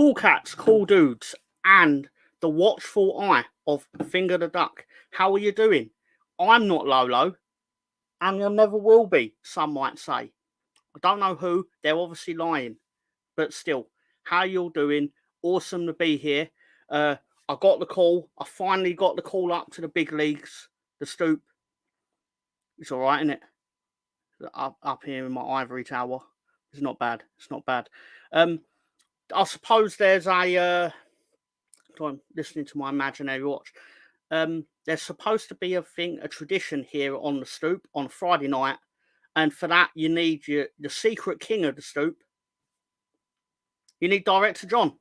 Cool cats, cool dudes, and the watchful eye of Finger the Duck. How are you doing? I'm not Lolo, and I never will be, some might say. I don't know who, they're obviously lying, but still, how you all doing? Awesome to be here. I got the call. I finally got the call up to the big leagues, the Stoop. It's all right, isn't it? Up here in my ivory tower. It's not bad. It's not bad. I suppose there's a... I'm listening to my imaginary watch. There's supposed to be a tradition here on the Stoop on Friday night, and for that you need the secret king of the Stoop. You need Director John.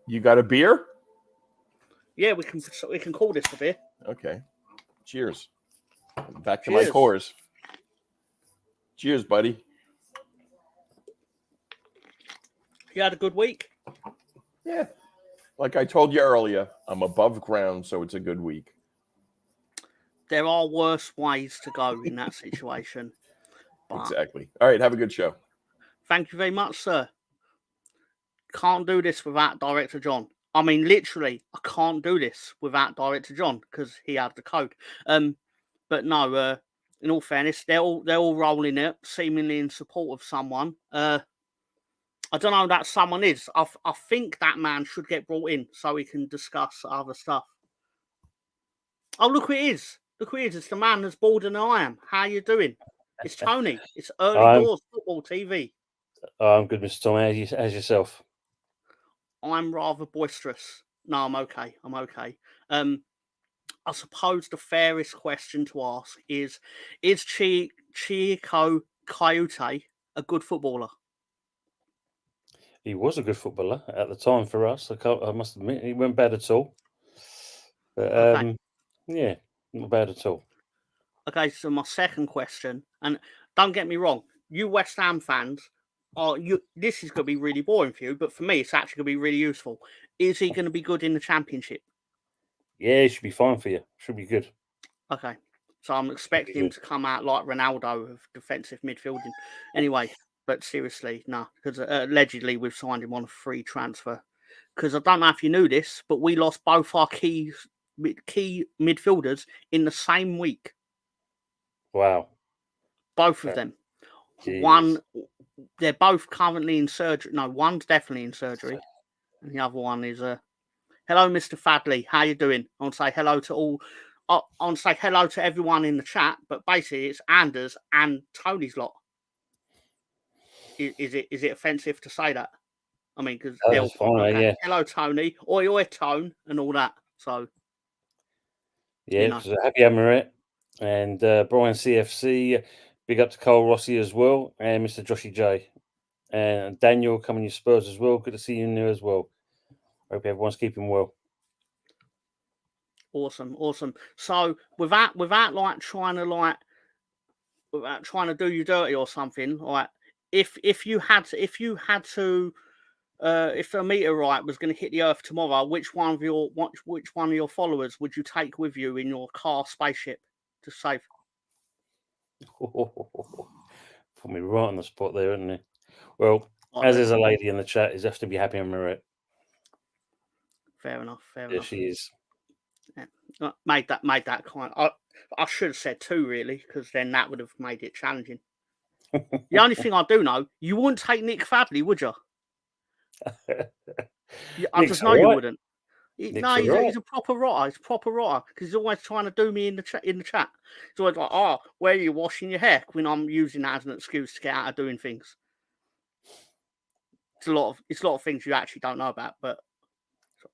You got a beer? Yeah, we can call this a beer. Okay. Cheers. Back to my course. Cheers, buddy. You had a good week? Yeah. Like I told you earlier, I'm above ground, so it's a good week. There are worse ways to go in that situation. Exactly. All right, have a good show. Thank you very much, sir. Can't do this without Director John. I mean, literally, I can't do this without Director John because he had the code. But no, in all fairness, they're all rolling it, seemingly in support of someone. I don't know who that someone is. I think that man should get brought in so we can discuss other stuff. Oh, look who it is. Look who it is. It's the man that's bolder than I am. How you doing? It's Tony. It's Early Doors Football TV. I'm good, Mr Tom. How's yourself? I'm rather boisterous. No, I'm okay. I'm okay. I suppose the fairest question to ask is Chico Coyote a good footballer? He was a good footballer at the time for us. I must admit, he weren't bad at all. But, okay. Yeah, not bad at all. Okay, so my second question, and don't get me wrong, you West Ham fans, this is going to be really boring for you, but for me, it's actually going to be really useful. Is he going to be good in the Championship? Yeah, he should be fine for you. Should be good. Okay, so I'm expecting him to come out like Ronaldo of defensive midfielding. Anyway, but seriously, no, because allegedly we've signed him on a free transfer. Because I don't know if you knew this, but we lost both our key midfielders in the same week. Wow. Both of them. Jesus. They're both currently in surgery. No, one's definitely in surgery. And the other one is hello, Mr. Fadley. How you doing? I want to say hello to all. I want to say hello to everyone in the chat, but basically it's Anders and Tony's lot. Is it offensive to say that? I mean, because they're all fine, yeah. Hello, Tony. Oi, Tone, and all that. So yeah, happy Amaret and Brian CFC. Big up to Cole Rossi as well, and Mr. Joshy J. And Daniel coming your Spurs as well. Good to see you in there as well. Hope everyone's keeping well. Awesome. So without like trying to do you dirty or something, like if a meteorite was going to hit the Earth tomorrow, which one of your followers would you take with you in your car spaceship to save? Put me right on the spot there, isn't it? Well, as there's a lady in the chat, is have to be happy and Marit. Fair enough. There she is. Yeah. Made that kind. I should have said two really, because then that would have made it challenging. The only thing I do know, you wouldn't take Nick Fadley, would you? I just know you wouldn't. No, he's a proper rotter. He's a proper rotter because he's always trying to do me in the chat. He's always like, "Oh, where are you washing your hair?" When I'm using that as an excuse to get out of doing things. It's a lot of things you actually don't know about. But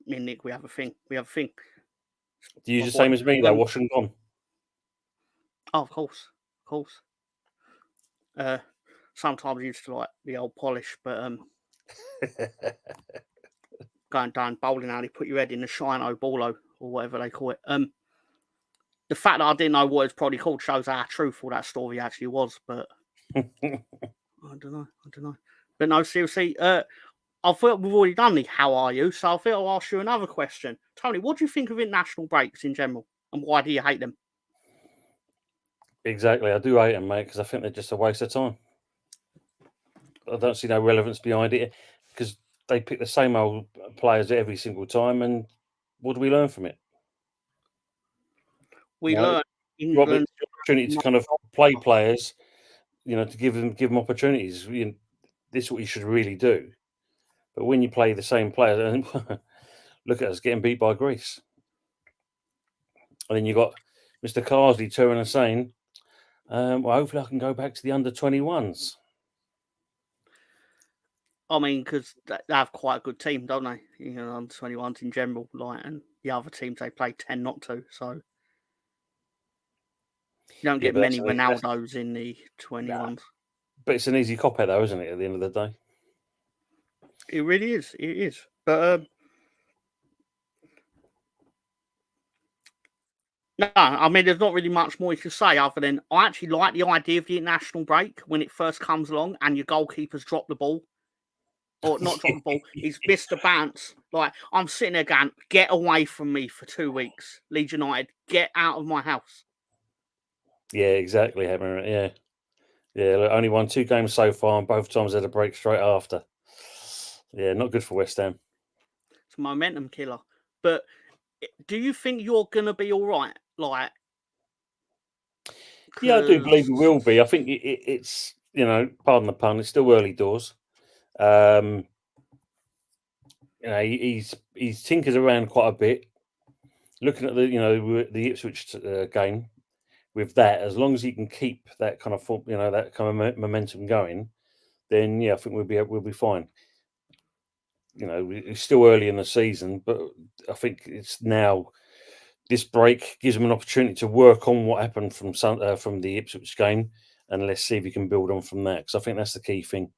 me and Nick, we have a thing. Do you use the same as me though? Wash and gone. Oh, of course. Sometimes I used to like the old polish, but going down bowling alley, put your head in the shino ballo or whatever they call it. The fact that I didn't know what it's probably called shows how truthful that story actually was. But I don't know. But no, seriously, I thought we've already done the "How are you?" So I think I'll ask you another question, Tony. What do you think of international breaks in general, and why do you hate them? Exactly, I do hate them, mate, because I think they're just a waste of time. I don't see no relevance behind it because they pick the same old players every single time, and what do we learn from it? We No. learn Rob, England. it's the opportunity to kind of play players, to give them opportunities. This is what you should really do. But when you play the same players, and look at us getting beat by Greece, and then you got Mr. Carsley turning and saying, "Well, hopefully I can go back to the under-21s." I mean, because they have quite a good team, don't they? Under 21s in general, and the other teams they play tend not to. So you don't get many Ronaldos in the 21s. But it's an easy cop out, though, isn't it? At the end of the day, it really is. It is. But no, I mean, there's not really much more you can say other than I actually like the idea of the international break when it first comes along and your goalkeepers drop the ball. Or not drop the ball, he's missed the bounce. Like, I'm sitting there going, get away from me for 2 weeks. Leeds United, get out of my house. Yeah, exactly, Hammer. Yeah. Look, only won 2 games so far, and both times had a break straight after. Yeah, not good for West Ham. It's a momentum killer. But do you think you're going to be all right? Yeah, I do believe we will be. I think it's, pardon the pun, it's still early doors. He's tinkers around quite a bit. Looking at the Ipswich game, with that, as long as he can keep that kind of that kind of momentum going, then I think we'll be fine. It's still early in the season, but I think it's now. This break gives him an opportunity to work on what happened from the Ipswich game, and let's see if he can build on from that. Because I think that's the key thing.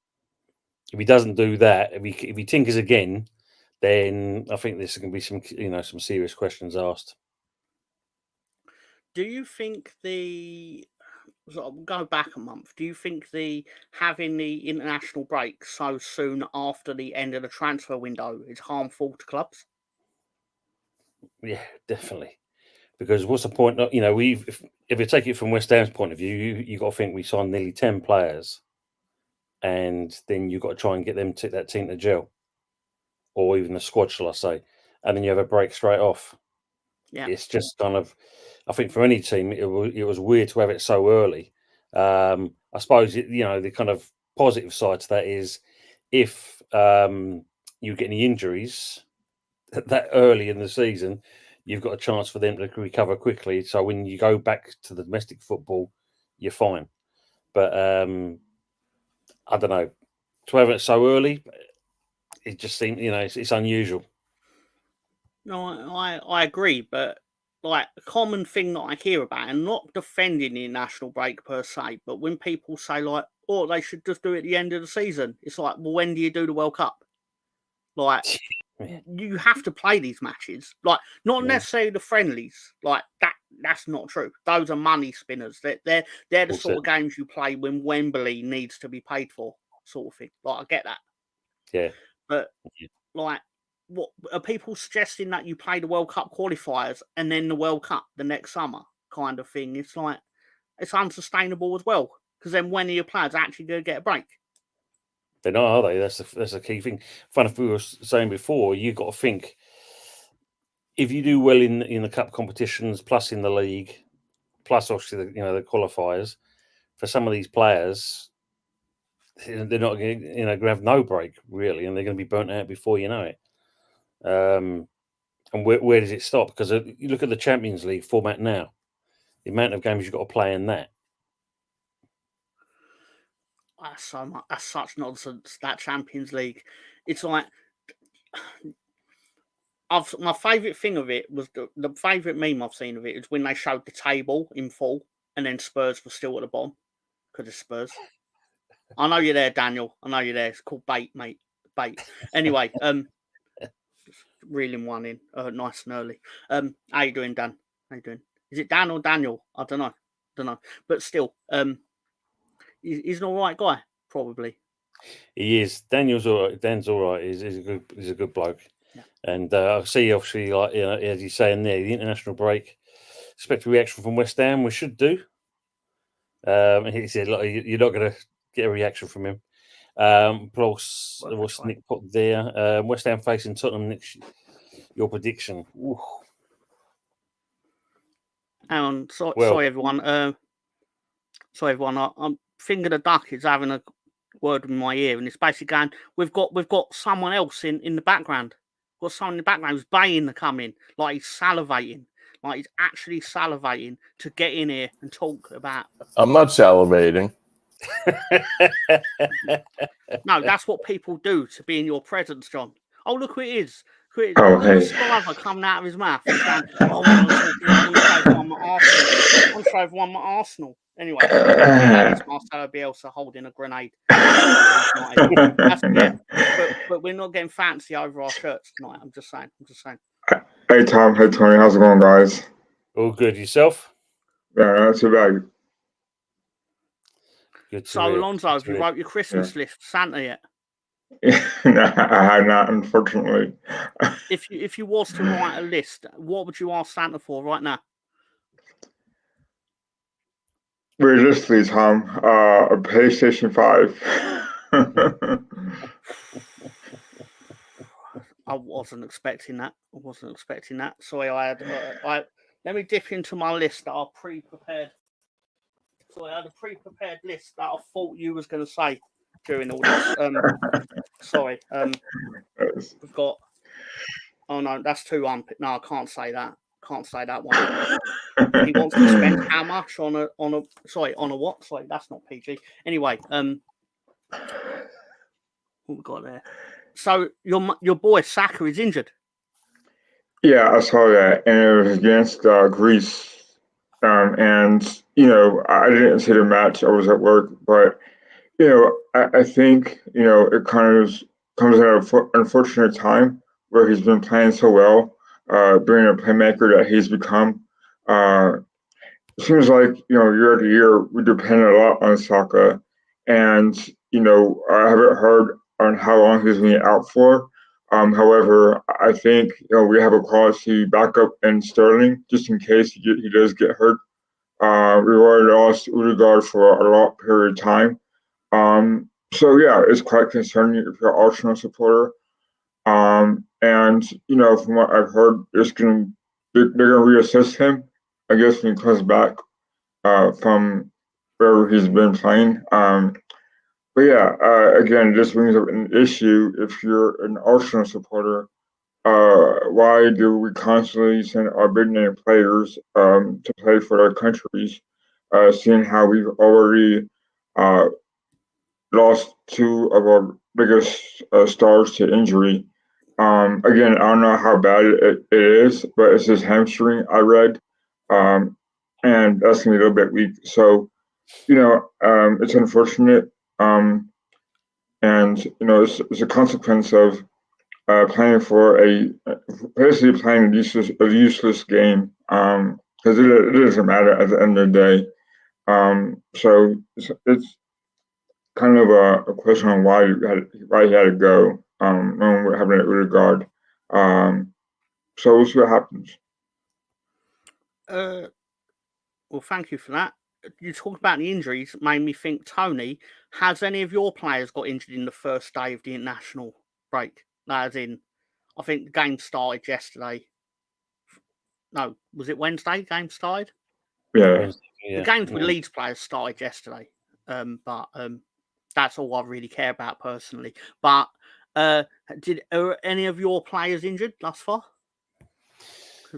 If he doesn't do that, if he tinkers again, then I think there's going to be some serious questions asked. Do you think go back a month? Do you think having the international break so soon after the end of the transfer window is harmful to clubs? Yeah, definitely. Because what's the point? If you take it from West Ham's point of view, you got to think we signed nearly 10 players, and then you've got to try and get them to that team to gel, or even the squad, shall I say? And then you have a break straight off. Yeah, it's just kind of. I think for any team, it was weird to have it so early. I suppose the kind of positive side to that is if you get any injuries that early in the season, you've got a chance for them to recover quickly. So when you go back to the domestic football, you're fine. But I don't know, to have it so early, it just seems it's unusual. No, I agree, but a common thing that I hear about, and not defending the national break per se, but when people say oh, they should just do it at the end of the season, it's like, well, when do you do the World Cup? You have to play these matches, not necessarily the friendlies. That's not true. Those are money spinners. They're the sort of games you play when Wembley needs to be paid for, sort of thing. I get that. Yeah, but what are people suggesting that you play the World Cup qualifiers and then the World Cup the next summer kind of thing? It's it's unsustainable as well, because then when are your players actually going to get a break? They're not, are they? That's the key thing. Funny, we were saying before, you've got to think if you do well in the cup competitions, plus in the league, plus obviously the qualifiers, for some of these players, they're not going to have no break really, and they're going to be burnt out before you know it. And where does it stop? Because you look at the Champions League format now, the amount of games you've got to play in that. That's such nonsense. That Champions League, it's like my favourite thing of it was the favourite meme I've seen of it is when they showed the table in full and then Spurs were still at the bottom because it's Spurs. I know you're there, Daniel. I know you're there. It's called bait, mate. Bait. Anyway, just reeling one in nice and early. How you doing, Dan? How you doing? Is it Dan or Daniel? I don't know. But still, he's an all right guy, probably. He is. Daniel's all right. Dan's all right. He's a good bloke. Yeah. And I see, obviously, as you say in there, the international break. Expect a reaction from West Ham. We should do. He said, look, you're not going to get a reaction from him. Plus, Well, what's that's right. Nick put there? West Ham facing Tottenham next. Your prediction? Ooh. Hang on, Well- sorry everyone. Sorry everyone. I'm Finger the Duck is having a word in my ear, and it's basically going. We've got someone else in the background. We've got someone in the background who's baying to come in, like he's salivating, like he's actually salivating to get in here and talk about. I'm not salivating. No, that's what people do to be in your presence, John. Oh, look who it is. Oh, Look at the hey. saliva coming out of his mouth. He's going, oh, I want to talk. I want to show everyone my Arsenal. I want to show everyone my Arsenal. Anyway, sorry. It's Marcelo Bielsa holding a grenade. That's, yeah, but we're not getting fancy over our shirts tonight. I'm just saying. Hey, Tom. Hey, Tony. How's it going, guys? All good. Yourself? Yeah, not too bad. Good to So, hear. Alonso, have you wrote your Christmas list, Santa yet? I had not, unfortunately. If you was to write a list, what would you ask Santa for right now? Realistically, Tom, a PlayStation 5. I wasn't expecting that. Sorry, I had. Let me dip into my list that are pre-prepared. So I had a pre-prepared list that I thought you was going to say during all this. Sorry. We've got. Oh no, that's too No, I can't say that. Can't say that one. He wants to spend how much on a what? Sorry, that's not PG. Anyway, what we got there? So your boy Saka is injured. Yeah, I saw that, and it was against Greece. And I didn't see the match. I was at work, but I think it kind of comes at an unfortunate time where he's been playing so well, being a playmaker that he's become. It seems like year to year we depend a lot on Saka, and I haven't heard on how long he's been out for. However, I think we have a quality backup in Sterling just in case he does get hurt. We already lost Odegaard for a long period of time. So yeah, it's quite concerning if you're an Arsenal supporter. And from what I've heard, they're gonna reassess him, I guess, when he comes back from wherever he's been playing. But yeah, again, this brings up an issue if you're an Arsenal supporter. Why do we constantly send our big name players to play for their countries, seeing how we've already lost two of our biggest stars to injury? Again, I don't know how bad it is, but it's his hamstring, I read, and that's gonna be a little bit weak. So, it's unfortunate, and it's a consequence of playing for basically playing a useless game, because it doesn't matter at the end of the day. So it's kind of a question on why he had to go. No one having it regard. So we'll see what happens. Well, thank you for that. You talk about the injuries, made me think, Tony, has any of your players got injured in the first day of the international break? As in, I think the game started yesterday. No, was it Wednesday? Game started? Yeah. The games with Leeds players started yesterday. But that's all I really care about personally. But are any of your players injured thus far?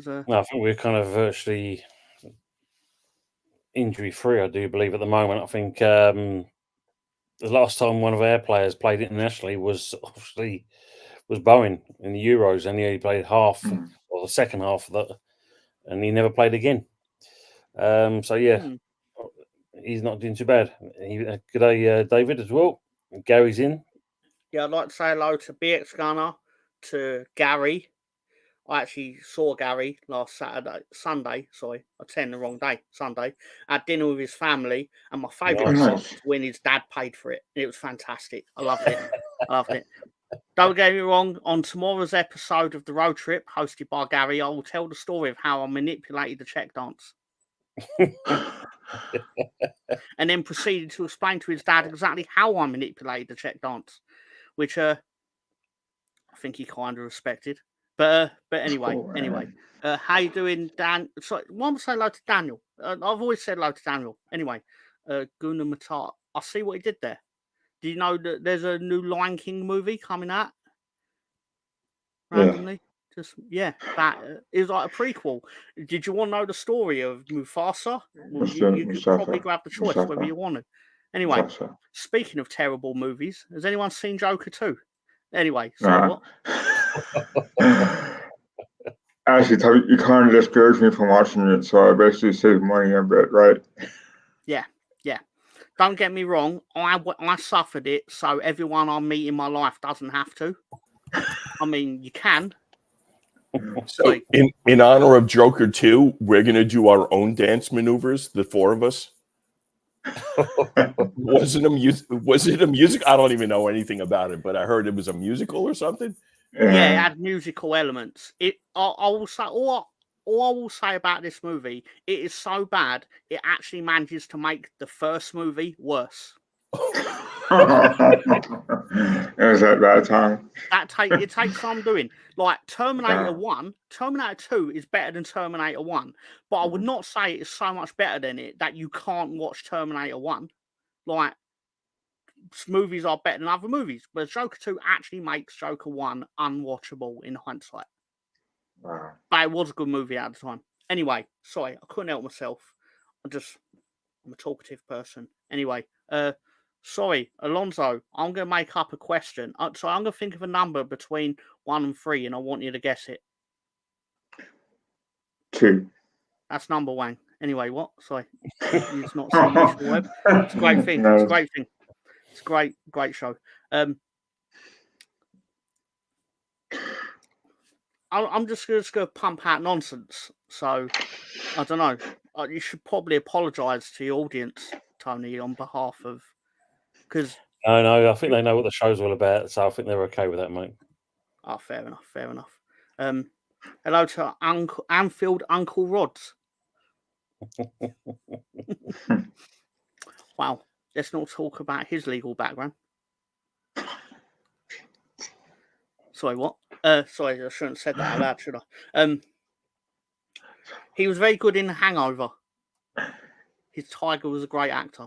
No, I think we're kind of virtually injury free, I do believe, at the moment. I think the last time one of our players played internationally was Bowen in the Euros, and he only played half or the second half of that, and he never played again. So yeah, he's not doing too bad. Good day, David, as well. Gary's in. Yeah, I'd like to say hello to BX Gunner, to Gary. I actually saw Gary last Sunday. Sorry, I said the wrong day. Sunday. I had dinner with his family, and my favourite part was when his dad paid for it. It was fantastic. I loved it. Don't get me wrong. On tomorrow's episode of The Road Trip, hosted by Gary, I will tell the story of how I manipulated the check dance. and then proceeded to explain to his dad exactly how I manipulated the check dance, which I think he kind of respected. But anyway, cool, man. how you doing, Dan? Sorry, one would say hello to Daniel. I've always said hello to Daniel. Anyway, Guna Matata. I see what he did there. Do you know that there's a new Lion King movie coming out? Randomly, that is like a prequel. Did you want to know the story of Mufasa? Well, you could probably grab the choice whether you want to. Anyway, speaking of terrible movies, has anyone seen Joker 2? Anyway, sorry, what? Actually, you kind of discouraged me from watching it, so I basically saved money a bit, right? Yeah. Don't get me wrong, I suffered it, so everyone I meet in my life doesn't have to. I mean, you can. So, in honor of Joker 2, we're going to do our own dance maneuvers, the four of us. Was it a music? I don't even know anything about it, but I heard it was a musical or something. Yeah, it had musical elements. I will say all I will say about this movie, it is so bad it actually manages to make the first movie worse. It was that bad time. It takes some doing. Like Terminator 1, Terminator 2 is better than Terminator 1, but I would not say it is so much better than it that you can't watch Terminator 1. Like, movies are better than other movies, but Joker 2 actually makes Joker 1 unwatchable in hindsight. Wow. But it was a good movie at the time. Anyway, sorry, I couldn't help myself. I'm a talkative person. Anyway, sorry, Alonso, I'm going to make up a question. So I'm going to think of a number between 1 and 3, and I want you to guess it. 2. That's number 1. Anyway, what? Sorry. It's not seen this web. It's a great thing. No. It's a great thing. It's a great show. I'm just going to pump out nonsense. So, I don't know. You should probably apologise to your audience, Tony, on behalf of... Because... No, I think they know what the show's all about, so I think they're okay with that, mate. Oh, fair enough. Hello to Anfield Uncle Rods. Wow, let's not talk about his legal background. Sorry, what? Sorry, I shouldn't have said that out loud, should I? He was very good in Hangover. His tiger was a great actor.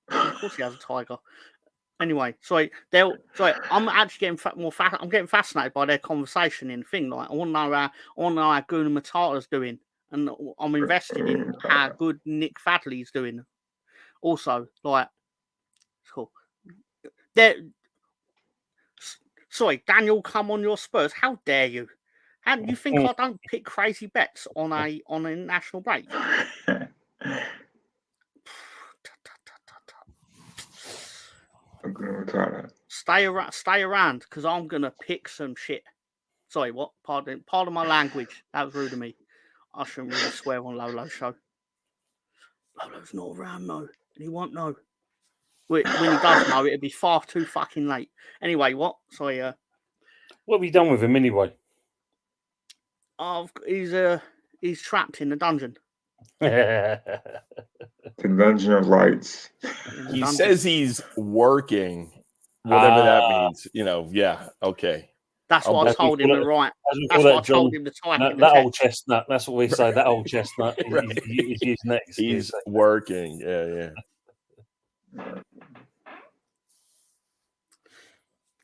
Of course, he has a tiger. Anyway, I'm actually getting I'm getting fascinated by their conversation in the thing. Like, I want to know how Guna Matata's doing, and I'm invested in how good Nick Fadley's doing. Also, like, it's cool. Sorry, Daniel, come on your Spurs. How dare you? How do you think I don't pick crazy bets on a national break? Stay around, because I'm gonna pick some shit. Sorry, what? Pardon my language. That was rude of me. I shouldn't really swear on Lolo's show. Lolo's not around, though, and he won't know. When he does know, it'll be far too fucking late. Anyway, what? Sorry. What have you done with him anyway? He's trapped in the dungeon. The Dungeon of Lights. He says he's working, whatever that means. Yeah, okay. That's what I told him to write. That's what I told him to type in the that text. old chestnut. That's what we say. That old chestnut. Right. He's next. He's working. Yeah.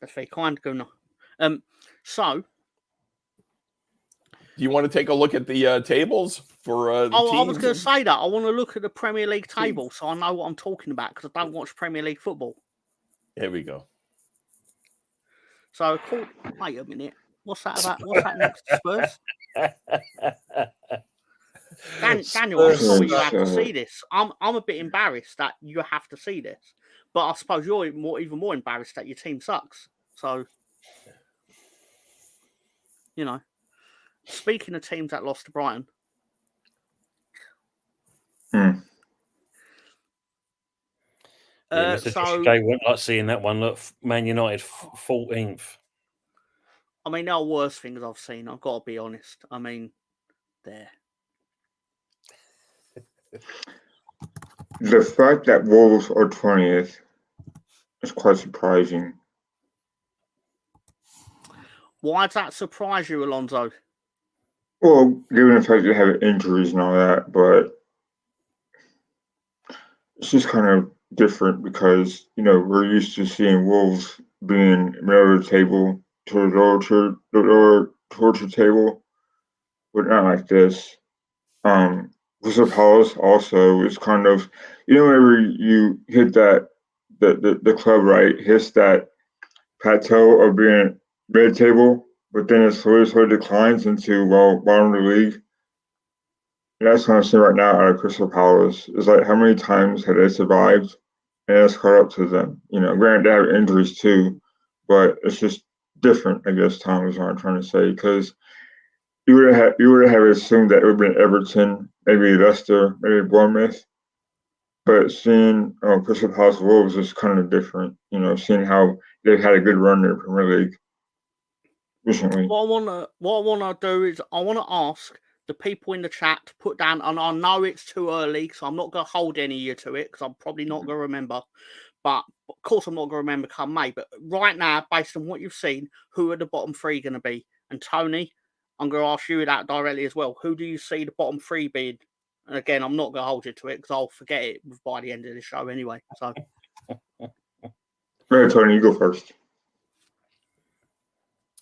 That's very kind, Gunnar. So, do you want to take a look at the tables for the teams? I was going to say that. I want to look at the Premier League table so I know what I'm talking about, because I don't watch Premier League football. Here we go. So, wait a minute. What's that about? What's that next to Spurs? Daniel, I'm sorry you have to see this. I'm a bit embarrassed that you have to see this, but I suppose you're even more embarrassed that your team sucks. So, speaking of teams that lost to Brighton. Mr. Josh J won't like seeing that one. Look, Man United 14th. I mean, there are worse things I've seen. I've got to be honest. I mean, there. The fact that Wolves are 20th is quite surprising. Why does that surprise you, Alonso? Well, given the fact they have injuries and all that, but it's just kind of different because, we're used to seeing Wolves being middle of the table to the lower towards the table, but not like this. Crystal Palace also is kind of, whenever you hit that, the club, right, hits that plateau of being mid-table, but then it slowly declines into, bottom of the league. And that's what I'm seeing right now out of Crystal Palace. Is like how many times have they survived and it's caught up to them? Granted they have injuries too, but it's just different, I guess, Tom, is what I'm trying to say. Because you would have assumed that it would have been Everton, maybe Leicester, maybe Bournemouth. But seeing Crystal Palace Wolves is kind of different, seeing how they've had a good run in the Premier League recently. What I wanna do is I wanna ask the people in the chat to put down, and I know it's too early, so I'm not gonna hold any of you to it because I'm probably not gonna remember. But of course, I'm not gonna remember come May. But right now, based on what you've seen, who are the bottom three going to be? And Tony, I'm gonna ask you that directly as well. Who do you see the bottom three being? And again, I'm not gonna hold you to it because I'll forget it by the end of the show anyway. So, Right, Tony, you go first.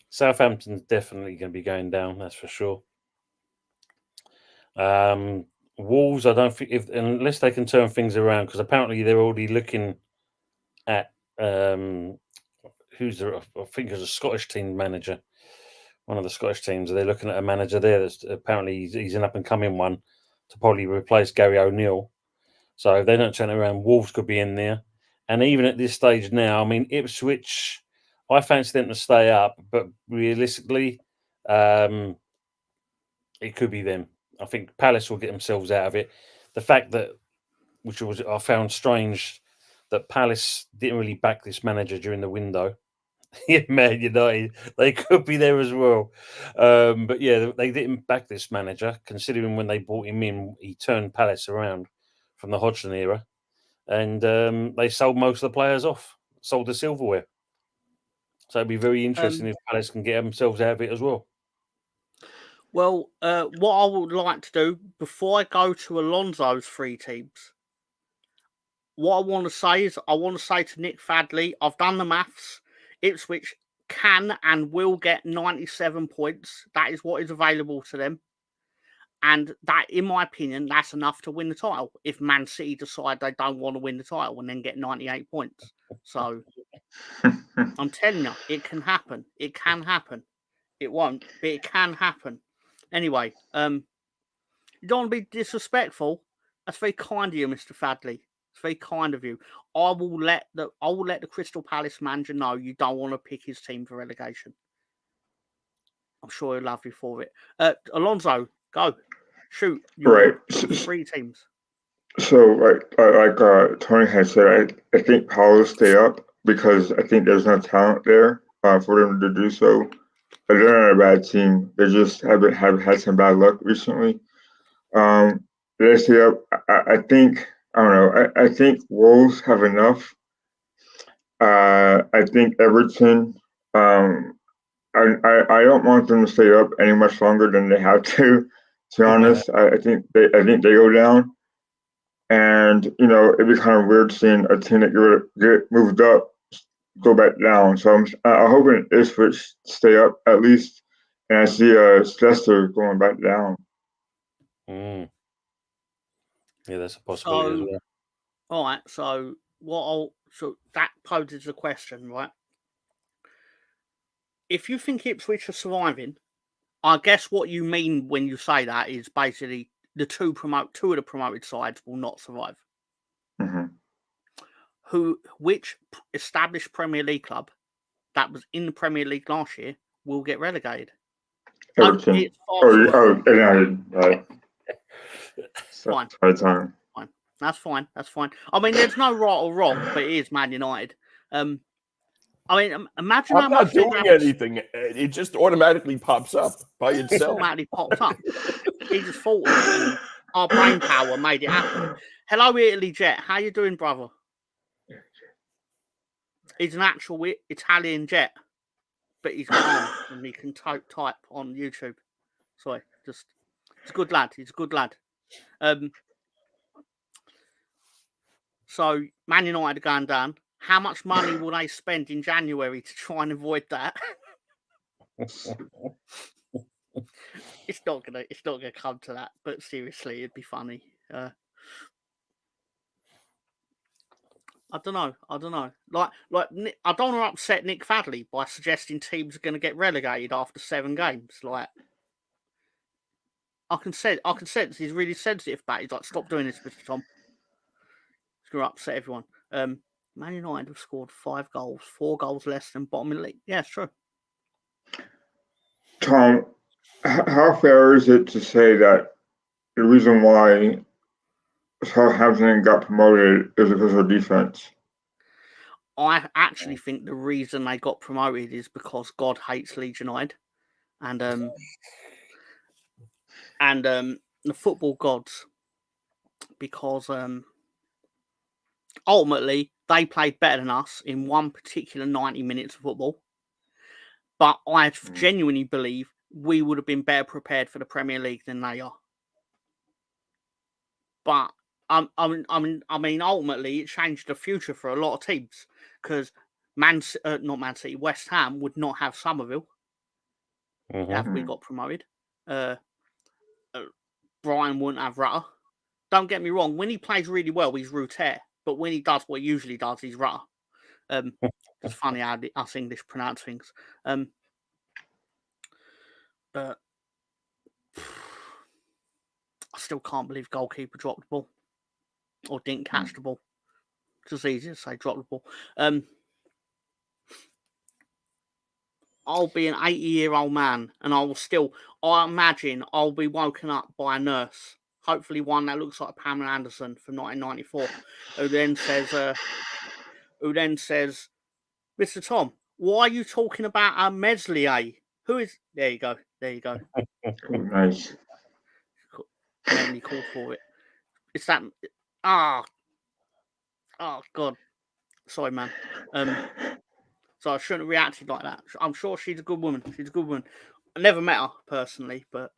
Southampton's definitely going to be going down, that's for sure. Wolves, I don't think, unless they can turn things around, because apparently they're already looking at who's the, I think it's a Scottish team manager, one of the Scottish teams. They're looking at a manager there that's apparently he's an up and coming one to probably replace Gary O'Neill. So if they don't turn it around, Wolves could be in there. And even at this stage now, I mean, Ipswich, I fancy them to stay up, but realistically, it could be them. I think Palace will get themselves out of it. The fact that, which was I found strange, that Palace didn't really back this manager during the window. Yeah, Man United, they could be there as well. But yeah, they didn't back this manager, considering when they brought him in, he turned Palace around from the Hodgson era. And they sold most of the players off, sold the silverware. So it'd be very interesting if Palace can get themselves out of it as well. well, what I would like to do before I go to Alonso's three teams, what I want to say is I want to say to Nick Fadley, I've done the maths. Ipswich can and will get 97 points. That is what is available to them. And that, in my opinion, that's enough to win the title if Man City decide they don't want to win the title and then get 98 points. So I'm telling you, it can happen. It can happen. It won't, but it can happen. Anyway, you don't want to be disrespectful. That's very kind of you, Mr. Fadley. It's very kind of you. I will let the Crystal Palace manager know you don't want to pick his team for relegation. I'm sure he'll love you for it. Alonso, go. Shoot. Your three teams. So, like Tony has said, I think Palace stay up because I think there's no talent there for them to do so. But they're not a bad team. They just have had some bad luck recently. They stay up. I think, I don't know. I think Wolves have enough. I think Everton. I don't want them to stay up any much longer than they have to. To be honest, I think they go down, and it'd be kind of weird seeing a team that get moved up go back down. So I'm hoping Ipswich stay up at least, and I see Leicester going back down. Mm. Yeah, that's a possibility as well. All right. So that poses a question, right? If you think Ipswich are surviving, I guess what you mean when you say that is basically the two of the promoted sides will not survive. Mm-hmm. Which established Premier League club that was in the Premier League last year will get relegated? Everton. United. Right. Fine. Fine. That's fine. I mean, there's no right or wrong, but it is Man United. I mean, imagine I'm how not much doing anything. It just automatically pops up by itself. Automatically pops up. He just thought of it, and our brain power made it happen. Hello, Italy Jet. How you doing, brother? He's an actual Italian jet, but he's got arms and he can type on YouTube. Sorry, he's a good lad. He's a good lad. So Man United are going down. How much money will they spend in January to try and avoid that? It's not gonna come to that. But seriously, it'd be funny. I don't know. Like I don't want to upset Nick Fadley by suggesting teams are going to get relegated after 7 games. Like I can sense he's really sensitive about it. He's like, stop doing this, Mr. Tom. It's going to upset everyone. Man United have scored 5 goals, 4 goals less than bottom of the league. Yeah, it's true. Tom, how fair is it to say that the reason why Southampton got promoted is because of defense? I actually think the reason they got promoted is because God hates Leeds United, and the football gods, because ultimately they played better than us in one particular 90 minutes of football. But I genuinely believe we would have been better prepared for the Premier League than they are. But I mean, ultimately, it changed the future for a lot of teams because not Man City, West Ham would not have Somerville if we got promoted. Brian wouldn't have Rutter. Don't get me wrong; when he plays really well, he's Rutter. But when he does what he usually does, he's Rutter. It's funny how us English pronounce things. But I still can't believe goalkeeper dropped the ball or didn't catch the ball. It's just easier to say drop the ball. I'll be an 80-year-old man and I imagine I'll be woken up by a nurse, hopefully one that looks like Pamela Anderson from 1994, who then says, Mr. Tom, why are you talking about Meslier? Who is... There you go. Oh, nice. Mainly called for it. It's that... Oh, God. Sorry, man. So I shouldn't have reacted like that. I'm sure she's a good woman. I never met her personally, but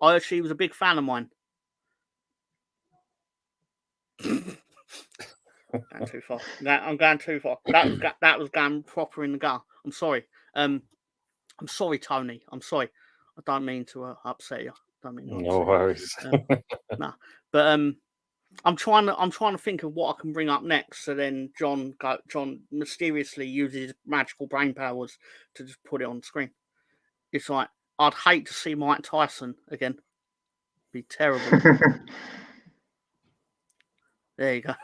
I heard she was a big fan of mine. Going too far. I'm going too far. That was going proper in the gut. I'm sorry. I'm sorry, Tony. I'm sorry. I don't mean to upset you. No worries. Nah. But I'm trying to think of what I can bring up next. So then John mysteriously uses magical brain powers to just put it on the screen. It's like, I'd hate to see Mike Tyson again. Be terrible. There you go.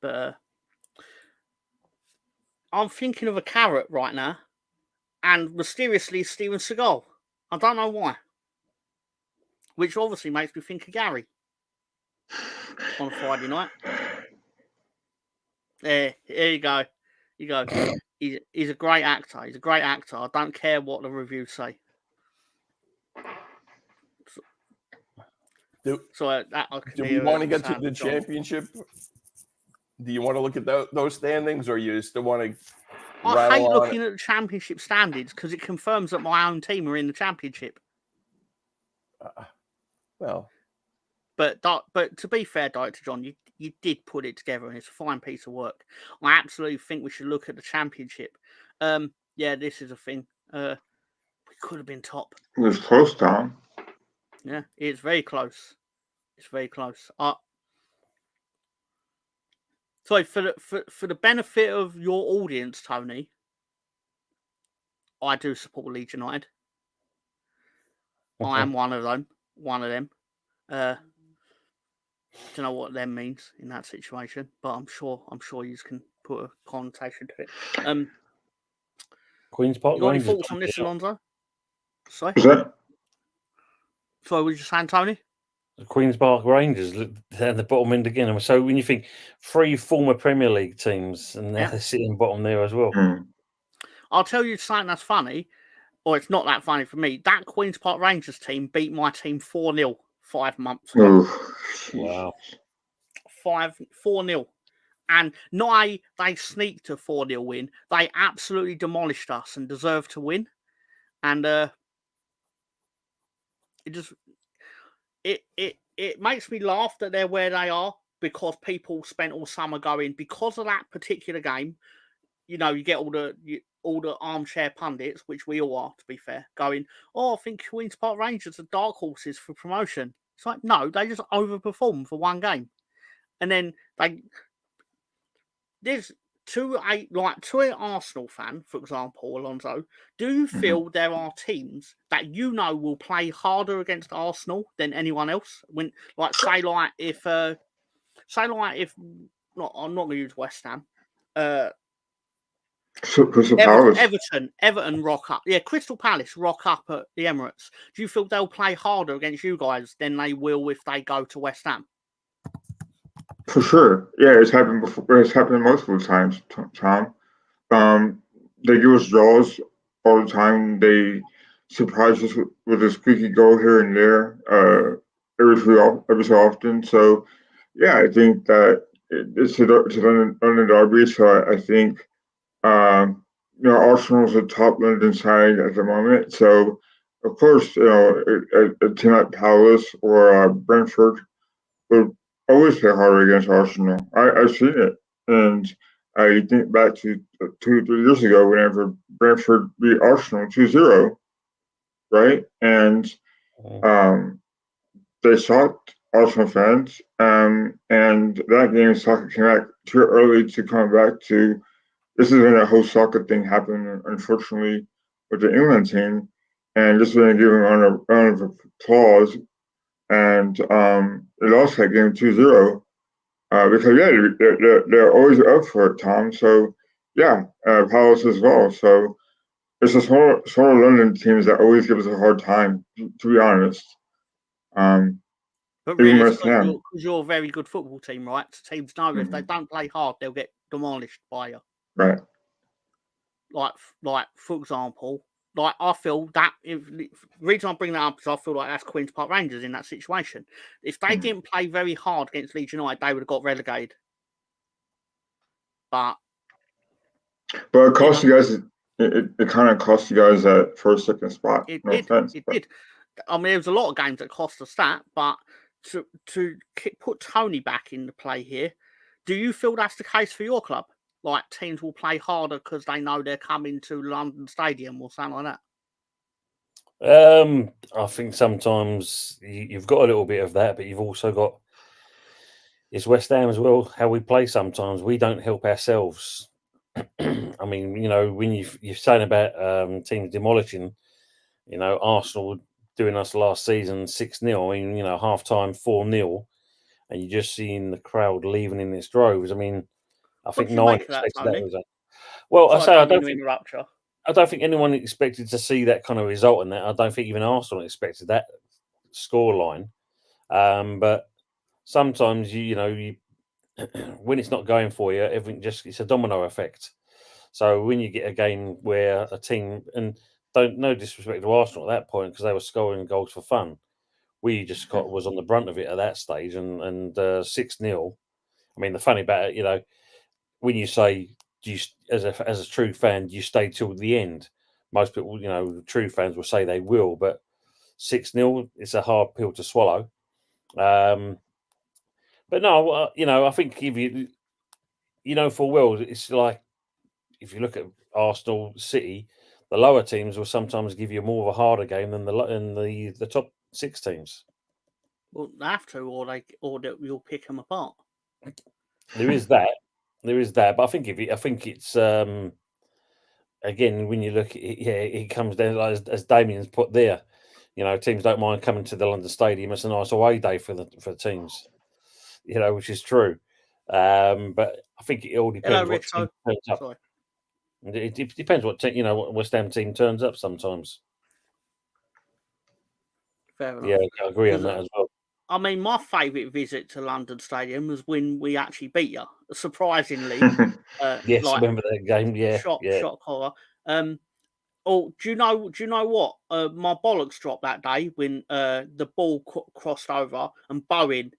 But I'm thinking of a carrot right now, and mysteriously Steven Seagal. I don't know why. Which obviously makes me think of Gary on a Friday night. There you go. He's a great actor. I don't care what the reviews say. Do we want to get to the championship? Do you want to look at those standings, or you still want to? I hate looking at the championship standings because it confirms that my own team are in the championship. But to be fair, Dr. John, you did put it together, and it's a fine piece of work. I absolutely think we should look at the championship. Yeah, this is a thing. We could have been top. It was close, Tom. Yeah, it's very close. So for the benefit of your audience, Tony, I do support Leeds United. I am one of them. Don't know what them means in that situation, but I'm sure you can put a connotation to it. Queen's Park. You got any thoughts on this, Alonso? Sorry? Is that? Sorry, what did you say, Tony? The Queen's Park Rangers at the bottom end again. So when you think 3 former Premier League teams, and they're sitting bottom there as well. I'll tell you something that's funny, or it's not that funny for me. That Queen's Park Rangers team beat my team 4-0 5 months ago. Wow. 4-0. And not they sneaked a 4-0 win. They absolutely demolished us and deserved to win. And it makes me laugh that they're where they are, because people spent all summer going, because of that particular game. You get all the armchair pundits, which we all are, to be fair, going, "Oh, I think Queen's Park Rangers are dark horses for promotion." It's like, no, they just overperformed for one game, and then there's to an Arsenal fan, for example, Alonso. Do you feel there are teams that will play harder against Arsenal than anyone else? When if I'm not going to use West Ham. Everton rock up. Yeah, Crystal Palace rock up at the Emirates. Do you feel they'll play harder against you guys than they will if they go to West Ham? For sure. Yeah, it's happened before. It's happened multiple times, Tom. They give us draws all the time. They surprise us with a squeaky goal here and there, every so often. So, yeah, I think that it's a London derby. So I think Arsenal's a top London side at the moment. So, of course, a team like Palace or Brentford would always play harder against Arsenal. I've seen it. And I think back to 2 3 years ago whenever Brentford beat Arsenal 2-0, right? And they shocked Arsenal fans. And that game, soccer came back too early to come back to. This is when that whole soccer thing happened, unfortunately, with the England team. And just want to give them a round of applause. And they lost that game 2-0. Because they're always up for it, Tom. So yeah, Palace as well. So it's a sort of London teams that always give us a hard time, to be honest. But really, it's because you're a very good football team, right? So teams know if they don't play hard, they'll get demolished by you. Right. Like for example, I feel that the reason I bring that up is I feel like that's Queen's Park Rangers in that situation. If they didn't play very hard against Leeds United, they would have got relegated. But it cost you guys. It kind of cost you guys that first, second spot. It did. I mean, there was a lot of games that cost us that, but to put Tony back into play here, do you feel that's the case for your club? Like teams will play harder because they know they're coming to London Stadium or something like that? I think sometimes you've got a little bit of that, but you've also got it's West Ham as well. How we play sometimes, we don't help ourselves. I mean, when you're saying about teams demolishing, Arsenal doing us last season 6-0. I mean, half time 4-0, and you're just seeing the crowd leaving in its droves. I mean, I think no one expected that result. Well, I don't think anyone expected to see that kind of result in that. I don't think even Arsenal expected that scoreline. But sometimes you when it's not going for you, everything it's a domino effect. So when you get a game where a team, and no disrespect to Arsenal at that point because they were scoring goals for fun, we just was on the brunt of it at that stage, and 6-0. I mean, the funny about it, when you say as a true fan, do you stay till the end? Most people, true fans will say they will, but 6-0, it's a hard pill to swallow. But no, I think if you, full well, it's like if you look at Arsenal, City, the lower teams will sometimes give you more of a harder game than the top 6 teams. Well, they have to, or you'll pick them apart. There is that, but I think it's again when you look at it, it comes down as Damien's put there. Teams don't mind coming to the London Stadium. It's a nice away day for the teams, which is true. But I think it all depends what team turns up. Sorry. It depends what what West Ham team turns up sometimes. Fair enough. Yeah, I agree on that as well. I mean, my favourite visit to London Stadium was when we actually beat you, surprisingly. Yes, I remember that game. Yeah, shock horror. Oh, do you know what? My bollocks dropped that day when the ball crossed over and Bowen.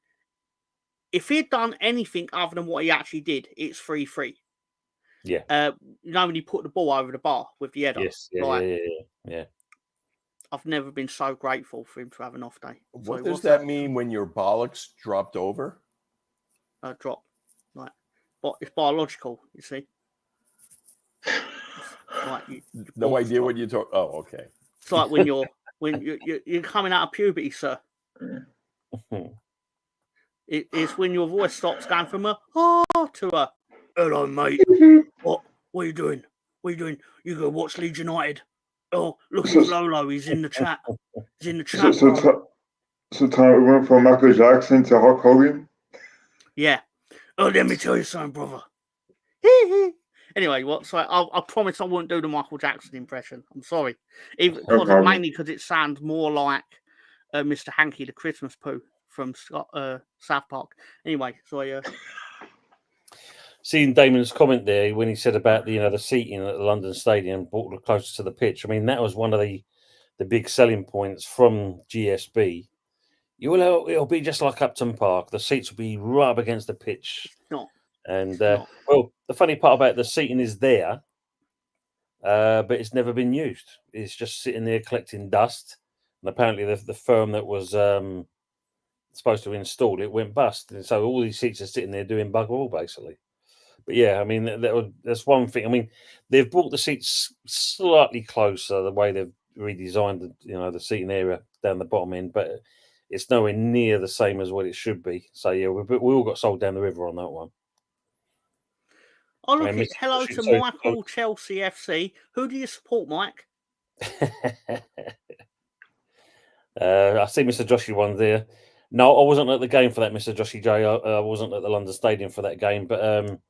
If he'd done anything other than what he actually did, it's 3-3. Yeah. When he put the ball over the bar with the header. Yes. Yeah. I've never been so grateful for him to have an off day. What does that mean when your bollocks dropped over? Drop. Like, but it's biological, you see. Like no idea what you talk. Oh, okay. It's like when you're coming out of puberty, sir. It's when your voice stops going from a to a hello, mate. What are you doing? What are you doing? You go watch Leeds United. Oh, look at Lolo. He's in the chat. He's in the chat. So Tom, we went from Michael Jackson to Hulk Hogan? Yeah. Oh, let me tell you something, brother. Anyway, so I promise I won't do the Michael Jackson impression. I'm sorry. Mainly because it sounds more like Mr. Hanky the Christmas Pooh from South Park. Anyway, so seeing Damon's comment there when he said about the seating at the London Stadium brought it closer to the pitch. I mean, that was one of the big selling points from GSB. It'll be just like Upton Park. The seats will be right up against the pitch. No. And well, the funny part about the seating is there, but it's never been used. It's just sitting there collecting dust. And apparently, the firm that was supposed to install it went bust, and so all these seats are sitting there doing bugger all, basically. But yeah, I mean, that's one thing. I mean, they've brought the seats slightly closer the way they've redesigned the seating area down the bottom end, but it's nowhere near the same as what it should be. So yeah, we all got sold down the river on that one. Oh, look, hello to Michael Chelsea FC. Who do you support, Mike? I see Mr. Joshy one there. No, I wasn't at the game for that, Mr. Joshy J. I wasn't at the London Stadium for that game, but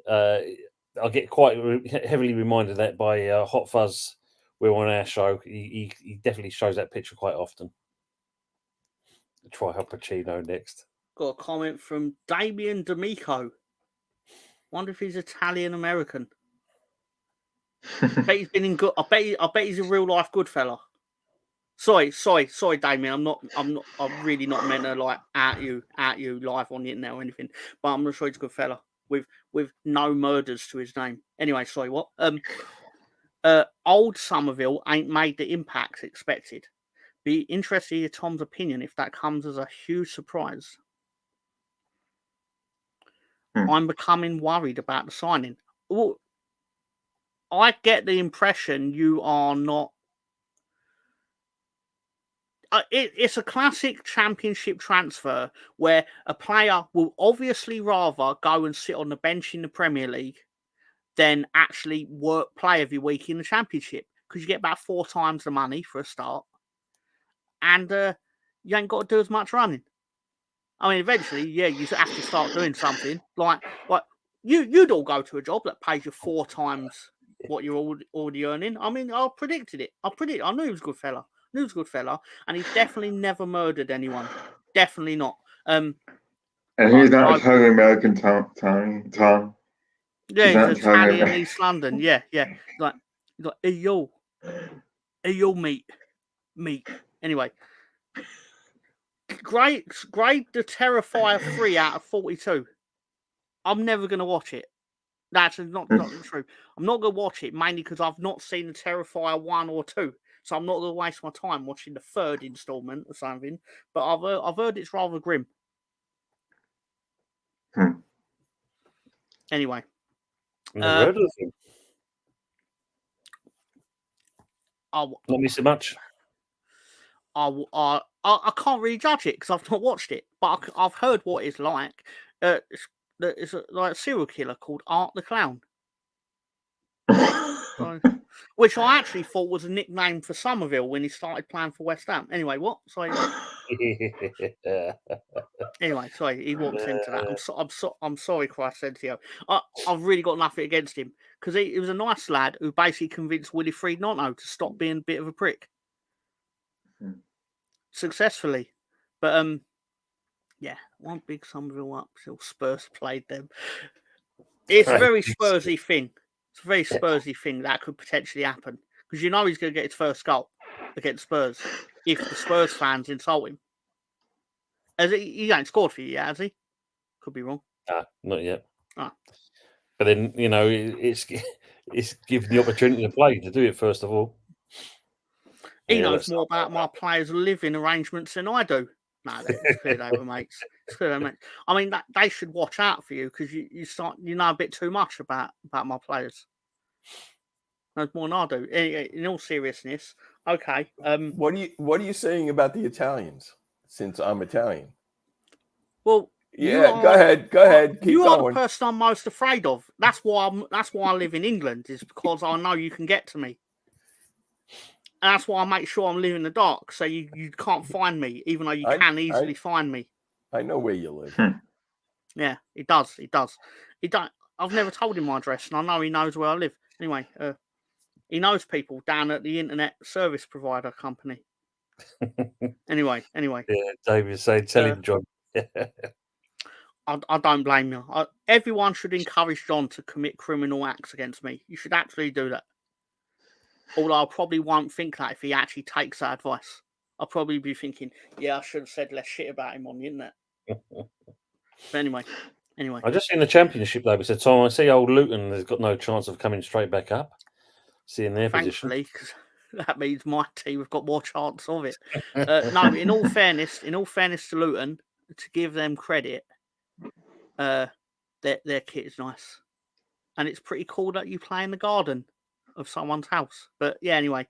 I get quite heavily reminded of that by Hot Fuzz. We're on our show. He definitely shows that picture quite often. Try Al Pacino next. Got a comment from Damien D'Amico. Wonder if he's Italian American. I bet he's been in good. I bet he's a real life good fella. Sorry, Damien. I'm really not meant to like at you live on the internet or anything. But I'm sure he's a good fella with no murders to his name. Anyway, sorry, what? Old Somerville ain't made the impacts expected. Be interested in Tom's opinion if that comes as a huge surprise. I'm becoming worried about the signing. Well, I get the impression you are not. It's a classic championship transfer where a player will obviously rather go and sit on the bench in the Premier League than actually play every week in the championship, because you get about 4 times the money for a start, and you ain't got to do as much running. I mean, eventually, yeah, you have to start doing something. Like you'd all go to a job that pays you 4 times what you're already earning. I mean, I predicted it. I knew he was a good fella. And he's definitely never murdered anyone. Definitely not. And he's not Italian American, Tom. Yeah, he's Italian East London. Yeah. Like, hey yo, meat. Anyway. Grade the Terrifier 3 out of 42. I'm never going to watch it. That's not true. I'm not going to watch it, mainly because I've not seen the Terrifier 1 or 2. So I'm not going to waste my time watching the 3rd installment or something. But I've heard it's rather grim. Anyway. Never heard of him. Not missing much. I can't really judge it because I've not watched it, but I've heard what it's like. It's like a serial killer called Art the Clown, which I actually thought was a nickname for Somerville when he started playing for West Ham. Anyway, what? Sorry. Anyway, sorry, he walks into that. I'm sorry, Christ said to you. I've really got nothing against him because he was a nice lad who basically convinced Willie Friednotto to stop being a bit of a prick. Successfully, but yeah, one big Somerville up till Spurs played them. It's a very Spursy thing. It's a very Spursy thing that could potentially happen because you know he's going to get his first goal against Spurs if the Spurs fans insult him. He ain't scored for you yet, has he? Could be wrong. Not yet. Ah. But then, it's given the opportunity to play, to do it first of all. He knows more about my players' living arrangements than I do. No, it's clear they were mates. It's clear they were mates. I mean, they should watch out for you because you know a bit too much about my players. Knows more than I do. In all seriousness, okay. What are you saying about the Italians? Since I'm Italian. Well, yeah, go ahead. Keep you going. are the person I'm most afraid of. That's why I live in England, is because I know you can get to me. And that's why I make sure I'm living in the dark, so you can't find me, even though you can easily find me. I know where you live. Yeah, he does. I've never told him my address, and I know he knows where I live. Anyway, he knows people down at the internet service provider company. Anyway. Yeah, David saying, tell him, John. I don't blame you. Everyone should encourage John to commit criminal acts against me. You should actually do that. Although I probably won't think that if he actually takes that advice. I'll probably be thinking, yeah, I should have said less shit about him on the internet. But anyway. I just seen the Championship, though, Mr Tom. I see old Luton has got no chance of coming straight back up. Seeing their position. Thankfully, because that means my team have got more chance of it. No, in all fairness to Luton, to give them credit, their kit is nice. And it's pretty cool that you play in the garden of someone's house. But yeah, anyway.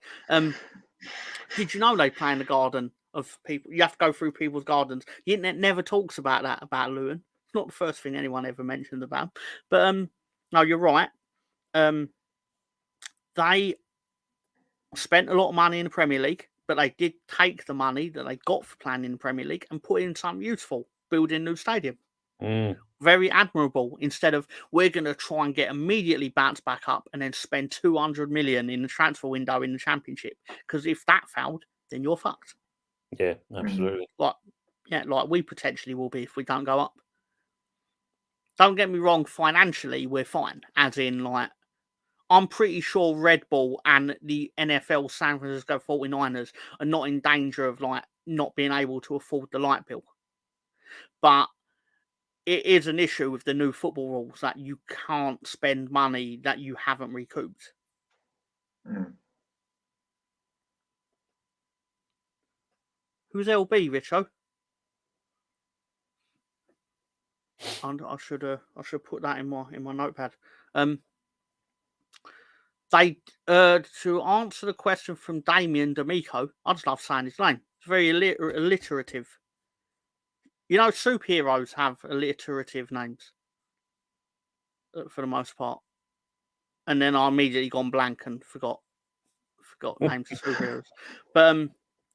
Did you know they play in the garden of people? You have to go through people's gardens. The internet never talks about that about Luton. It's not the first thing anyone ever mentioned about. But no, you're right. They spent a lot of money in the Premier League, but they did take the money that they got for playing in the Premier League and put it in something useful, building a new stadium. Very admirable. Instead of we're going to try and get immediately bounce back up and then spend 200 million in the transfer window in the Championship, because if that failed, then you're fucked. Yeah, absolutely. Like we potentially will be if we don't go up. Don't get me wrong, financially we're fine. As in, like, I'm pretty sure Red Bull and the NFL San Francisco 49ers are not in danger of like not being able to afford the light bill. But it is an issue with the new football rules that you can't spend money that you haven't recouped. Who's LB, Richo? I should put that in my notepad. They to answer the question from Damien D'Amico, I just love saying his name. It's very alliterative. You know, superheroes have alliterative names for the most part. And then I immediately gone blank and forgot names of superheroes. But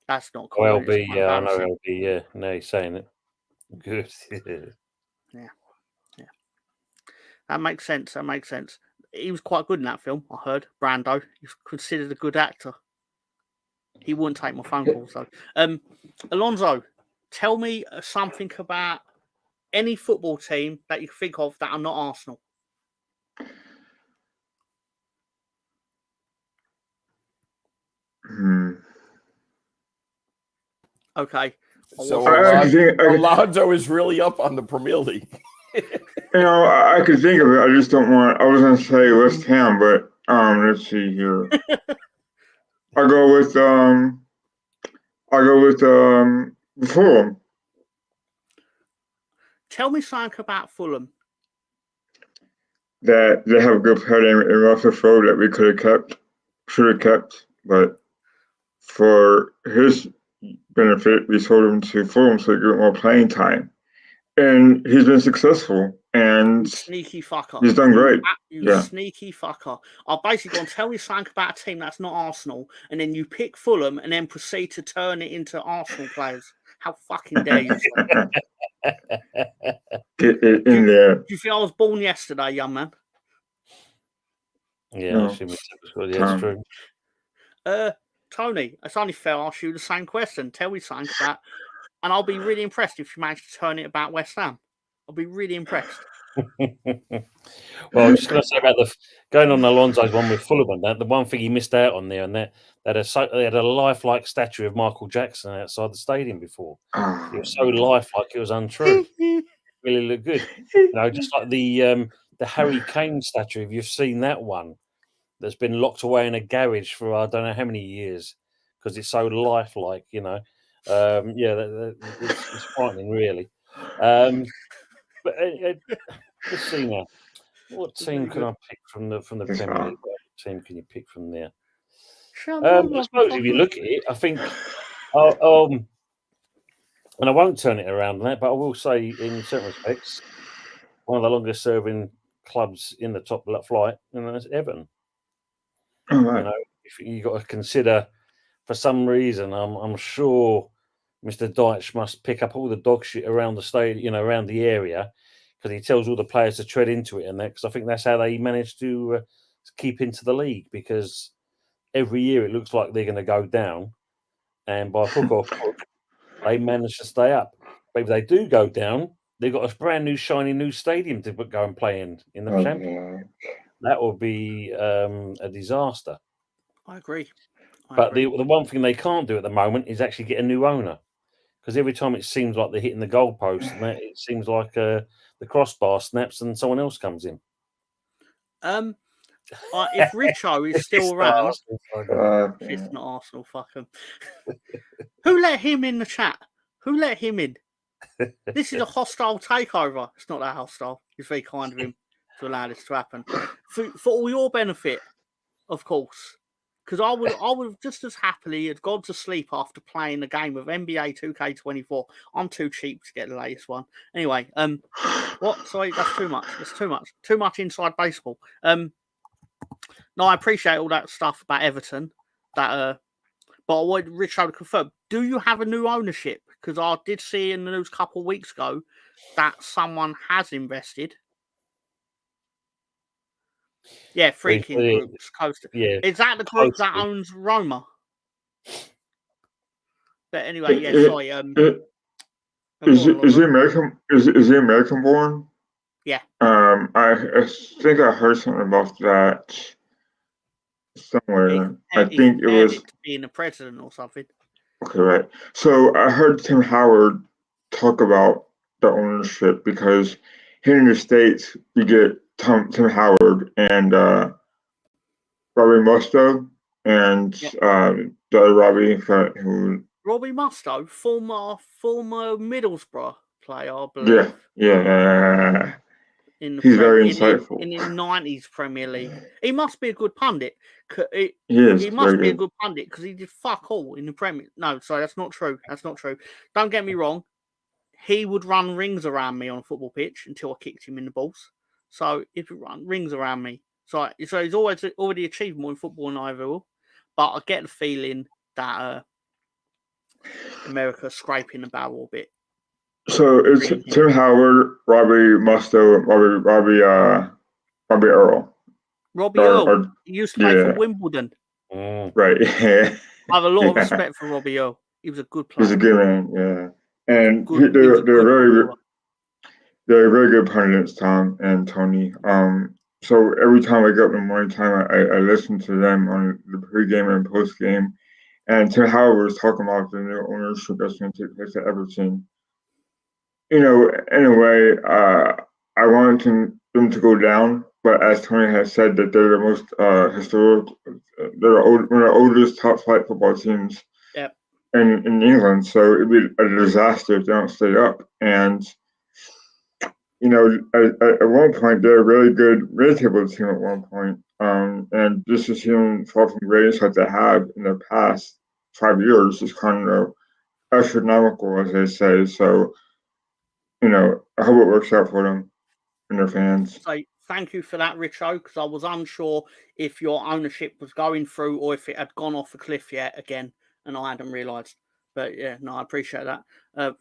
that's not cool. LB, yeah, I know LB, yeah. No, he's saying it. Good. Yeah. That makes sense. He was quite good in that film, I heard. Brando. He's considered a good actor. He wouldn't take my phone calls, though. Alonso, tell me something about any football team that you think of that are not Arsenal. Okay. So Alonso is really up on the Premier League. I could think of it. I just don't want. I was going to say West Ham, but let's see here. I go with Fulham. Tell me something about Fulham. That they have a good player in Rutherford that we should have kept, but for his benefit, we sold him to Fulham so he could get more playing time. And he's been successful, and sneaky fucker. He's done great. Sneaky fucker. I'll basically going to tell you something about a team that's not Arsenal, and then you pick Fulham and then proceed to turn it into Arsenal players. How fucking dare you? Get it in there. Do you feel I was born yesterday, young man? Yeah, no. That's true. Tony, it's only fair I'll ask you the same question. Tell me something about, and I'll be really impressed if you manage to turn it about West Ham. I'll be really impressed. Well, I was just going to say about going on Alonso's one with Fulham and that. The one thing he missed out on there, and that they had a lifelike statue of Michael Jackson outside the stadium before. It was so lifelike, it was untrue. Really looked good. Just like the Harry Kane statue. If you've seen that one, that's been locked away in a garage for I don't know how many years because it's so lifelike. It's frightening, really. But let's see now. What team can I pick from the Premier League? What team can you pick from there? I suppose if you look at it, I think, and I won't turn it around on that, but I will say, in certain respects, one of the longest-serving clubs in the top flight, and that's Everton. Right. If you got to consider, for some reason, I'm sure Mr. Deitch must pick up all the dog shit around the stadium, around the area, because he tells all the players to tread into it, and that because I think that's how they manage to keep into the league. Because every year it looks like they're going to go down, and by hook or crook, they manage to stay up. But if they do go down, they've got a brand new, shiny new stadium to go and play in the Championship. That would be a disaster. I agree. But the one thing they can't do at the moment is actually get a new owner, because every time it seems like they're hitting the goalpost, and it seems like the crossbar snaps and someone else comes in. If Richo is still around, if it's not Arsenal, fuck him. Who let him in the chat? Who let him in? This is a hostile takeover. It's not that hostile. It's very kind of him to allow this to happen. For all your benefit, of course. Because I would have just as happily had gone to sleep after playing a game of NBA 2K24. I'm too cheap to get the latest one. Anyway, what? Sorry, that's too much. That's too much. Too much inside baseball. No, I appreciate all that stuff about Everton. But I wanted Richard to confirm. Do you have a new ownership? Because I did see in the news a couple of weeks ago that someone has invested. Yeah, Freaking Groups, Coaster. Yeah, is that the group that owns Roma? But anyway, sorry. Is he American? Is he American born? Yeah. I think I heard something about that somewhere. I think it was being a president or something. Okay, right. So I heard Tim Howard talk about the ownership because here in the States we get Tim Howard and Robbie Musto and the other Robbie who Robbie Musto, former Middlesbrough player, I believe. Yeah. He's very insightful. In his 90s Premier League. He must be a good pundit. He must be a good pundit because he did fuck all in the Premier. No, sorry, that's not true. That's not true. Don't get me wrong. He would run rings around me on a football pitch until I kicked him in the balls. So if he run rings around me, so he's already achieved more in football than I ever will. But I get the feeling that America's scraping the barrel a bit. So it's Tim Howard, Robbie Musto, Robbie Earl. Robbie Earl. He used to play for Wimbledon. Right. I have a lot of respect for Robbie Earl. He was a good player. He's a good man, yeah. And they're very good pundits, Tom and Tony. So every time I get up in the morning time, I listen to them on the pregame and postgame. And Tim Howard was talking about the new ownership that's going to take place at Everton. In a way, I wanted them to go down, but as Tony has said, that they're the most historical, they're one of the oldest top flight football teams in England. So it'd be a disaster if they don't stay up. And at one point they're a really good mid-table team at one point. And just to see them fall from greatness like they have in the past 5 years is kind of astronomical, as they say. So, I hope it works out for them and their fans. So thank you for that, Richo, because I was unsure if your ownership was going through or if it had gone off a cliff yet again, and I hadn't realised. But yeah, no, I appreciate that.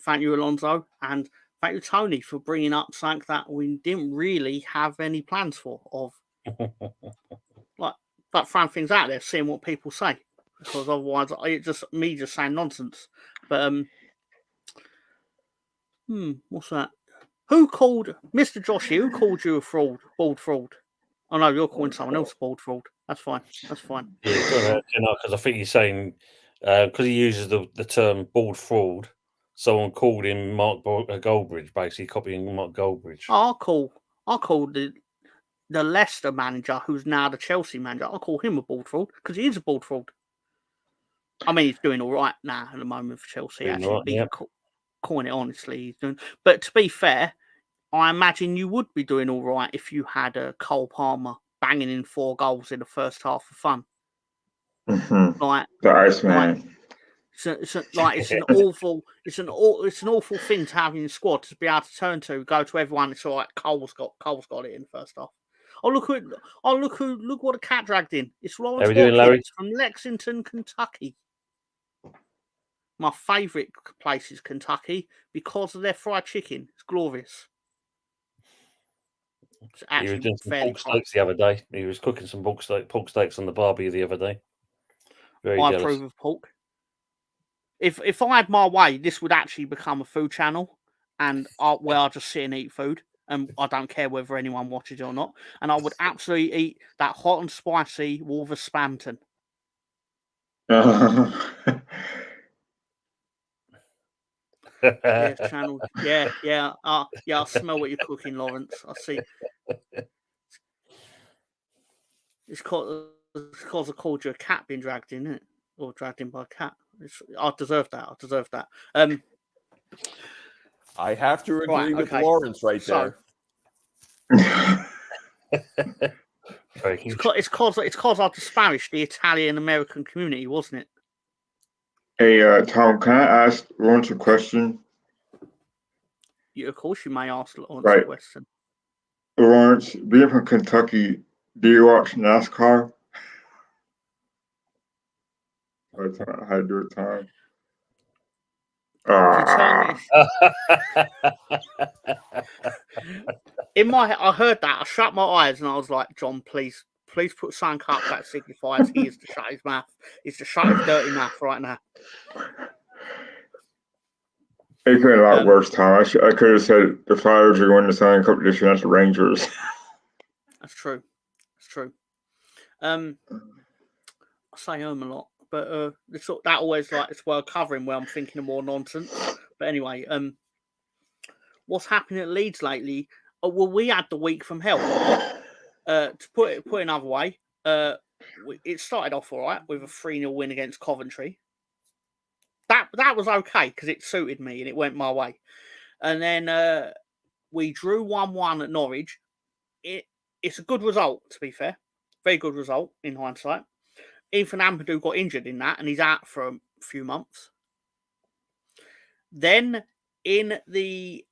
Thank you, Alonso, and thank you, Tony, for bringing up something that we didn't really have any plans for. But throwing things out there, seeing what people say, because otherwise it's just me saying nonsense. But what's that? Who called Mr. Joshy? Who called you a fraud? Bald fraud. Oh no, you're calling someone else a bald fraud. That's fine. That's fine. Yeah, because I think he's saying because he uses the term bald fraud. Someone called him Mark Goldbridge, basically copying Mark Goldbridge. I'll call the Leicester manager, who's now the Chelsea manager. I'll call him a bald fraud because he is a bald fraud. I mean, he's doing all right now at the moment for Chelsea. Doing Actually, right, yep. calling it honestly, he's doing. But to be fair, I imagine you would be doing all right if you had a Cole Palmer banging in 4 goals in the first half for fun. Mm-hmm. Like the Iceman. it's an awful thing to have in your squad to be able to turn to, go to everyone. It's all right. Cole's got it in the first half. Look what the cat dragged in. It's Lawrence How we doing, Larry? Watkins from Lexington, Kentucky. My favourite place is Kentucky because of their fried chicken. It's glorious. It's He was actually doing some fairly pork steaks the other day. He was cooking some pork steaks on the barbie the other day. Very I jealous. approve of pork. If I had my way, this would actually become a food channel, and where I just sit and eat food, and I don't care whether anyone watches it or not. And I would absolutely eat that hot and spicy Wolver Spamton. Yeah, channel. Yeah. I smell what you're cooking, Lawrence. I see. It's because I called you a cat being dragged in, isn't it? Or dragged in by a cat. I deserve that. I have to agree with okay. Lawrence right there. It's because I disparaged the Italian American community, wasn't it? Hey, Tom, can I ask Lawrence a question? Of course, you may ask Lawrence Right. a question. Lawrence, being from Kentucky, do you watch NASCAR? How to do it, Tom? In my head, I heard that. I shut my eyes and I was like, John, please put something up that signifies he is to shut his mouth. He's to shut his dirty mouth right now. It could have been a lot worse, Tom. I could have said the Flyers are going to sign competition as the Rangers. That's true. I say a lot, but that always it's well covering where I'm thinking of more nonsense. But anyway, what's happening at Leeds lately? Well, we had the week from hell. To put it another way, it started off all right with a 3-0 win against Coventry. That was okay because it suited me and it went my way. And then we drew 1-1 at Norwich. It's a good result, to be fair. Very good result in hindsight. Ethan Ampadu got injured in that and he's out for a few months. Then in the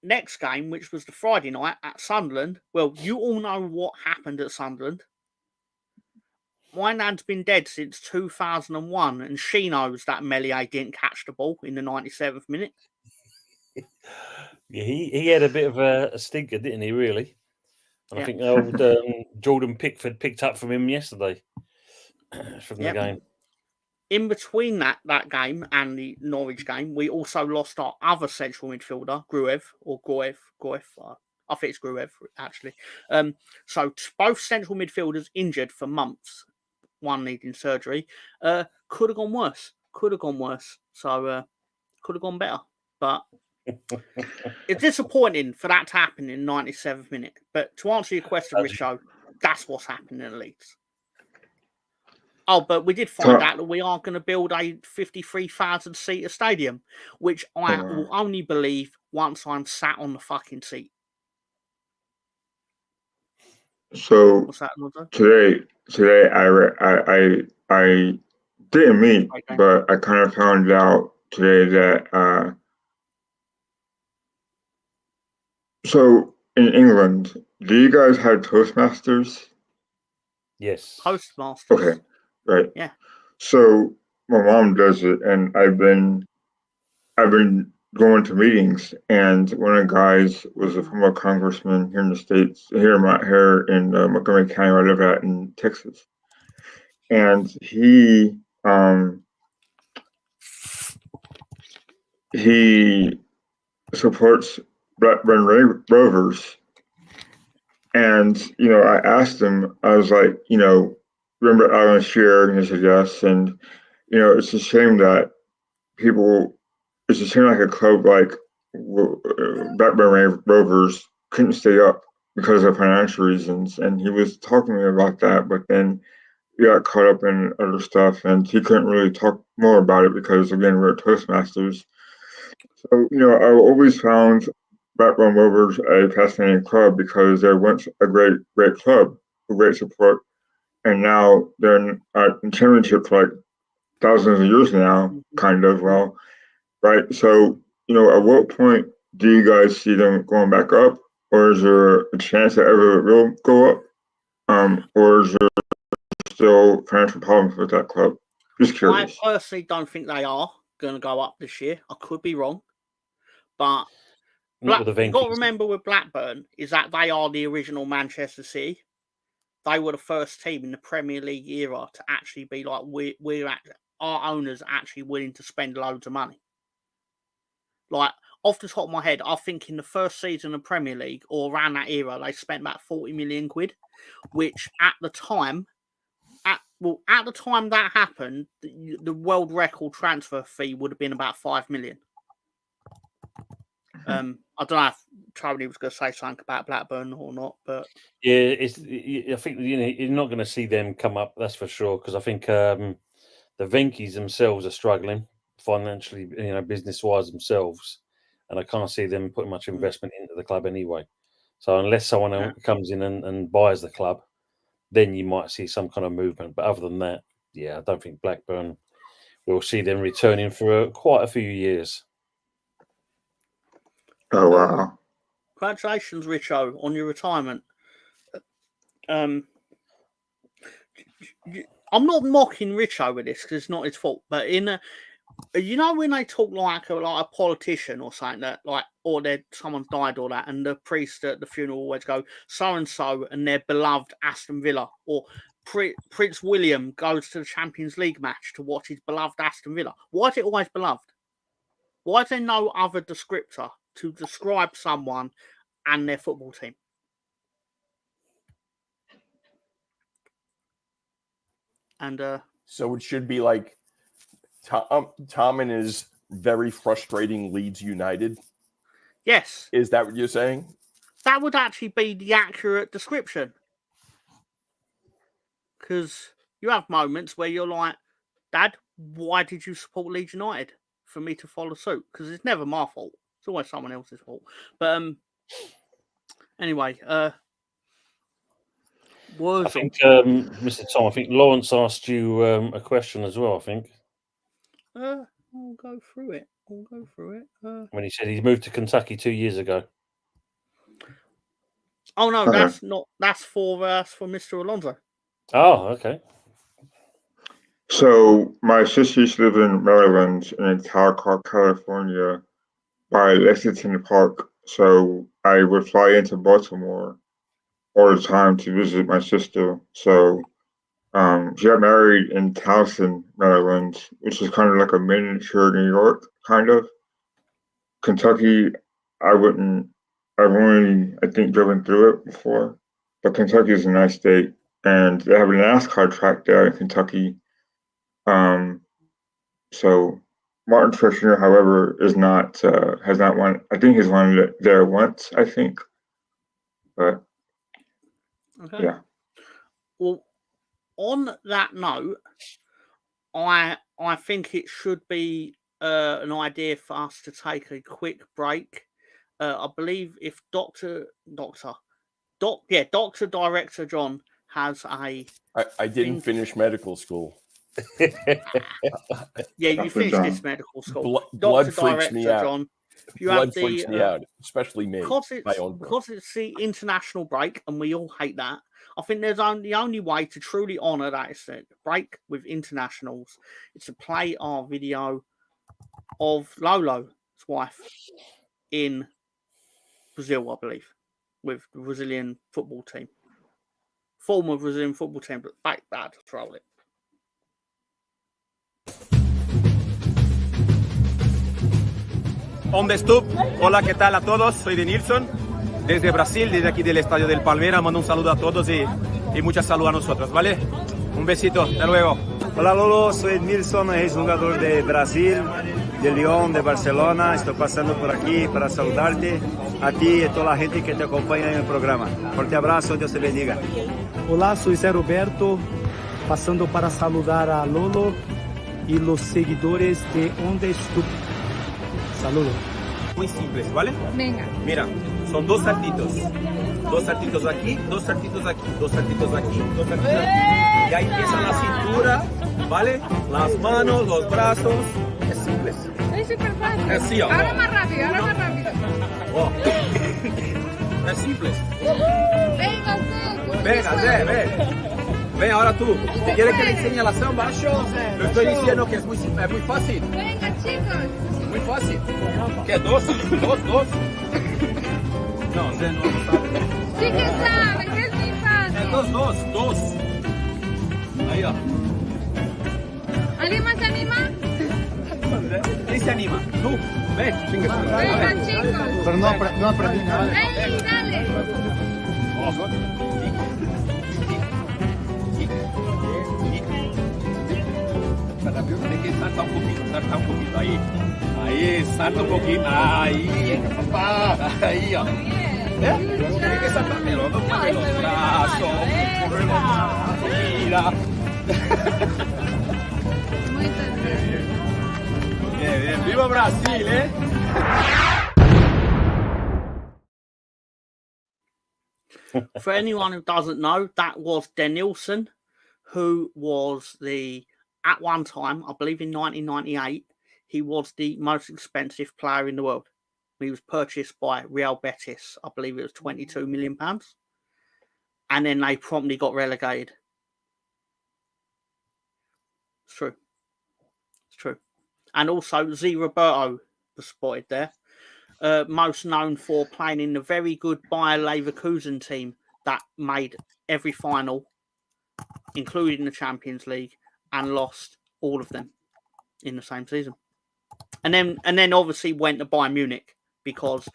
next game, which was the Friday night at Sunderland, well, you all know what happened at Sunderland. My nan's been dead since 2001, and she knows that Melier didn't catch the ball in the 97th minute. Yeah, he had a bit of a stinker, didn't he, really? And I think old Jordan Pickford picked up from him yesterday from the game. In between that game and the Norwich game, we also lost our other central midfielder, Gruev. I think it's Gruev, actually. So both central midfielders injured for months, one needing surgery. Could have gone worse. So could have gone better. But it's disappointing for that to happen in the 97th minute. But to answer your question, Richo, that's what's happening at Leeds. Oh, but we did find out that we are going to build a 53,000-seater stadium, which I will only believe once I'm sat on the fucking seat. So what's that, today I didn't meet, but I kind of found out today that so in England, do you guys have Toastmasters? Yes. Toastmasters. Okay, right. Yeah. So my mom does it, and I've been going to meetings, and one of the guys was a former congressman here in the States, here in Montgomery County where I live at in Texas. And he supports Blackburn Rovers. And, I asked him, I was like, remember Alan Shearer? And he said yes. And, it's a shame that it's a shame like a club like Blackburn Rovers couldn't stay up because of financial reasons. And he was talking to me about that, but then he got caught up in other stuff and he couldn't really talk more about it because, again, we're at Toastmasters. So, I always found Blackburn Rovers a fascinating club because they're once a great club with great support. And now they're in championship for like thousands of years now, kind of. Well, right. So, at what point do you guys see them going back up, or is there a chance that ever it will go up, or is there still financial problems with that club? Just curious. I personally don't think they are going to go up this year. I could be wrong, but you've got to remember with Blackburn is that they are the original Manchester City. They were the first team in the Premier League era to actually be like our owners actually willing to spend loads of money. Like off the top of my head, I think in the first season of Premier League or around that era, they spent about 40 million quid, which at the time that happened, the world record transfer fee would have been about 5 million. I don't know if Tony was going to say something about Blackburn or not, but yeah, I think you're not going to see them come up. That's for sure, because I think the Venkies themselves are struggling financially, business-wise themselves, and I can't see them putting much investment into the club anyway. So unless someone comes in and buys the club, then you might see some kind of movement. But other than that, I don't think Blackburn will see them returning for quite a few years. Oh, wow. Congratulations, Richo, on your retirement. I'm not mocking Richo with this because it's not his fault, but when they talk like a politician or something that or someone's died or that, and the priest at the funeral always go so and so and their beloved Aston Villa, or Prince William goes to the Champions League match to watch his beloved Aston Villa. Why is it always beloved? Why is there no other descriptor to describe someone and their football team? And so it should be like Tom and his very frustrating Leeds United. Yes. Is that what you're saying? That would actually be the accurate description. Because you have moments where you're like, Dad, why did you support Leeds United? For me to follow suit. Because it's never my fault. It's always someone else's fault. But anyway, I think, Mr. Tom, I think Lawrence asked you a question as well, I think. I'll go through it. When he said he moved to Kentucky 2 years ago. Oh, no, that's not. That's for Mr. Alonso. Oh, okay. So my sister used to live in Maryland in a town called California by Lexington Park. So I would fly into Baltimore all the time to visit my sister. So she got married in Towson, Maryland, which is kind of like a miniature New York, kind of. Kentucky, I've only, I think, driven through it before, but Kentucky is a nice state, and they have a NASCAR track there in Kentucky. So Martin Truex, however, has not won. I think he's won there once, I think. But okay. Yeah. Well, on that note, I think it should be an idea for us to take a quick break. I believe if Doctor Director John has a. I didn't finish medical school. Yeah, you finished this medical school. Blood freaks me out. John, blood freaks me out, especially me. Because it's the international break, and we all hate that. I think the only way to truly honour that is to break with internationals. It's to play our video of Lolo's wife in Brazil, I believe, with the Brazilian football team. Former Brazilian football team, but back bad to troll it. On the Stoop. Hola, ¿qué tal a todos? Soy de Nilsson, desde Brasil, desde aquí del Estadio del Palmeiras. Mando un saludo a todos y mucha salud a nosotros, ¿vale? Un besito, hasta luego. Hola Lolo, soy Nilsson, ex-jugador de Brasil, de Lyon, de Barcelona. Estoy pasando por aquí para saludarte a ti y toda la gente que te acompaña en el programa. Fuerte abrazo, Dios te bendiga. Olá, soy Zé Roberto, pasando para saludar a Lolo y los seguidores de On The Stoop. Saludos. Muy simples, ¿vale? Venga. Mira, son dos saltitos. Dos saltitos aquí, dos saltitos aquí, dos saltitos aquí, dos saltitos aquí. Y ahí empieza la cintura, ¿vale? Las manos, los brazos. Es simple. Es súper fácil. Así, ¿o no? Ahora más rápido, ahora más rápido. Oh. Es simple. Venga, Zé. Venga, Zé, ven. Ven ahora tú. ¿Quieres que le enseñe la samba? Lo estoy diciendo que es muy fácil. Venga, chicos. Muy fácil. ¿Qué? ¿Dos? No, Zé no sabe. Sí que saben, que es muy fácil. Dos. Ahí va. ¿Alguien más se anima? ¿Quién se anima? Tú, ven. Venga, chicos. Pero no aprendí nada. Ven, dale. Hay que saltar un poquito, ahí, salta un poquito, ahí, papá, ahí, ó. Tiene que saltar, pero no mueve los brazos, mira. Muy bien. Bien, viva Brasil, For anyone who doesn't know, that was Denilson, who was at one time, I believe in 1998, he was the most expensive player in the world. He was purchased by Real Betis. I believe it was £22 million. And then they promptly got relegated. It's true. And also, Z Roberto was spotted there. Most known for playing in the very good Bayer Leverkusen team that made every final, including the Champions League, and lost all of them in the same season. And then obviously went to Bayern Munich, because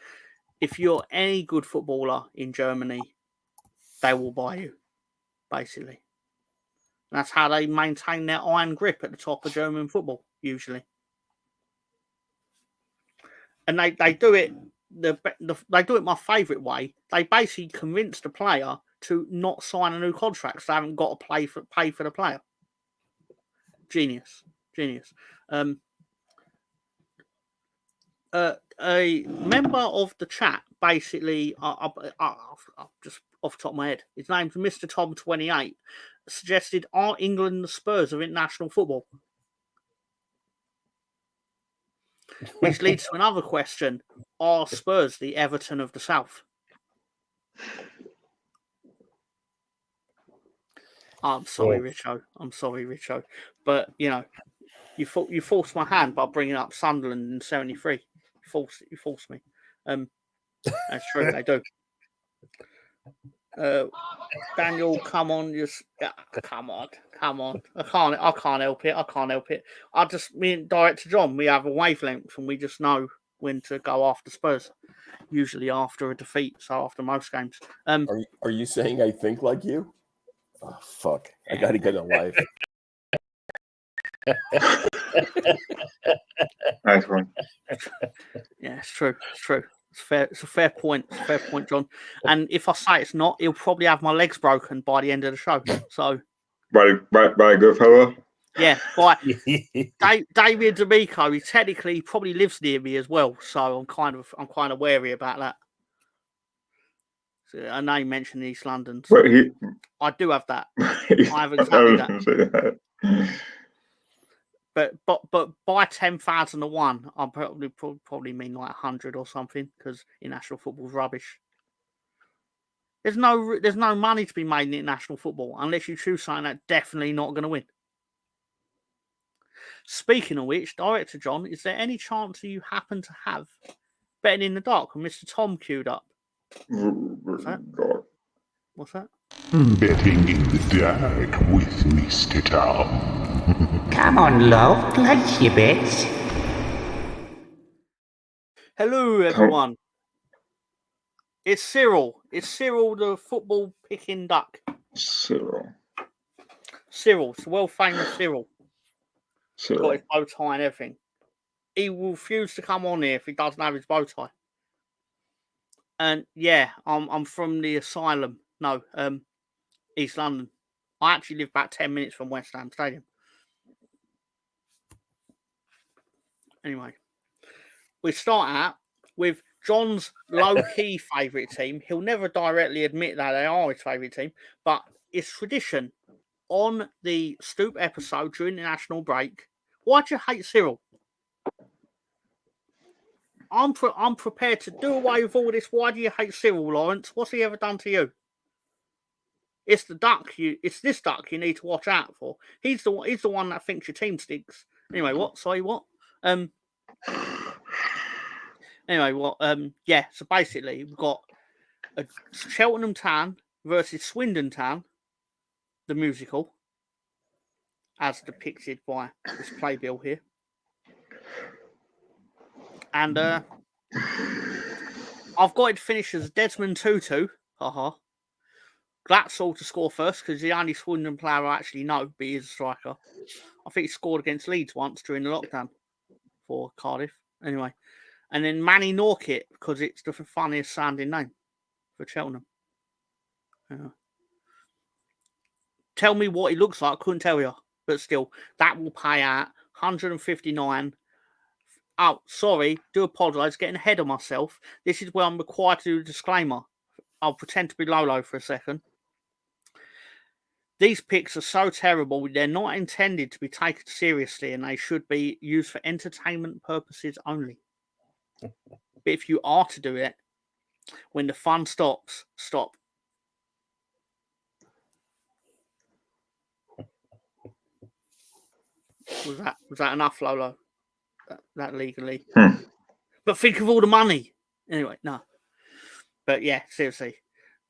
if you're any good footballer in Germany, they will buy you, basically. And that's how they maintain their iron grip at the top of German football, usually. And they do it they do it my favourite way. They basically convince the player to not sign a new contract, so they haven't got to pay for the player. Genius. A member of the chat, basically, I just off the top of my head, his name's Mr Tom 28, suggested, are England the Spurs of international football? Which leads to another question. Are Spurs the Everton of the South? I'm sorry, Richo. But, you forced my hand by bringing up Sunderland in 73. You forced me. That's true, they do. Daniel, come on, come on. I can't help it. Me and Director John, we have a wavelength, and we just know when to go after Spurs. Usually after a defeat, so after most games. Are you saying I think like you? Oh, fuck! I got to get a life. Nice one. Yeah, it's true. It's a fair point. John. And if I say it's not, he'll probably have my legs broken by the end of the show. So, by a good fella. Yeah, by David D'Amico. He technically probably lives near me as well, so I'm kind of wary about that. So I know you mentioned East London. So I do have that. I have exactly that. But by 10,001, I'll probably mean like 100 or something, because international football's rubbish. There's no money to be made in international football unless you choose something that's definitely not going to win. Speaking of which, Director John, is there any chance you happen to have Betting in the Dark with Mr. Tom queued up? What's that? Betting in the Dark with Mr. Tom. Come on, love, place your bets. Hello, everyone. It's Cyril. It's Cyril, the football picking duck. Cyril. Cyril. It's the world famous Cyril. Cyril. Got his bow tie and everything. He will refuse to come on here if he doesn't have his bow tie. And yeah, I'm from the asylum. No, East London. I actually live about 10 minutes from West Ham Stadium. Anyway, we start out with John's low-key favourite team. He'll never directly admit that they are his favourite team, but it's tradition. On the Stoop episode during the national break, why'd you hate Cyril? I'm prepared to do away with all this. Why do you hate Cyril, Lawrence? What's he ever done to you? It's this duck you need to watch out for. He's the one that thinks your team stinks. Anyway, what? Sorry, what? Anyway, what? Yeah. So basically, we've got a Cheltenham Town versus Swindon Town, the musical, as depicted by this playbill here, and I've got it finished as Desmond Tutu. Haha. Glatzel to score first because the only Swindon player I actually know, but he is a striker. I think he scored against Leeds once during the lockdown for Cardiff. Anyway. And then Manny Norkit because it's the funniest sounding name for Cheltenham. Tell me what he looks like. I couldn't tell you. But still, that will pay out 159. Oh, sorry. Do apologise. Getting ahead of myself. This is where I'm required to do a disclaimer. I'll pretend to be Lolo for a second. These picks are so terrible, they're not intended to be taken seriously and they should be used for entertainment purposes only. But if you are to do it, when the fun stops, stop. Was that enough, Lolo? That legally. But think of all the money. Anyway, no. But yeah, seriously.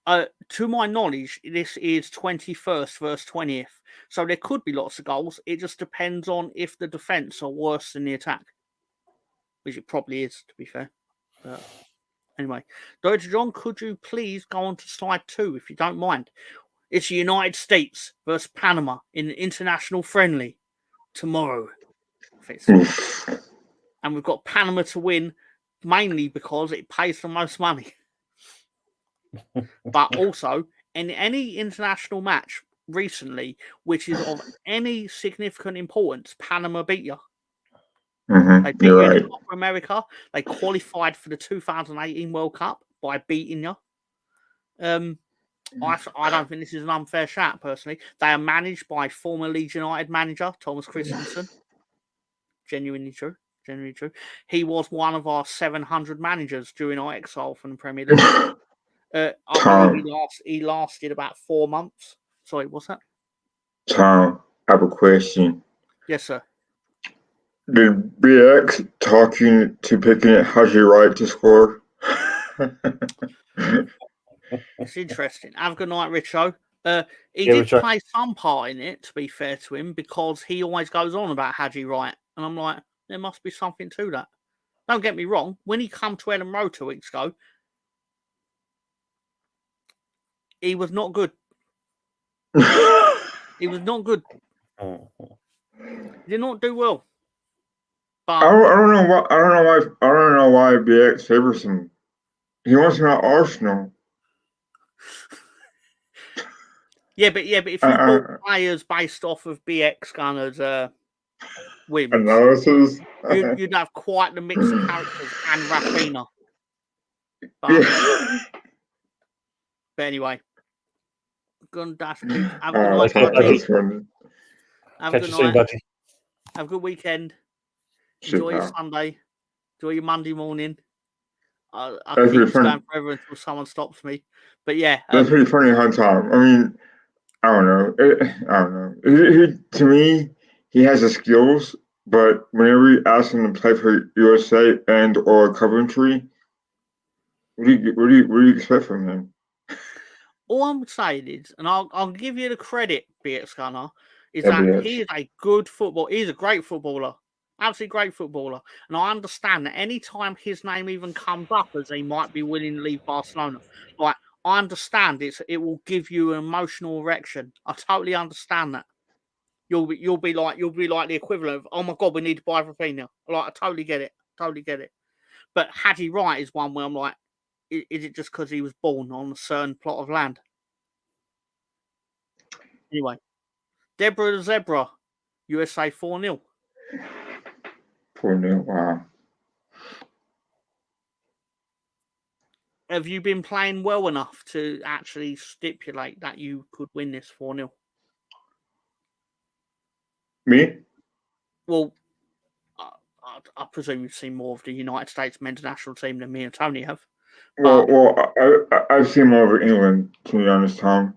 To my knowledge, this is 21st versus 20th. So there could be lots of goals. It just depends on if the defence are worse than the attack. Which it probably is, to be fair. Anyway. Dr. John, could you please go on to slide 2, if you don't mind? It's the United States versus Panama in an international friendly tomorrow. And we've got Panama to win, mainly because it pays the most money. But also, in any international match recently, which is of any significant importance, Panama beat you. They beat you in Copa America. They qualified for the 2018 World Cup by beating you. I don't think this is an unfair shout, personally. They are managed by former Leeds United manager, Thomas Christensen. Genuinely true. He was one of our 700 managers during our exile from the Premier League. I believe he lasted about 4 months. Sorry, what's that? Tom, I have a question. Yes, sir. Did BX talk you to picking it Haji Wright to score? It's interesting. Have a good night, Richo. He did play some part in it, to be fair to him, because he always goes on about Haji Wright. And I'm like, there must be something to that. Don't get me wrong. When he came to Ellen Road 2 weeks ago, he was not good. He was not good. He did not do well. But I don't know why BX favors him. He wants him at Arsenal. Yeah, but if you bought players based off of BX Gunner's wins, analysis, you'd have quite the mix of characters and Rafinha. But anyway, gonna dash. Have a good night, buddy. Have a good night. Buddy. Have a good weekend. Enjoy your Sunday. Enjoy your Monday morning. I'll keep this going forever until someone stops me. But yeah, that's pretty funny, huh, Tom? I mean, I don't know. To me, he has the skills, but whenever you ask him to play for USA and or Coventry, what do you expect from him? All I'm saying is, and I'll give you the credit, BX Gunner, is that he is a good footballer. He's a great footballer. Absolutely great footballer. And I understand that any time his name even comes up as he might be willing to leave Barcelona, like, I understand it will give you an emotional erection. I totally understand that. You'll be like the equivalent of, oh my God, we need to buy Rafinha. Like, I totally get it. Totally get it. But Hadi Wright is one where I'm like, is it just because he was born on a certain plot of land? Anyway, Deborah the Zebra, USA 4-0. 4-0, wow. Have you been playing well enough to actually stipulate that you could win this 4-0? Me? Well, I presume you've seen more of the United States men's national team than me and Tony have. I've seen more of England, to be honest, Tom.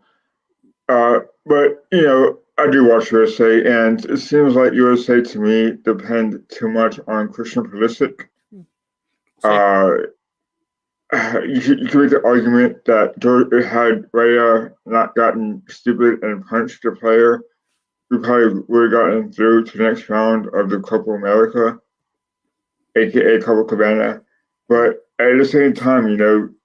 But I do watch USA, and it seems like USA to me depend too much on Christian Pulisic. You can make the argument that had Raya not gotten stupid and punched the player, we probably would have gotten through to the next round of the Copa America, aka Copa Cabana. But at the same time,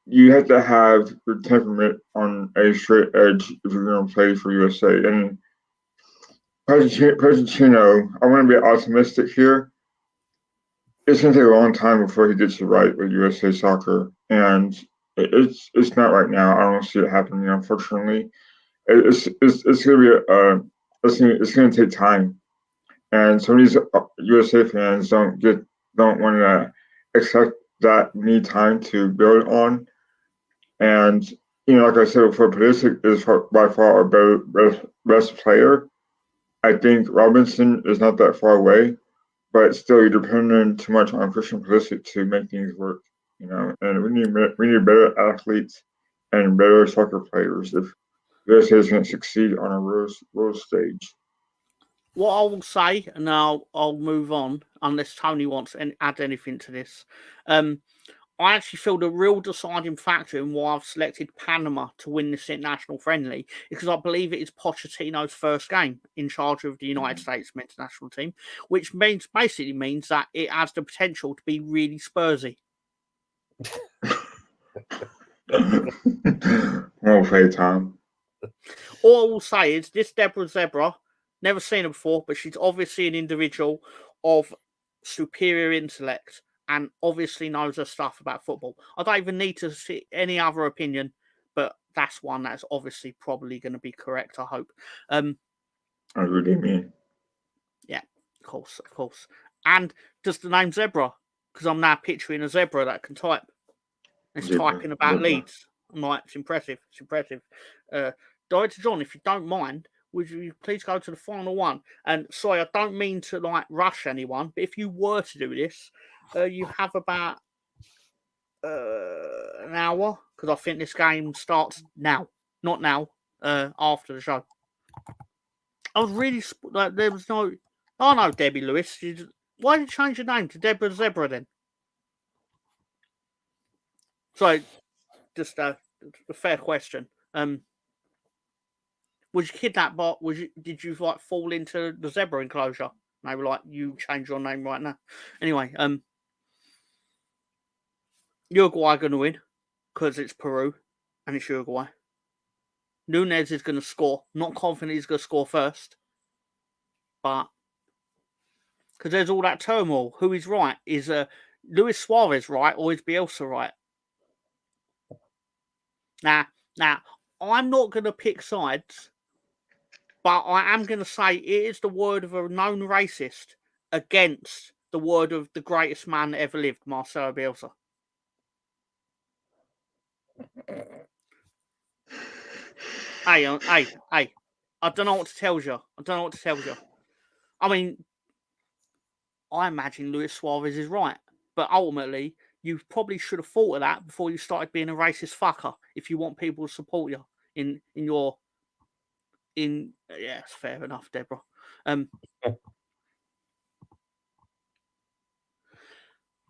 you have to have your temperament on a straight edge if you're going to play for USA. And President Chino, I want to be optimistic here. It's going to take a long time before he gets it right with USA Soccer, and it's not right now. I don't see it happening, unfortunately. It's going to be it's going to take time, and some of these USA fans don't want to accept that need time to build on. And like I said before, Pulisic is by far our best player. I think Robinson is not that far away, but still, you're dependent too much on Christian Pulisic to make things work. And we need better athletes and better soccer players if USA is going to succeed on a world stage. What I will say, and now I'll move on, unless Tony wants to add anything to this. I actually feel the real deciding factor in why I've selected Panama to win this international friendly is because I believe it is Pochettino's first game in charge of the United States men's national team, which basically means that it has the potential to be really Spursy. Well played, Tom. All I will say is this Deborah Zebra, never seen her before, but she's obviously an individual of superior intellect and obviously knows her stuff about football. I don't even need to see any other opinion, but that's one that's obviously probably going to be correct, I hope. I really mean. Yeah, of course. And just the name Zebra, because I'm now picturing a zebra that can type. It's typing about Leeds. I'm like, it's impressive. Director John, if you don't mind, would you please go to the final one? And sorry, I don't mean to rush anyone, but if you were to do this, you have about an hour, because I think this game starts now, not now, after the show. I was really there was no. Oh no, Debbie Lewis. Why did you change your name to Deborah Zebra then? So, just a fair question. Was you kidnapped? Did you fall into the zebra enclosure? And they were like, you change your name right now. Anyway, Uruguay are going to win because it's Peru and it's Uruguay. Nunez is going to score. Not confident he's going to score first, but because there's all that turmoil. Who is right? Is Luis Suarez right or is Bielsa right? Now, I'm not going to pick sides, but I am going to say it is the word of a known racist against the word of the greatest man that ever lived, Marcelo Bielsa. Hey, I don't know what to tell you. I mean, I imagine Luis Suarez is right, but ultimately, you probably should have thought of that before you started being a racist fucker. If you want people to support you yeah, it's fair enough, Deborah.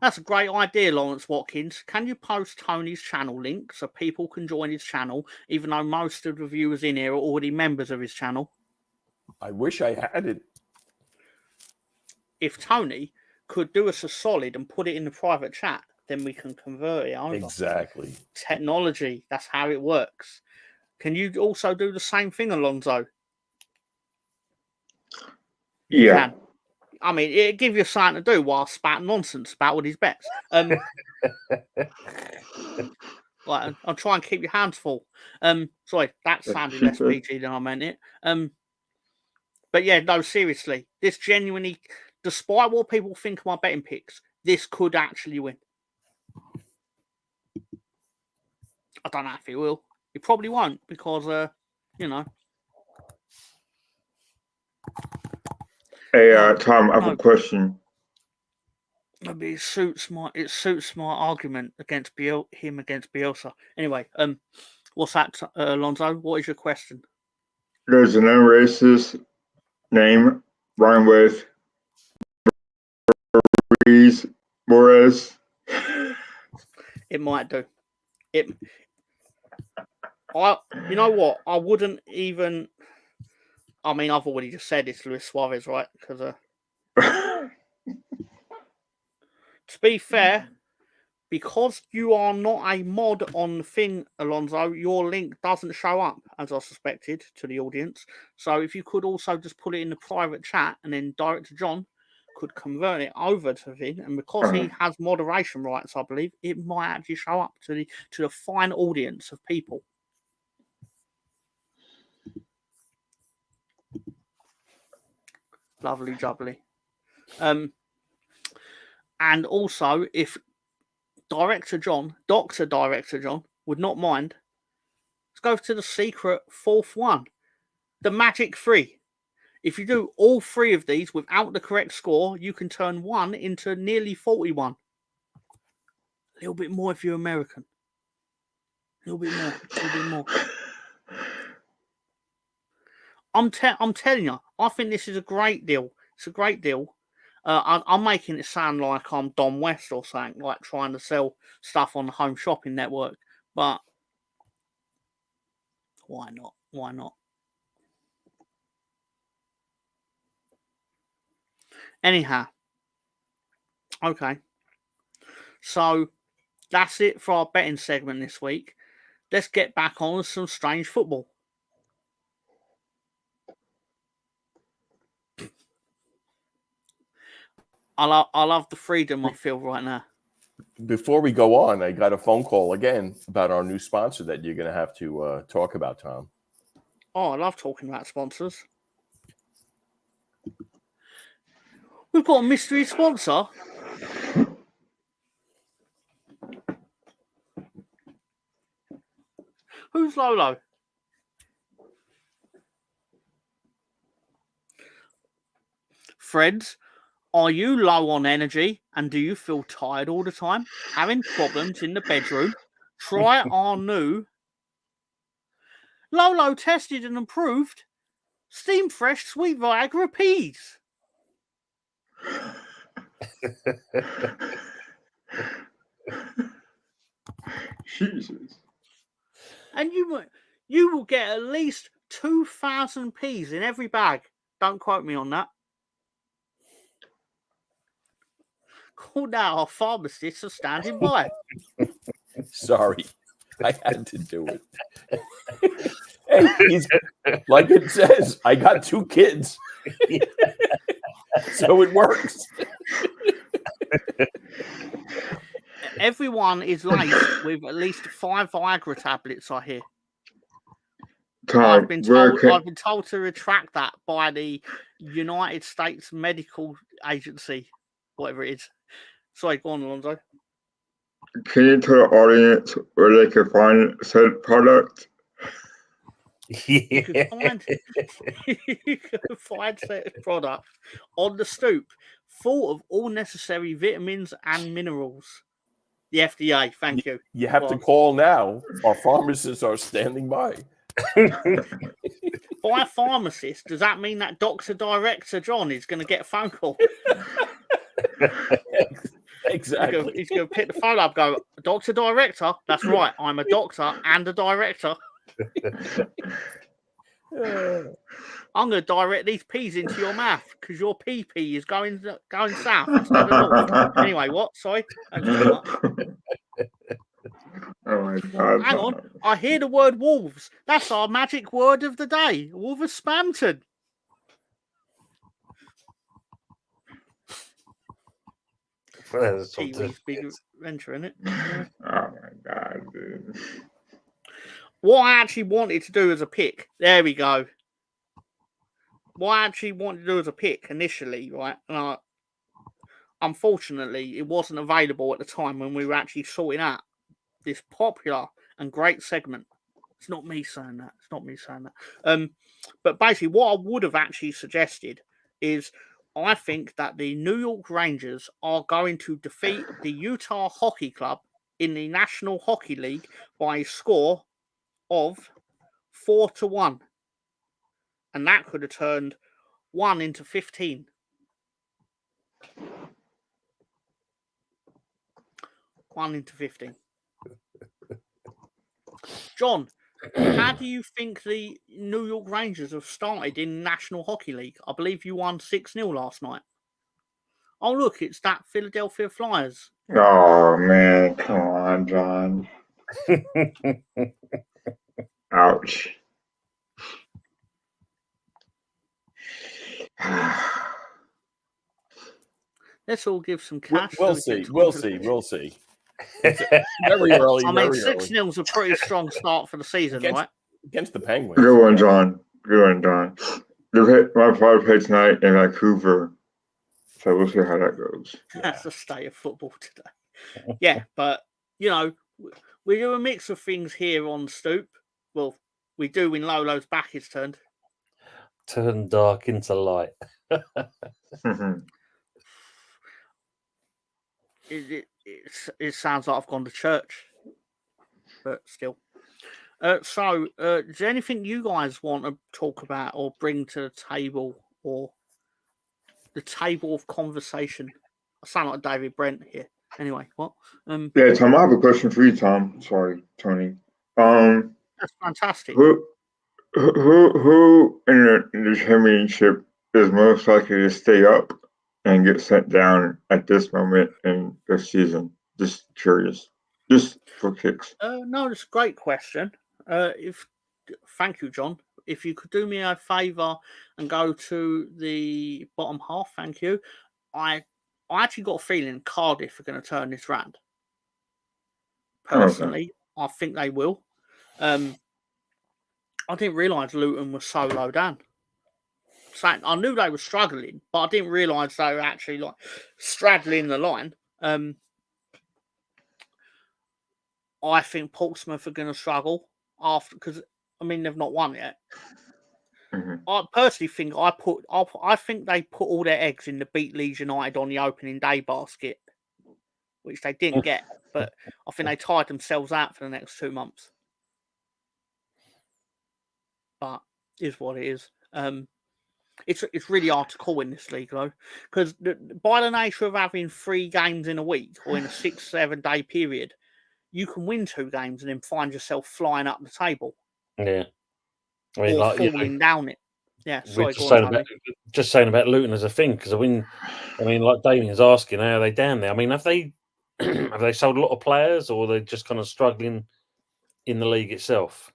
That's a great idea, Lawrence Watkins. Can you post Tony's channel link so people can join his channel, even though most of the viewers in here are already members of his channel? I wish I had it. If Tony could do us a solid and put it in the private chat, then we can convert it over. Exactly. Technology, that's how it works. Can you also do the same thing, Alonso? You Yeah. can. I mean, it'll give you something to do while spouting nonsense about all these bets. Like, I'll try and keep your hands full. Sorry, that sounded less PG than I meant it. But yeah, no, seriously, this genuinely, despite what people think of my betting picks, this could actually win. I don't know if it will. It probably won't because, you know. Hey, Tom, I have a question. Maybe it suits my argument against him against Bielsa. Anyway, what's that, Alonso? What is your question? There's an unracist name rhyme with Morris. It might do. You know what? I wouldn't even. I mean, I've already just said it's Luis Suarez, right? Because to be fair, because you are not a mod on the thing, Alonso, your link doesn't show up, as I suspected, to the audience. So if you could also just put it in the private chat and then Director John could convert it over to the thing, and because he has moderation rights, I believe, it might actually show up to the fine audience of people. Lovely jubbly. And also, if Dr. Director John would not mind, let's go to the secret fourth one, the magic 3. If you do all 3 of these without the correct score, you can turn 1 into nearly 41. A little bit more if you're American. A little bit more. I'm telling you, I think this is a great deal. It's a great deal. I'm making it sound like I'm Don West or something, like trying to sell stuff on the Home Shopping Network. But why not? Why not? Anyhow, okay. So that's it for our betting segment this week. Let's get back on with some strange football. I love the freedom I feel right now. Before we go on, I got a phone call again about our new sponsor that you're going to have to talk about, Tom. Oh, I love talking about sponsors. We've got a mystery sponsor. Who's Lolo? Friends, are you low on energy and do you feel tired all the time? Having problems in the bedroom? Try our new Lolo tested and approved Steam Fresh Sweet Viagra Peas. Jesus. And you will get at least 2,000 peas in every bag. Don't quote me on that. Call now, our pharmacists are standing by. Sorry, I had to do it. Hey, like it says, I got 2 kids. So it works. Everyone is laced with at least 5 Viagra tablets, I hear. Tom, I've been told to retract that by the United States Medical Agency, whatever it is. Sorry, go on, Alonso. Can you tell the audience where they can find said product? You can find said product on the Stoop, full of all necessary vitamins and minerals. The FDA, thank you. You have to call now. Our pharmacists are standing by. By a pharmacist, does that mean that Dr. Director John is going to get a phone call? Exactly. He's going to pick the phone up and go, Dr. Director? That's right, I'm a doctor and a director. I'm going to direct these peas into your mouth because your pee is going south instead of north. Anyway, what? Sorry, that was too much. Oh my God. Hang on, I hear the word wolves. That's our magic word of the day. Wolverhampton. Pee-wee's big adventure, isn't it? Yeah. Oh my God, dude. What I actually wanted to do as a pick, there we go. What I actually wanted to do as a pick initially, right? And unfortunately, it wasn't available at the time when we were actually sorting out this popular and great segment. It's not me saying that. It's not me saying that. But basically, what I would have actually suggested is I think that the New York Rangers are going to defeat the Utah Hockey Club in the National Hockey League by a score of 4-1. And that could have turned 1 into 15. One into 15. John, how do you think the New York Rangers have started in National Hockey League? I believe you won 6-0 last night. Oh, look, it's that Philadelphia Flyers. Oh, man. Come on, John. Ouch. Let's all give some cash. We'll see. We'll see. We'll see. It's very early. I mean, 6-0 is a pretty strong start for the season, right? Against the Penguins. Good one, John. Good one, John. My father played tonight in Vancouver, so we'll see how that goes. That's the state of football today. Yeah, but, you know, we do a mix of things here on Stoop. Well, we do when Lolo's back is turned. Turn dark into light. It sounds like I've gone to church, but still. So, is there anything you guys want to talk about or bring to the table or the table of conversation? I sound like David Brent here. Anyway, what? Yeah, Tom, I have a question for you, Tom. Sorry, Tony. That's fantastic. Who in the championship is most likely to stay up and get sent down at this moment in the season? Just curious. Just for kicks. No, it's a great question. Thank you, John. If you could do me a favour and go to the bottom half, thank you. I actually got a feeling Cardiff are going to turn this round. Personally, I think they will. I didn't realise Luton was so low down. So I knew they were struggling, but I didn't realise they were actually like straddling the line. I think Portsmouth are going to struggle because I mean they've not won yet. Mm-hmm. I personally think I think they put all their eggs in the beat Leeds United on the opening day basket, which they didn't get. But I think they tied themselves out for the next 2 months. But is what it is. It's really hard to call in this league though, because by the nature of having 3 games in a week or in a 6-7 day period, you can win 2 games and then find yourself flying up the table. Yeah. I mean, or like, falling down it. Yeah, sorry. Just saying about Luton as a thing, because I mean, like Damien's asking, how are they down there? I mean, have they sold a lot of players, or are they just kind of struggling in the league itself?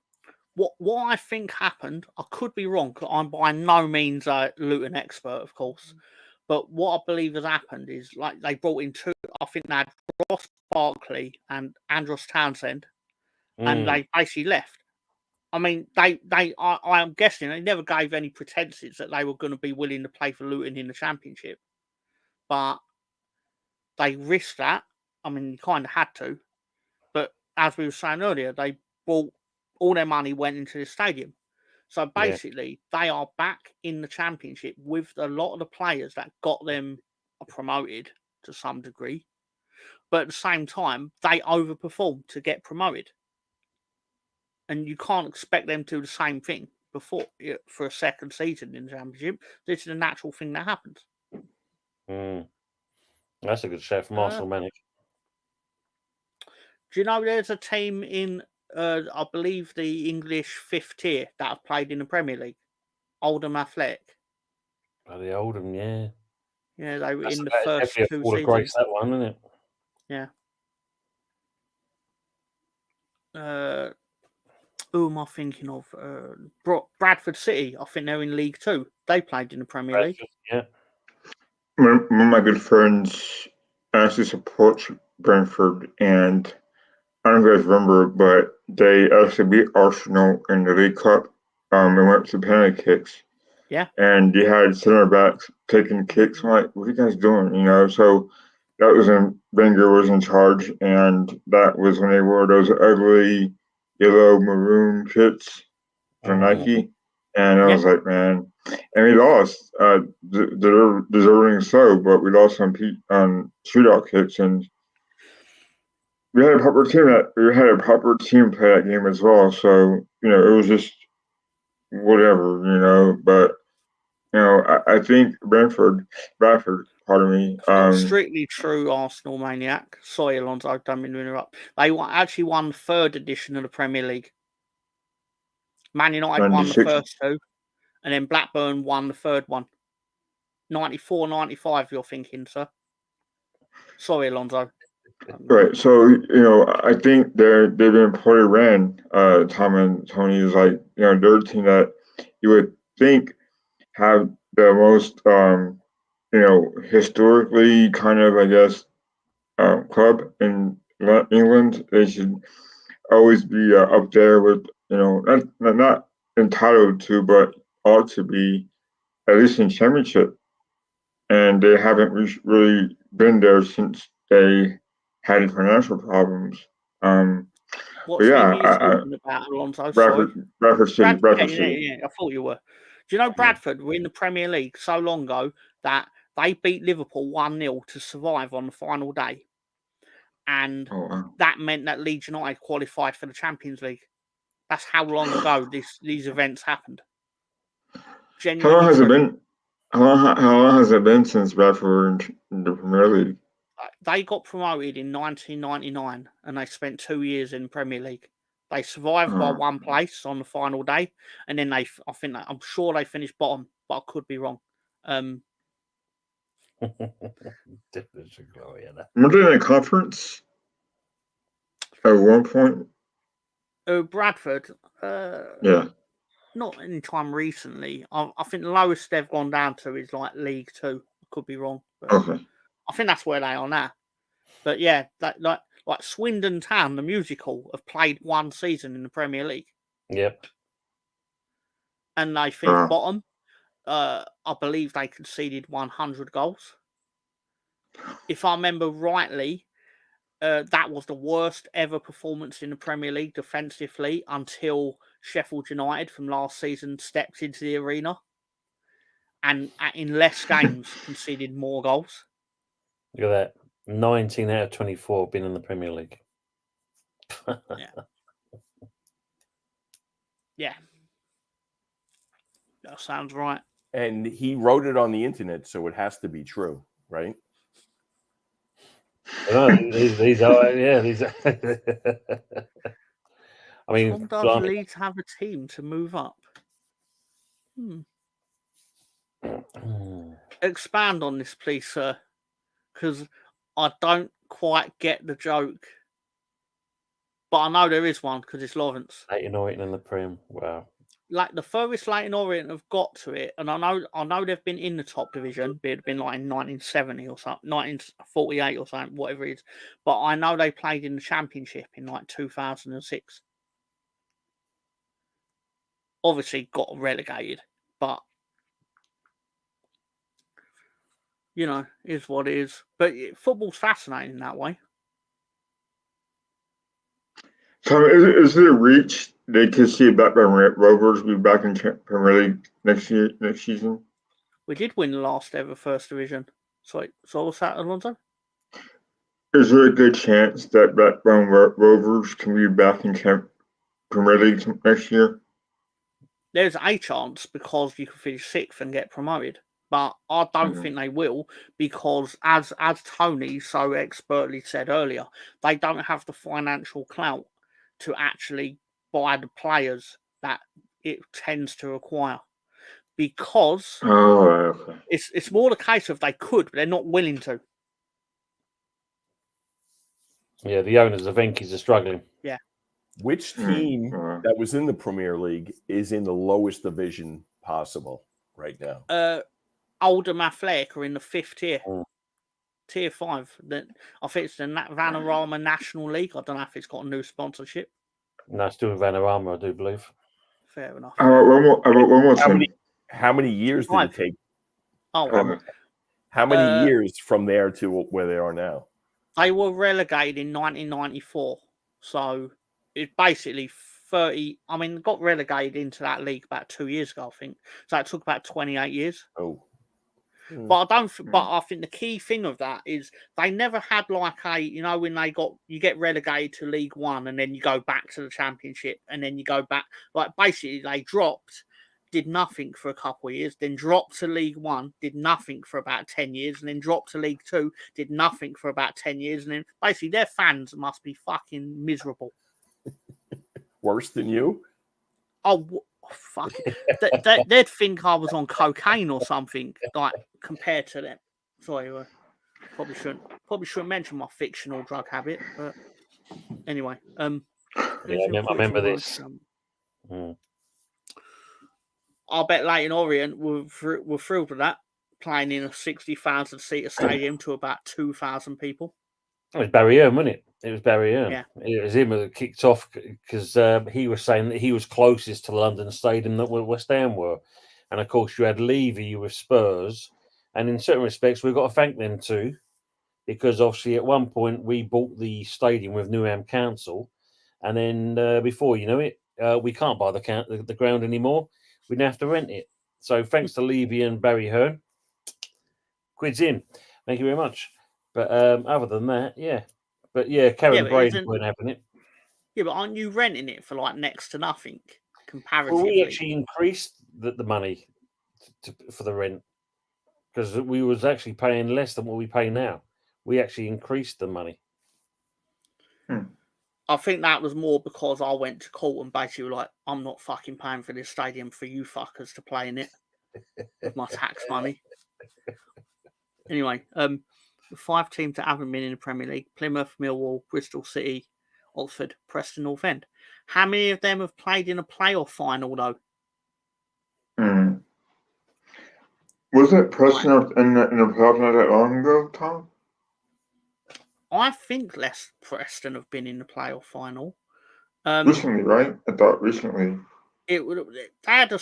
What I think happened, I could be wrong, because I'm by no means a Luton expert, of course. But what I believe has happened is, like, they brought in 2. I think they had Ross Barkley and Andros Townsend, and they basically left. I mean, I am guessing they never gave any pretenses that they were going to be willing to play for Luton in the Championship, but they risked that. I mean, you kind of had to. But as we were saying earlier, they brought all their money went into the stadium. So basically, they are back in the Championship with a lot of the players that got them promoted to some degree. But at the same time, they overperformed to get promoted. And you can't expect them to do the same thing for a second season in the Championship. This is a natural thing that happens. That's a good shout from Arsenal manager. Do you know there's a team in I believe the English fifth tier that have played in the Premier League. Oldham Athletic. The Oldham, yeah. Yeah, they were That's in the about first definitely a 2 fall of seasons. grace, that one, isn't it? Yeah. Who am I thinking of? Bradford City. I think they're in League 2. They played in the Premier League. Yeah. One of my good friends actually supports Brentford, and I don't know if you guys remember, but they actually beat Arsenal in the League Cup. And went to penalty kicks. Yeah. And you had center backs taking kicks. I'm like, what are you guys doing? You know, so that was when Wenger was in charge, and that was when they wore those ugly yellow maroon kits for Nike. And I was like, man, and we lost, deserving so, but we lost on shootout kicks, and we had a proper team play that game as well. So it was just whatever. But I think Bradford, pardon me. Strictly true Arsenal maniac. Sorry, Alonso, don't mean to interrupt. They actually won the 3rd edition of the Premier League. Man United won the 96. first 2, and then Blackburn won the 3rd one. 94, 95, you're thinking, sir. Sorry, Alonso. Right. So, I think they've been poorly ran. Tom and Tony is like, they're a team that you would think have the most, historically kind of, I guess, club in England. They should always be up there with, not entitled to, but ought to be at least in championship. And they haven't really been there since they had financial problems. What but team yeah, are you talking about, Alonso? Bradford City. Bradford City. Yeah, I thought you were. Do you know Bradford were in the Premier League so long ago that they beat Liverpool 1-0 to survive on the final day? And that meant that Leeds United qualified for the Champions League. That's how long ago these events happened. How long has it been? How long has it been since Bradford were in the Premier League? They got promoted in 1999, and they spent 2 years in Premier League. They survived by 1 place on the final day, and then I'm sure they finished bottom, but I could be wrong. Were they in a conference at one point? Bradford. Yeah. Not any time recently. I think the lowest they've gone down to is like League 2. I could be wrong. But Okay. I think that's where they are now. But yeah, like Swindon Town, the musical, have played 1 season in the Premier League. Yep. And they finished bottom. I believe they conceded 100 goals. If I remember rightly, that was the worst ever performance in the Premier League defensively until Sheffield United from last season stepped into the arena and in less games conceded more goals. Look at that. 19 out of 24 been in the Premier League. Yeah. Yeah. That sounds right. And he wrote it on the internet, so it has to be true, right? These are, yeah. These are. I mean, Tom does Leeds have a team to move up? Expand on this, please, sir, because I don't quite get the joke. But I know there is one because it's Lawrence. Leyton Orient in the Prem. Wow. Like the furthest Leyton Orient have got to it, and I know they've been in the top division, but it'd been like in 1970 or something, 1948 or something, whatever it is. But I know they played in the Championship in like 2006. Obviously got relegated, but is what it is. But football's fascinating that way. So is it a reach they could see Blackburn Rovers be back in Premier League next season? We did win the last ever First Division. So what's that, Alonso? Is there a good chance that Blackburn Rovers can be back in Premier League next year? There's a chance because you can finish 6th and get promoted. But I don't think they will because, as Tony so expertly said earlier, they don't have the financial clout to actually buy the players that it tends to require, because okay. it's more the case of they could, but they're not willing to. Yeah, the owners of Enkies are struggling. Yeah. Which team that was in the Premier League is in the lowest division possible right now? Oldham Athletic are in the 5th tier. Mm. Tier 5. I think it's the Vanarama National League. I don't know if it's got a new sponsorship. No, still in Vanarama, I do believe. Fair enough. One more thing. How many years did it take? Oh, how many years from there to where they are now? They were relegated in 1994. So it's basically 30. I mean, got relegated into that league about 2 years ago, I think. So it took about 28 years. Oh. But I think the key thing of that is they never had like when you get relegated to League One and then you go back to the Championship and then you go back, like basically they dropped, did nothing for a couple of years, then dropped to League One, did nothing for about 10 years, and then dropped to League Two, did nothing for about 10 years, and then basically their fans must be fucking miserable. Worse than you? Oh, fuck. They'd think I was on cocaine or something, like, compared to them. Sorry, probably shouldn't mention my fictional drug habit, but anyway. Yeah, I remember this. I bet Leyton Orient were thrilled with that, playing in a 60,000 seater stadium to about 2,000 people. It was Barry Hearn, wasn't it? It was Barry Hearn. Yeah. It was him that kicked off because he was saying that he was closest to the London Stadium that West Ham were. And of course, you had Levy with Spurs. And in certain respects, we've got to thank them too, because obviously at one point we bought the stadium with Newham Council. And then before you know it, we can't buy the ground anymore. We now have to rent it. So thanks to Levy and Barry Hearn. Quid's in. Thank you very much. But other than that, yeah. But yeah, Karen Brady weren't having it. Yeah, but aren't you renting it for like next to nothing comparatively? Well, we actually increased the money for the rent because we was actually paying less than what we pay now. We actually increased the money. I think that was more because I went to court and basically like, I'm not fucking paying for this stadium for you fuckers to play in it with my tax money. Anyway, the 5 teams that haven't been in the Premier League: Plymouth, Millwall, Bristol City, Oxford, Preston North End. How many of them have played in a playoff final, though? Wasn't Preston in the playoff not that long ago, Tom? I think less Preston have been in the playoff final. Recently, right? I thought recently. They had a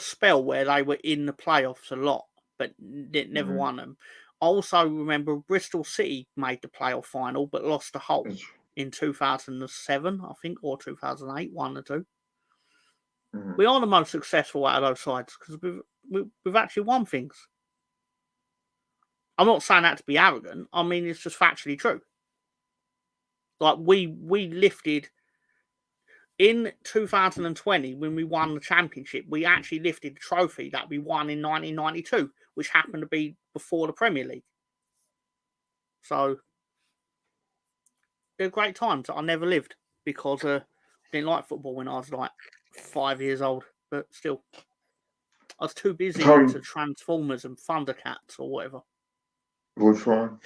spell where they were in the playoffs a lot, but never won them. I also remember Bristol City made the playoff final, but lost to Hull in 2007, I think, or 2008, one or two. We are the most successful out of those sides because we've actually won things. I'm not saying that to be arrogant. I mean, it's just factually true. Like, we lifted... In 2020, when we won the championship, we actually lifted the trophy that we won in 1992, which happened to be before the Premier League. So, they're great times. I never lived because I didn't like football when I was like 5 years old. But still, I was too busy into Transformers and Thundercats or whatever. Which one?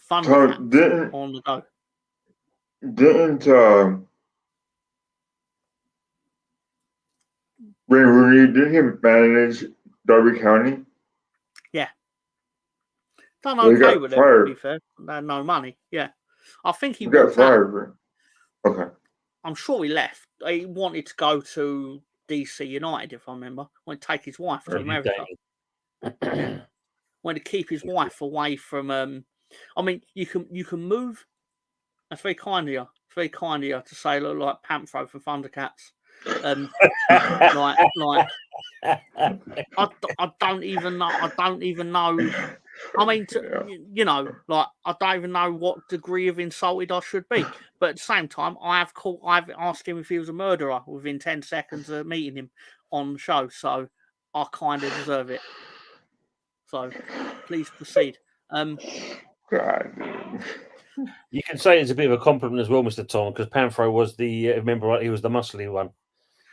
Thundercats on the go. Didn't Wayne Rooney, didn't he manage Derby County? Yeah. Done okay with them, to be fair. They had no money. Yeah. I think he got fired. Okay. I'm sure he left. He wanted to go to DC United, if I remember. Wanted to take his wife to America. Yeah. Wanted to keep his wife away from... I mean, you can move. That's very kind of you. It's very kind of you to say, look, like Panthro from Thundercats. I don't even know. I mean, like, I don't even know what degree of insulted I should be. But at the same time, I've asked him if he was a murderer within 10 seconds of meeting him on the show. So I kind of deserve it. So please proceed. God. You can say it's a bit of a compliment as well, Mr. Tom, because Panthro was the remember right, he was the muscly one.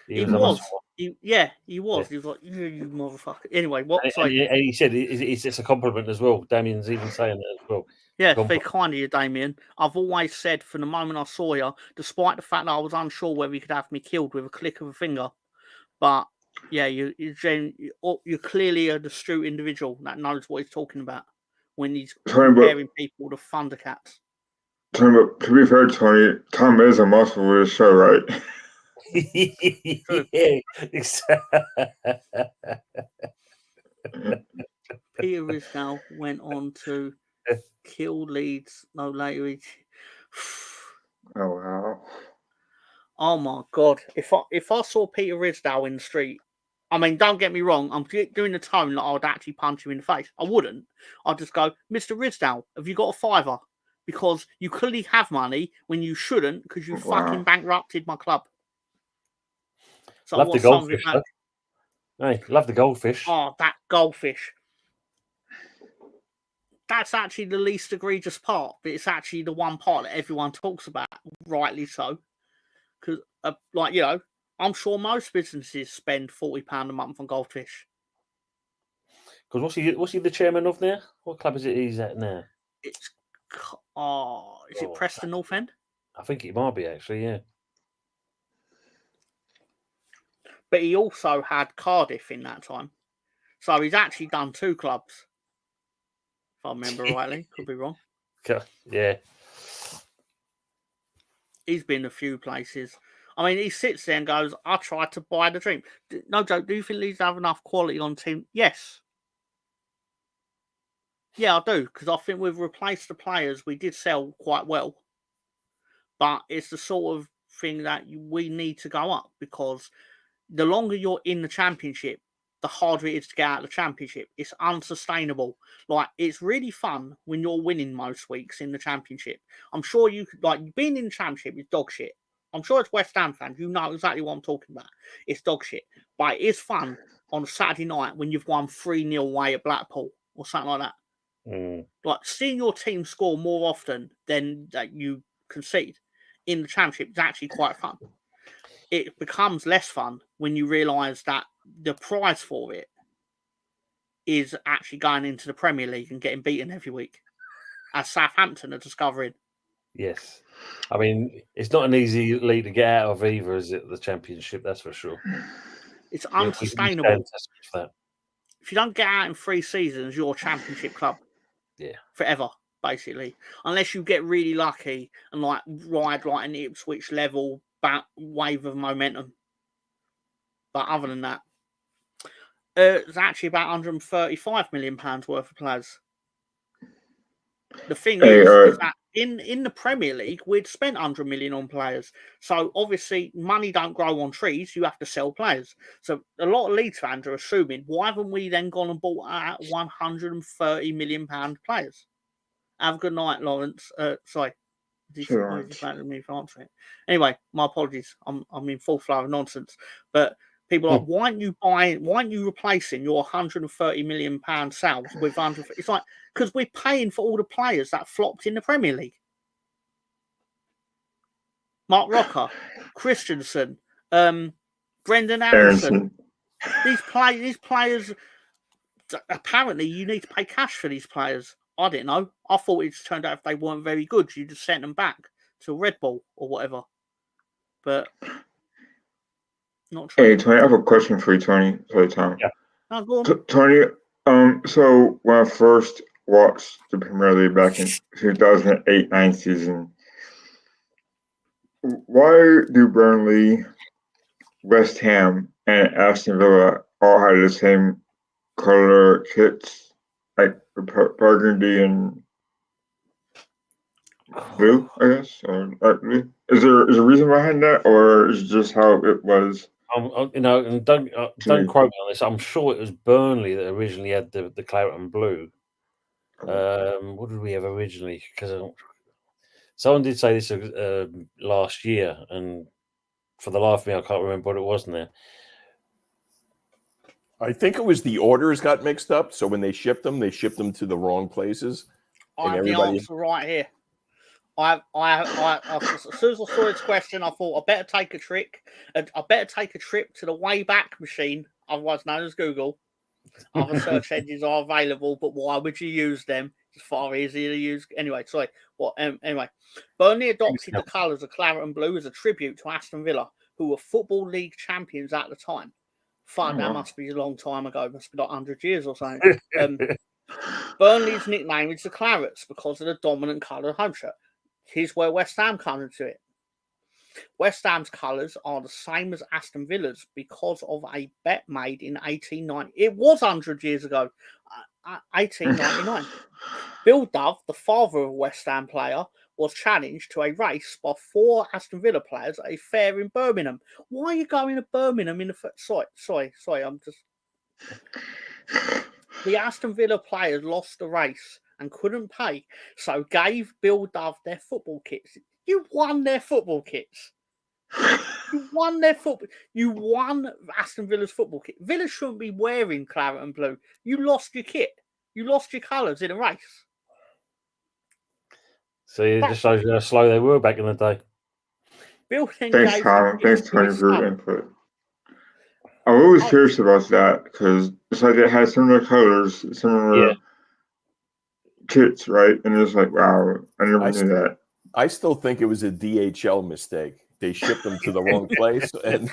He the was. muscle one. He was. Yeah. He was like, you motherfucker. Anyway, what? And he said it's a compliment as well. Damien's even saying that as well. Yeah, it's very kind of you, Damien. I've always said from the moment I saw you, despite the fact that I was unsure whether you could have me killed with a click of a finger, but yeah, you're clearly an astute individual that knows what he's talking about when he's comparing people to Thundercats. Tony, but to be fair, Tony, Tom is a muscle with his show, right? Yeah, exactly. Peter Ridsdale went on to kill Leeds no later. Oh wow! Oh my god! If I saw Peter Ridsdale in the street, I mean, don't get me wrong, I'm doing the tone that I would actually punch him in the face. I wouldn't. I'd just go, Mr. Ridsdale, have you got a fiver? Because you clearly have money when you shouldn't, because you fucking bankrupted my club. So love the goldfish. Hey, love the goldfish. Oh, that goldfish. That's actually the least egregious part, but it's actually the one part that everyone talks about, rightly so. Because, like, you know, I'm sure most businesses spend £40 a month on goldfish. Because what's he the chairman of now? What club is it he's at now? It's is it Preston North End? I think it might be actually, yeah. But he also had Cardiff in that time, so he's actually done 2 clubs. If I remember rightly, could be wrong. Yeah. He's been a few places. I mean, he sits there and goes, I tried to buy the dream. No joke, do you think Leeds have enough quality on team? Yes. Yeah, I do, because I think we've replaced the players. We did sell quite well. But it's the sort of thing that we need to go up, because the longer you're in the Championship, the harder it is to get out of the Championship. It's unsustainable. Like, it's really fun when you're winning most weeks in the Championship. I'm sure you could, like, being in the Championship is dog shit. I'm sure it's West Ham fans. You know exactly what I'm talking about. It's dog shit. But it is fun on a Saturday night when you've won 3-0 away at Blackpool or something like that. Like, seeing your team score more often than that you concede in the Championship is actually quite fun. It becomes less fun when you realise that the prize for it is actually going into the Premier League and getting beaten every week, as Southampton are discovering. Yes. I mean, it's not an easy league to get out of either, is it? The Championship, that's for sure. It's unsustainable. If you don't get out in 3 seasons, you're a Championship club. Yeah. Forever, basically. Unless you get really lucky and like ride like an Ipswich level wave of momentum. But other than that, it's actually about £135 million worth of players. The thing is that in the Premier League, we'd spent 100 million on players. So obviously, money don't grow on trees. You have to sell players. So a lot of Leeds fans are assuming, why haven't we then gone and bought out £130 million players? Have a good night, Lawrence. Sorry. Sure. Anyway, my apologies. I'm in full flow of nonsense. But people are like, why aren't you replacing your £130 million sales with 100? It's like, because we're paying for all the players that flopped in the Premier League. Mark Rocker, Christensen, Brendan Aronson. These players. Apparently, you need to pay cash for these players. I didn't know. I thought it turned out if they weren't very good, you just sent them back to Red Bull or whatever. But not true. Hey, Tony, I have a question for you, Tony. Sorry, Tom. Yeah. No, go on. Tony, so when I first watched the Premier League back in 2008-9 season, why do Burnley, West Ham, and Aston Villa all have the same color kits, like burgundy and blue, I guess, or light blue? Is there a reason behind that, or is it just how it was? You know, and don't quote me on this. I'm sure it was Burnley that originally had the claret and blue. What did we have originally? Because someone did say this last year, and for the life of me, I can't remember what it was now. I think it was the orders got mixed up. So when they shipped them to the wrong places. I have the answer right here. As soon as I saw this question, I thought I better take a trick. I better take a trip to the Wayback Machine, otherwise known as Google. Other search engines are available, but why would you use them? It's far easier to use. Anyway, sorry. Anyway, Burnley adopted the colours of claret and blue as a tribute to Aston Villa, who were Football League champions at the time. Fuck, that must be a long time ago. Must be like 100 years or something. Burnley's nickname is the Clarets because of the dominant colour of home shirt. Here's where West Ham come into it. West Ham's colours are the same as Aston Villa's because of a bet made in 1890. It was 100 years ago, 1899. Bill Dove, the father of a West Ham player, was challenged to a race by 4 Aston Villa players at a fair in Birmingham. Why are you going to Birmingham in the sorry, I'm just... The Aston Villa players lost the race and couldn't pay, so gave Bill Dove their football kits. You won their football kits. You won their football. You won Aston Villa's football kit. Villa shouldn't be wearing claret and blue. You lost your kit. You lost your colours in a race. So it just shows you how slow they were back in the day. Thanks, Tom. Thanks, Tony, for your input. I'm always curious about that because it's like it has similar colors, similar kits, right? And it's like, wow, I never knew that. I still think it was a DHL mistake. They shipped them to the wrong place. And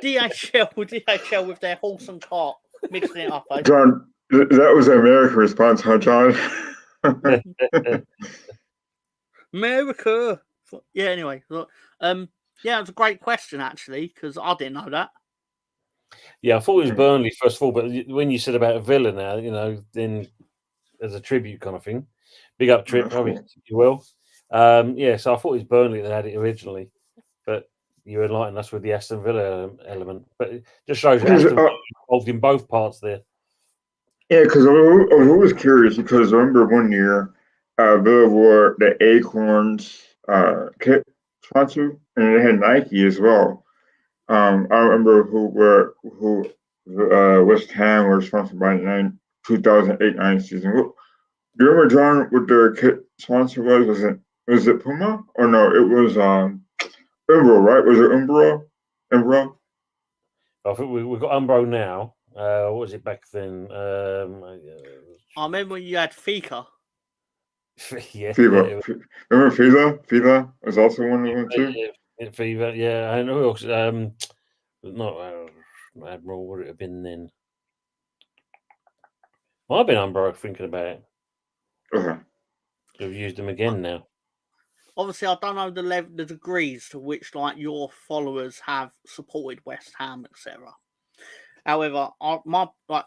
DHL with their horse and cart mixing it up. John, that was an American response, huh, John? America. Yeah. Anyway, yeah, it's a great question actually because I didn't know that. Yeah, I thought it was Burnley first of all, but when you said about a Villa now, then as a tribute kind of thing, big up Trip, probably you will. Yeah, so I thought it was Burnley that had it originally, but you enlightened us with the Aston Villa element. But it just shows you Aston Villa involved in both parts there. Yeah, because I was always curious because I remember one year Villa wore the Acorns kit sponsor, and it had Nike as well. I remember who West Ham were sponsored by the 2008-9 season. Do you remember, John, what their kit sponsor was? Was it Puma? Or no, it was Umbro, right? Was it Umbro? I think we've got Umbro now. What was it back then? I remember when you had Fika. Yeah. Fever. Remember Fila? Fila was also one of them too. Fever, yeah. I know. Not Admiral. Would it have been then? Might have been Umbro. Thinking about it. Okay. We've used them again now. Obviously, I don't know the degrees to which your followers have supported West Ham, etc. However,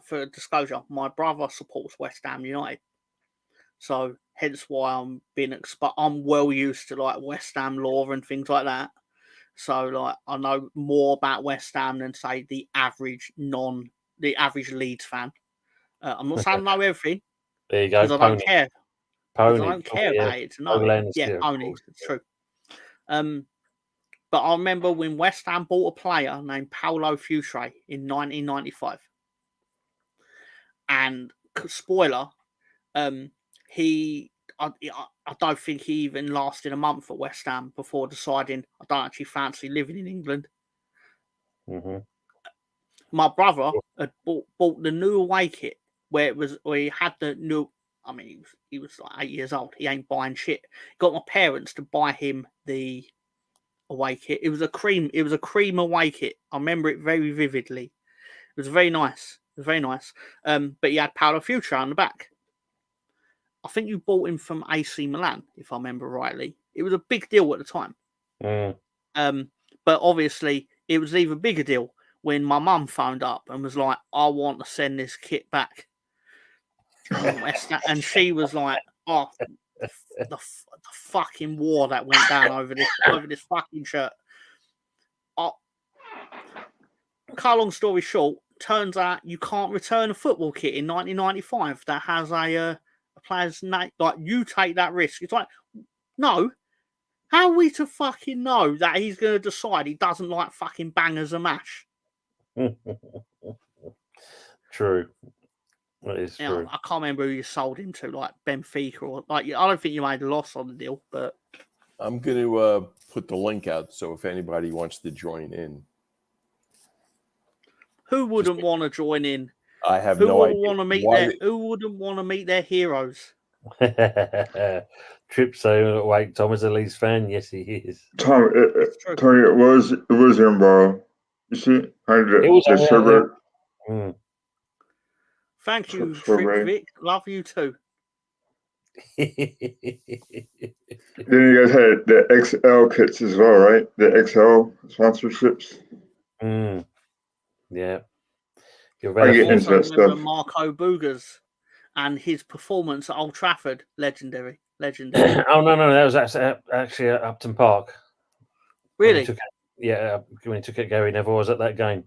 for disclosure, my brother supports West Ham United, so hence why I'm well used to West Ham lore and things like that. So I know more about West Ham than say the average Leeds fan. I'm not saying I know everything. There you go. Because I don't care. Pony. I don't care about it to know. Yeah, Pony. It's true. But I remember when West Ham bought a player named Paulo Futre in 1995. And spoiler, I don't think he even lasted a month at West Ham before deciding I don't actually fancy living in England. Mm-hmm. My brother had bought the new away kit where he had the new. I mean, he was 8 years old. He ain't buying shit. Got my parents to buy him the away kit. It was a cream away kit. I remember it very vividly. It was very nice. But he had Paulo Futre on the back. I think you bought him from AC Milan, if I remember rightly. It was a big deal at the time. But obviously, it was an even bigger deal when my mum phoned up and was like, "I want to send this kit back." And she was like, "Oh, the fucking war that went down over this fucking shirt." Cut long story short, turns out you can't return a football kit in 1995 that has a player's name. You take that risk. It's like, no. How are we to fucking know that he's going to decide he doesn't like fucking bangers and mash? True. That is You know, true. I can't remember who you sold him to, like Benfica or like. I don't think you made a loss on the deal, but I'm going to put the link out, so if anybody wants to join in. who wouldn't want to join in? I have Who no would idea. want to meet why their? Who wouldn't want to meet their heroes? Trip saying, "Wait, Tom is a Leeds fan." Yes, he is. Tom, Tony, it was him, bro. You see, It was the server. Mm. Thank you, Sorbet. Trip Vic. Love you too. Then you guys had the XL kits as well, right? The XL sponsorships. Yeah. I get I into also that remember stuff. Marco Boogers and his performance at Old Trafford. Legendary. Oh no, that was actually at Upton Park. Really? When he took it, Gary Neville was at that game,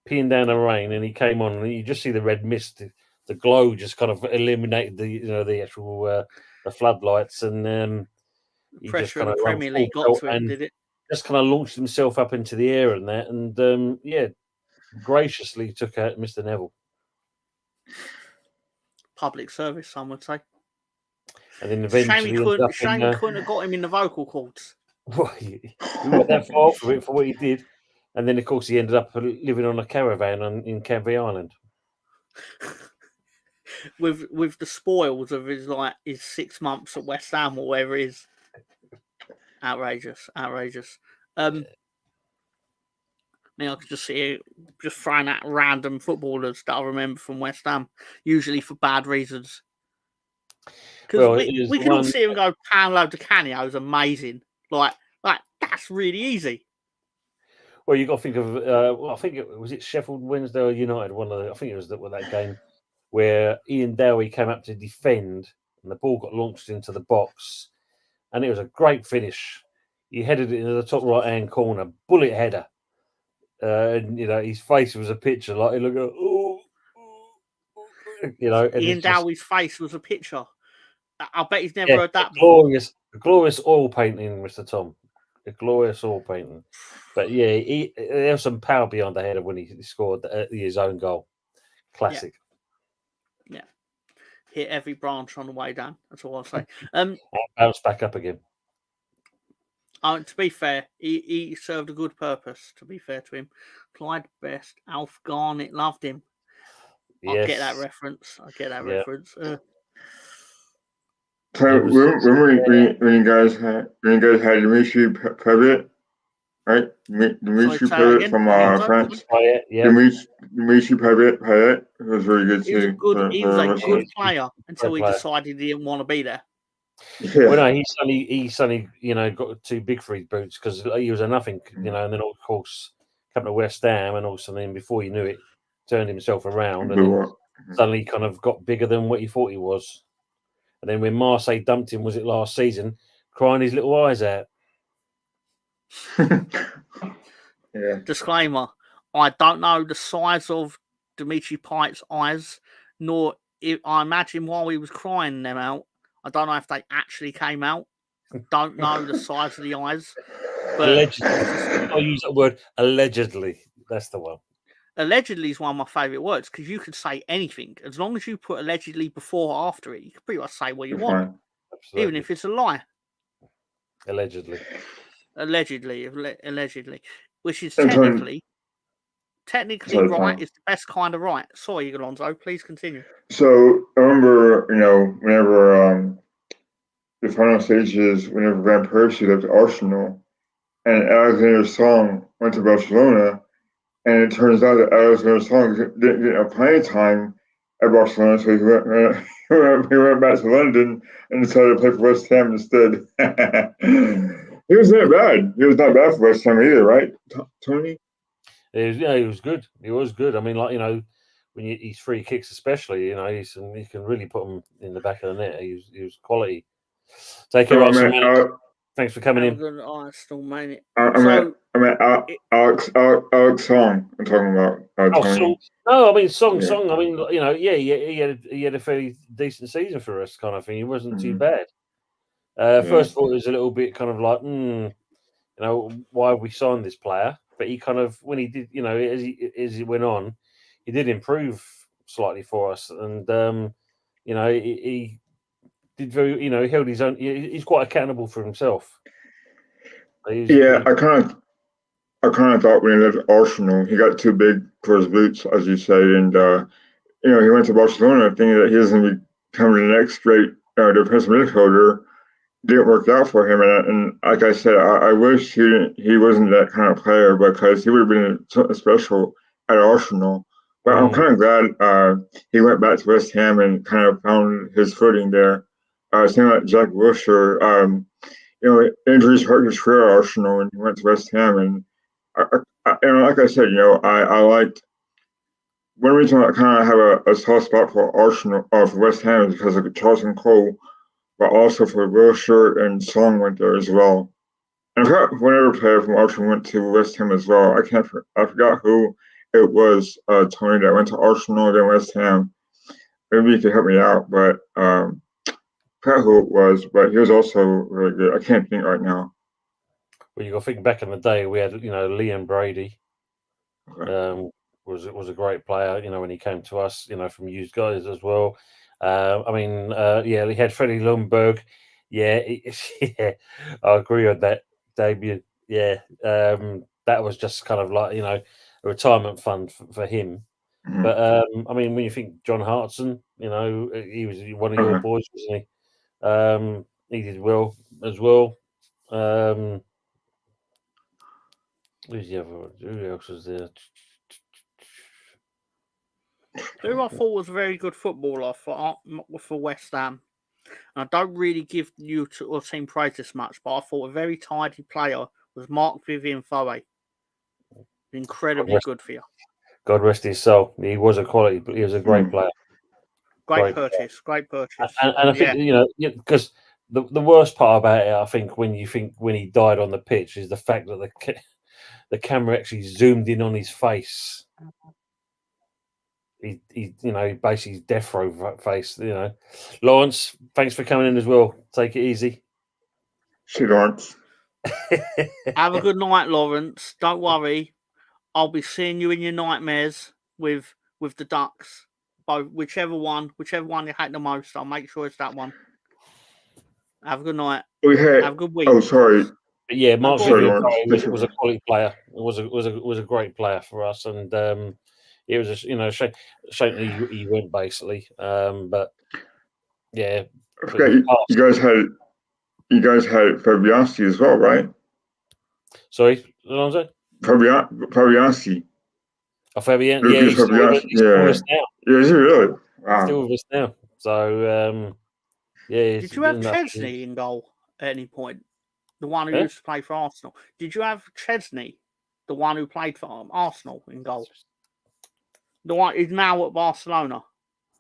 peeing down the rain, and he came on, and you just see the red mist, the glow just kind of eliminated the actual the floodlights, and he just Pressure kind of of the Premier League got to him, did it? Just kind of launched himself up into the air and that, and graciously took out Mr. Neville. Public service, some would say. And then Shame he eventually, couldn't have got him in the vocal cords. He went that far for it for what he did, and then of course he ended up living on a caravan in Canvey Island with the spoils of his 6 months at West Ham or wherever it is. Outrageous. I mean, I could just see it, just throwing out random footballers that I remember from West Ham, usually for bad reasons. Because we can all see him go, Paolo Di Canio is amazing. Like that's really easy. Well, you got to think of. I think was it Sheffield Wednesday or United. I think it was that game where Ian Dowie came up to defend, and the ball got launched into the box, and it was a great finish. He headed it into the top right-hand corner, bullet header, and his face was a picture. Like he looked at, Ian Dowie's face was a picture. I bet he's never heard that before. Glorious oil painting, Mr. Tom. A glorious oil painting. But yeah, there was some power behind the header when he scored his own goal. Classic. Yeah. Hit every branch on the way down. That's all I'll say. Bounce back up again. To be fair, he served a good purpose, to be fair to him. Clyde Best, Alf Garnett loved him. Yes. I get that reference. So when you guys had Dimitri Payet, right? Dimitri Payet from France. Dimitri Payet was really good too. He was a good player until he decided he didn't want to be there. Yeah. Well, no, he suddenly got too big for his boots because he was a nothing, and then of course coming to West Ham, and also then before you knew it, turned himself around, and then suddenly kind of got bigger than what he thought he was. And then when Marseille dumped him, was it last season, crying his little eyes out? Yeah. Disclaimer: I don't know the size of Dimitri Payet's eyes, nor I imagine while he was crying them out. I don't know if they actually came out. Don't know the size of the eyes. But allegedly, I'll use that word. Allegedly, that's the one. Allegedly is one of my favourite words because you can say anything as long as you put allegedly before or after it. You can pretty much say what you want, even if it's a lie. Allegedly, which is technically right. Is the best kind of right. Sorry, Alonso. Please continue. So I remember, whenever the final stages, whenever Van Persie left Arsenal, and Alexander Song went to Barcelona. And it turns out that Alexander Song didn't get a playing time at Barcelona, so he went back to London and decided to play for West Ham instead. He was not bad. He was not bad for West Ham either, right, Tony? He was good. He was good. I mean, when he's free kicks, especially, he can really put them in the back of the net. He was quality. Take care, Arsenal. Thanks for coming in. Alex Song. I'm talking about. Song. No, I mean Song. I mean, he had a fairly decent season for us, kind of thing. He wasn't too bad. First of all, it was a little bit kind of like, why have we signed this player? But he kind of, when he did, as he went on, he did improve slightly for us, and he did very. He held his own. He's quite accountable for himself. Yeah, I kind of thought when he left Arsenal, he got too big for his boots, as you say, and he went to Barcelona thinking that he was going to become the next great defensive midfielder. Didn't work out for him, and like I said, I wish he wasn't that kind of player, because he would have been something special at Arsenal. But I'm kind of glad he went back to West Ham and kind of found his footing there. Same like Jack Wilshere, injuries hurt his career at Arsenal, and he went to West Ham. And like I said, I liked. One reason I kind of have a soft spot for Arsenal, for West Ham, is because of Charlton Cole, but also for Wilshere and Song went there as well. And I forgot whatever player from Arsenal went to West Ham as well. I forgot who it was, Tony, that went to Arsenal, then West Ham. Maybe you could help me out, but I forgot who it was, but he was also really good. I can't think right now. Well, you got to think back in the day, we had, Liam Brady. Okay. Was a great player, when he came to us, from used guys as well. He had Freddie Lundberg. Yeah, I agree on that debut. Yeah, that was just kind of like a retirement fund for him. Mhm. But when you think John Hartson, he was one of your boys, wasn't he? He did well as well. Who's the other one? Who else was there? Who I thought was a very good footballer for West Ham. And I don't really give you or team praise this much, but I thought a very tidy player was Mark Vivian Foe. Incredibly good for you. God rest his soul. He was a quality, but he was a great player. Great purchase. And I think because the worst part about it, I think, when he died on the pitch, is the fact that the camera actually zoomed in on his face. He basically his death row face. Lawrence, thanks for coming in as well. Take it easy. See, Lawrence. Have a good night, Lawrence. Don't worry. I'll be seeing you in your nightmares with the Ducks. Whichever one you hate the most, I'll make sure it's that one. Have a good night. Have a good week. Oh, sorry. But yeah, Mark Vivian was a quality player. Was a great player for us, and it was a shame that he went basically. But yeah, Okay, you guys had Fabianski as well, right? Sorry, what was it? Fabianski. Oh, Fabian, Lucas yeah, he's still with us now. Yeah, is he really? Wow. Still with us now. So yeah. Did you have Chesney in goal at any point? The one who used to play for Arsenal. Did you have Chesney, the one who played for Arsenal, in goal? The one is now at Barcelona.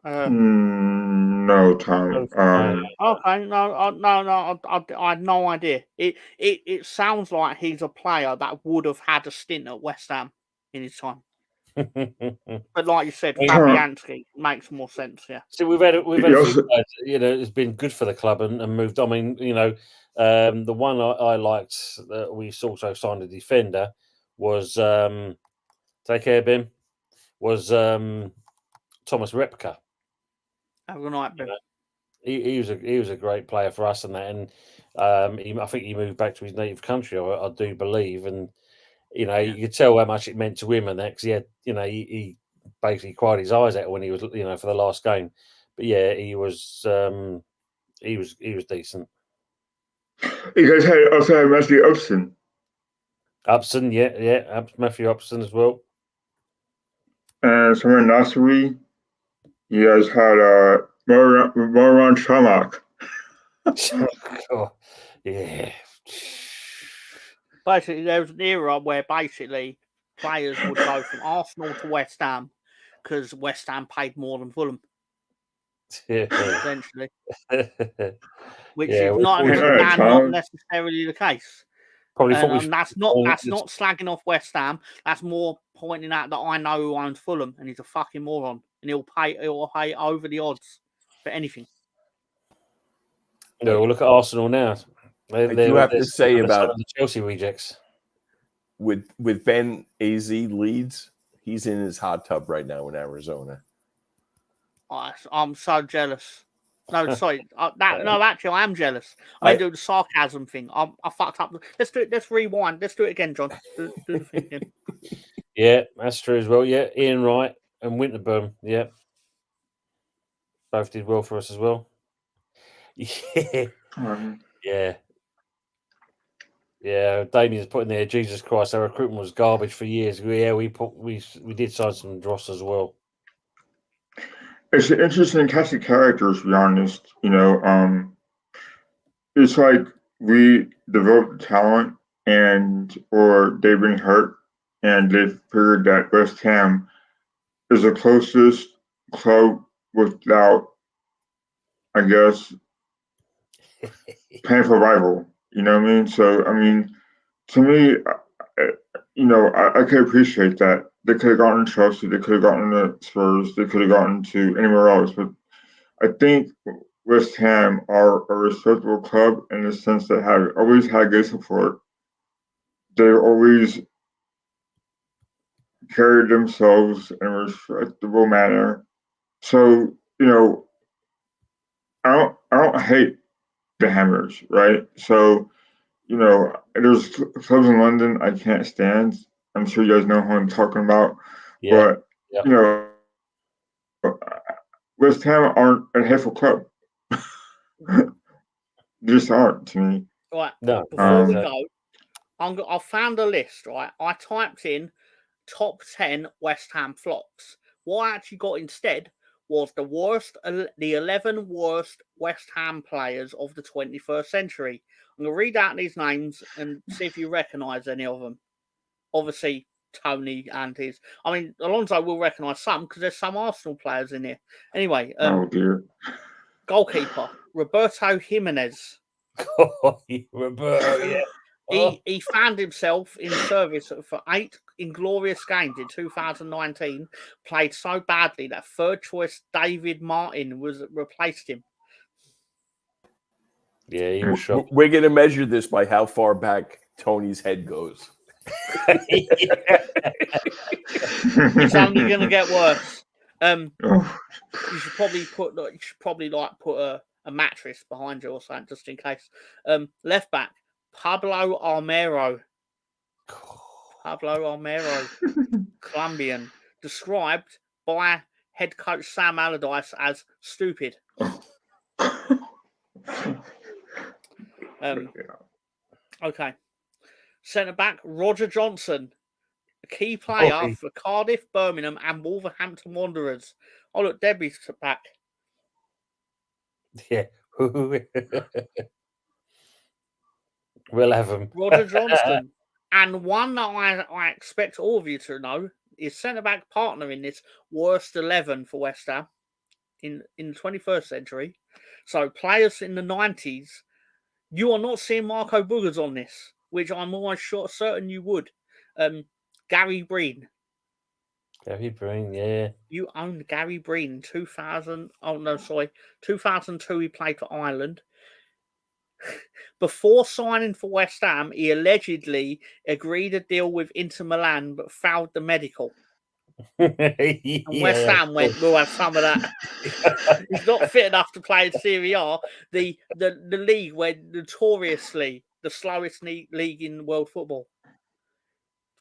No, Tom. Okay, no. I had no idea. It sounds like he's a player that would have had a stint at West Ham in his time. But like you said, Fabianski makes more sense. Yeah. So we've had a few guys, it's been good for the club and moved. I mean, the one I liked that we also signed a defender was take care, Bim. Was Thomas Repka. Have a good night, Bim. He was a great player for us, and that, and I think he moved back to his native country. I do believe, and you could tell how much it meant to him, and that because he had, he basically cried his eyes out when he was, for the last game. But yeah, he was decent. You guys also had Matthew Upson. Upson, yeah, Matthew Upson as well. And somewhere in Nasri, you guys had Moran Chamak. Oh, yeah. Basically, there was an era where basically players would go from Arsenal to West Ham because West Ham paid more than Fulham. Essentially. Which is not necessarily the case. Probably that's not slagging off West Ham. That's more pointing out that I know who owns Fulham and he's a fucking moron and he'll pay over the odds for anything. No, look at Arsenal now. I do have to say about the Chelsea rejects with Ben AZ Leeds. He's in his hot tub right now in Arizona. I'm so jealous. No, sorry. No, actually, I am jealous. I do the sarcasm thing. I fucked up. Let's do it. Let's rewind. Let's do it again, John. Do the thing again. Yeah, that's true as well. Yeah, Ian Wright and Winterburn. Yeah, both did well for us as well. Yeah, yeah, yeah. Damien's putting there. Jesus Christ, our recruitment was garbage for years. Yeah, we did sign some dross as well. It's an interesting cast of characters, to be honest. It's like we develop talent or they've been hurt and they figured that West Ham is the closest club without, I guess, painful rival. You know what I mean? So, to me, I could appreciate that. They could have gotten Chelsea, they could have gotten the Spurs, they could have gotten to anywhere else. But I think West Ham are a respectable club in the sense that have always had good support. They've always carried themselves in a respectable manner. So, I don't hate the Hammers, right? So, there's clubs in London I can't stand. I'm sure you guys know who I'm talking about. Yeah. But, West Ham aren't a hateful club. They just aren't to me. Right. No. Before we go, I found a list, right? I typed in top 10 West Ham flops. What I actually got instead was the 11 worst West Ham players of the 21st century. I'm going to read out these names and see if you recognise any of them. Obviously, Tony and his. Alonso will recognise some because there's some Arsenal players in here. Anyway, oh dear. Goalkeeper Roberto Jimenez. Roberto, yeah. He found himself in service for 8 inglorious games in 2019. Played so badly that third choice David Martin replaced him. Yeah, he was shocked. We're going to measure this by how far back Tony's head goes. It's only going to get worse. You should probably put a mattress behind you or something just in case. Left back Pablo Armero, Colombian, described by head coach Sam Allardyce as stupid. Okay. Centre back Roger Johnson, a key player for Cardiff, Birmingham, and Wolverhampton Wanderers. Oh look, Debbie's back. Yeah. We'll have him. Roger Johnston. And one that I expect all of you to know is centre-back partner in this worst 11 for West Ham in the 21st century. So players in the 90s, you are not seeing Marco Boogers on this, which I'm almost certain you would. Gary Breen. Gary Breen, yeah. You owned Gary Breen in 2000. Oh, no, sorry. 2002, he played for Ireland. Before signing for West Ham, he allegedly agreed a deal with Inter Milan, but failed the medical. And West Ham went, we'll have some of that. He's not fit enough to play in Serie A, the league where notoriously the slowest league in world football.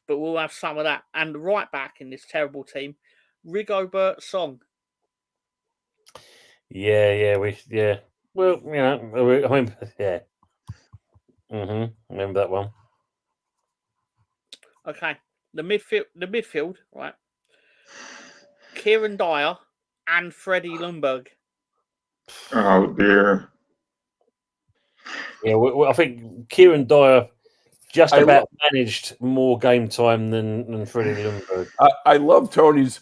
But we'll have some of that. And right back in this terrible team, Rigobert Song. Yeah. Well, yeah. Remember that one. Okay. The midfield, right? Kieran Dyer and Freddie Ljungberg. Oh dear. Yeah, I think Kieran Dyer just about managed more game time than Freddie Ljungberg. I love Tony's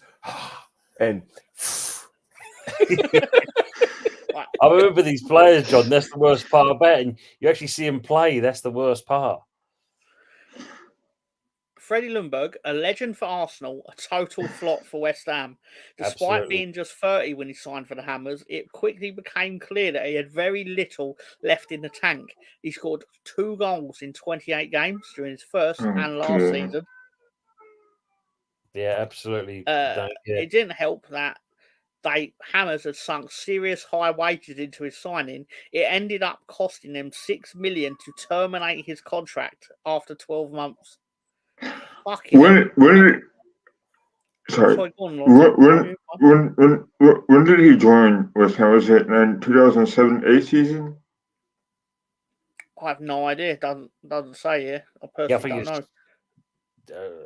and I remember these players, John. That's the worst part about it. And you actually see him play. That's the worst part. Freddie Ljungberg, a legend for Arsenal, a total flop for West Ham. Despite being just 30 when he signed for the Hammers, it quickly became clear that he had very little left in the tank. He scored 2 goals in 28 games during his first and last season. Yeah, absolutely. It didn't help that Hammers had sunk serious high wages into his signing. It ended up costing them $6 million to terminate his contract after 12 months. Fucking hell. Sorry. Go on, Lonzo. When did he join West Ham? Was it in 2007-8 season? I have no idea. Doesn't say here. I personally don't know.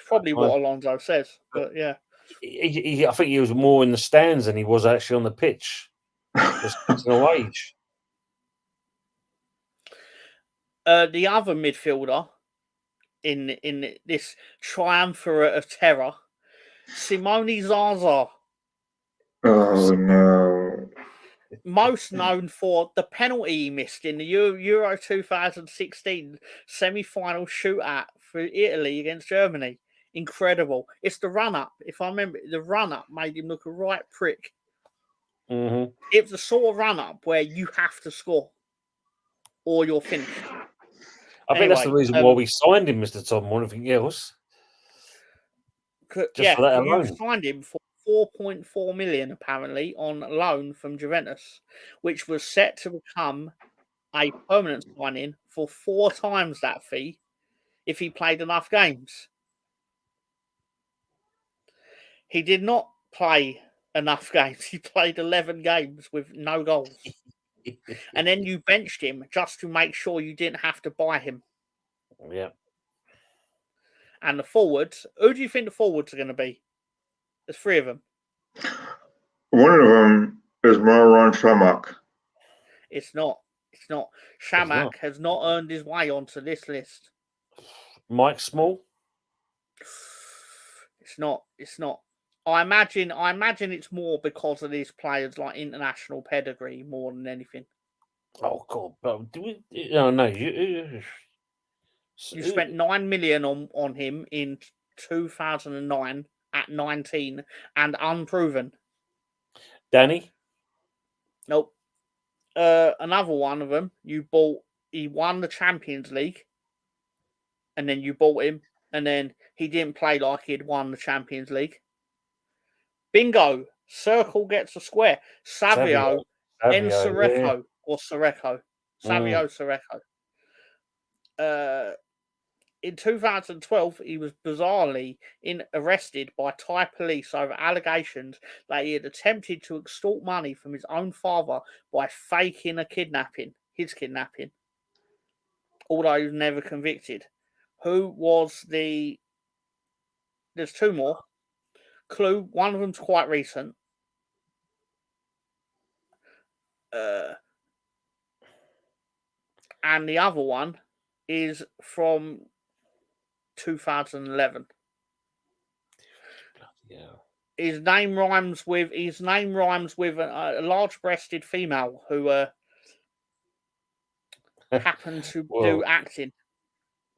Probably what Alonso says, but yeah. I think he was more in the stands than he was actually on the pitch. Discussing a wage. The other midfielder in this triumvirate of terror, Simone Zaza. Oh no! Most known for the penalty he missed in the Euro 2016 semi-final shootout for Italy against Germany. Incredible. It's the run-up. If I remember, the run-up made him look a right prick. Mm-hmm. It's the sort of run-up where you have to score or you're finished. I think that's the reason why we signed him, Mr. Tom, more than anything else. Just for that alone. You signed him for 4.4 million apparently on loan from Juventus, which was set to become a permanent signing for 4 times that fee if he played enough games. He did not play enough games. He played 11 games with no goals. And then you benched him just to make sure you didn't have to buy him. Yeah. And the forwards, who do you think the forwards are going to be? There's 3 of them. One of them is Marouane Chamakh. It's not. Chamakh has not earned his way onto this list. Mike Small? It's not. I imagine it's more because of these players like international pedigree more than anything. Oh God! But do we? No. You spent 9 million on him in 2009 at 19 and unproven. Danny? Nope. Another one of them. He won the Champions League, and then you bought him, and then he didn't play like he'd won the Champions League. Bingo! Circle gets a square. Savio Encereco or Cereco. Savio Cereco. In 2012, he was bizarrely arrested by Thai police over allegations that he had attempted to extort money from his own father by faking his kidnapping, although he was never convicted. There's 2 more. Clue, one of them's quite recent. And the other one is from 2011. Yeah. His name rhymes with a large-breasted female who happened to do acting.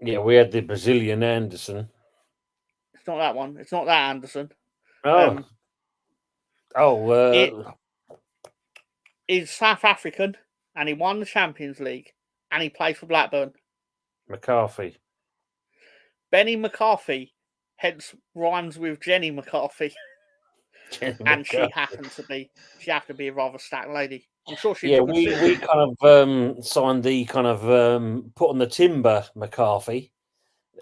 Yeah, we had the Brazilian Anderson. It's not that one. It's not that Anderson. He's South African, and he won the Champions League, and he played for Blackburn. McCarthy. Benny McCarthy, hence rhymes with Jenny McCarthy. And she happened to be a rather stacked lady. I'm sure she. Yeah, we kind of signed the kind of put on the timber McCarthy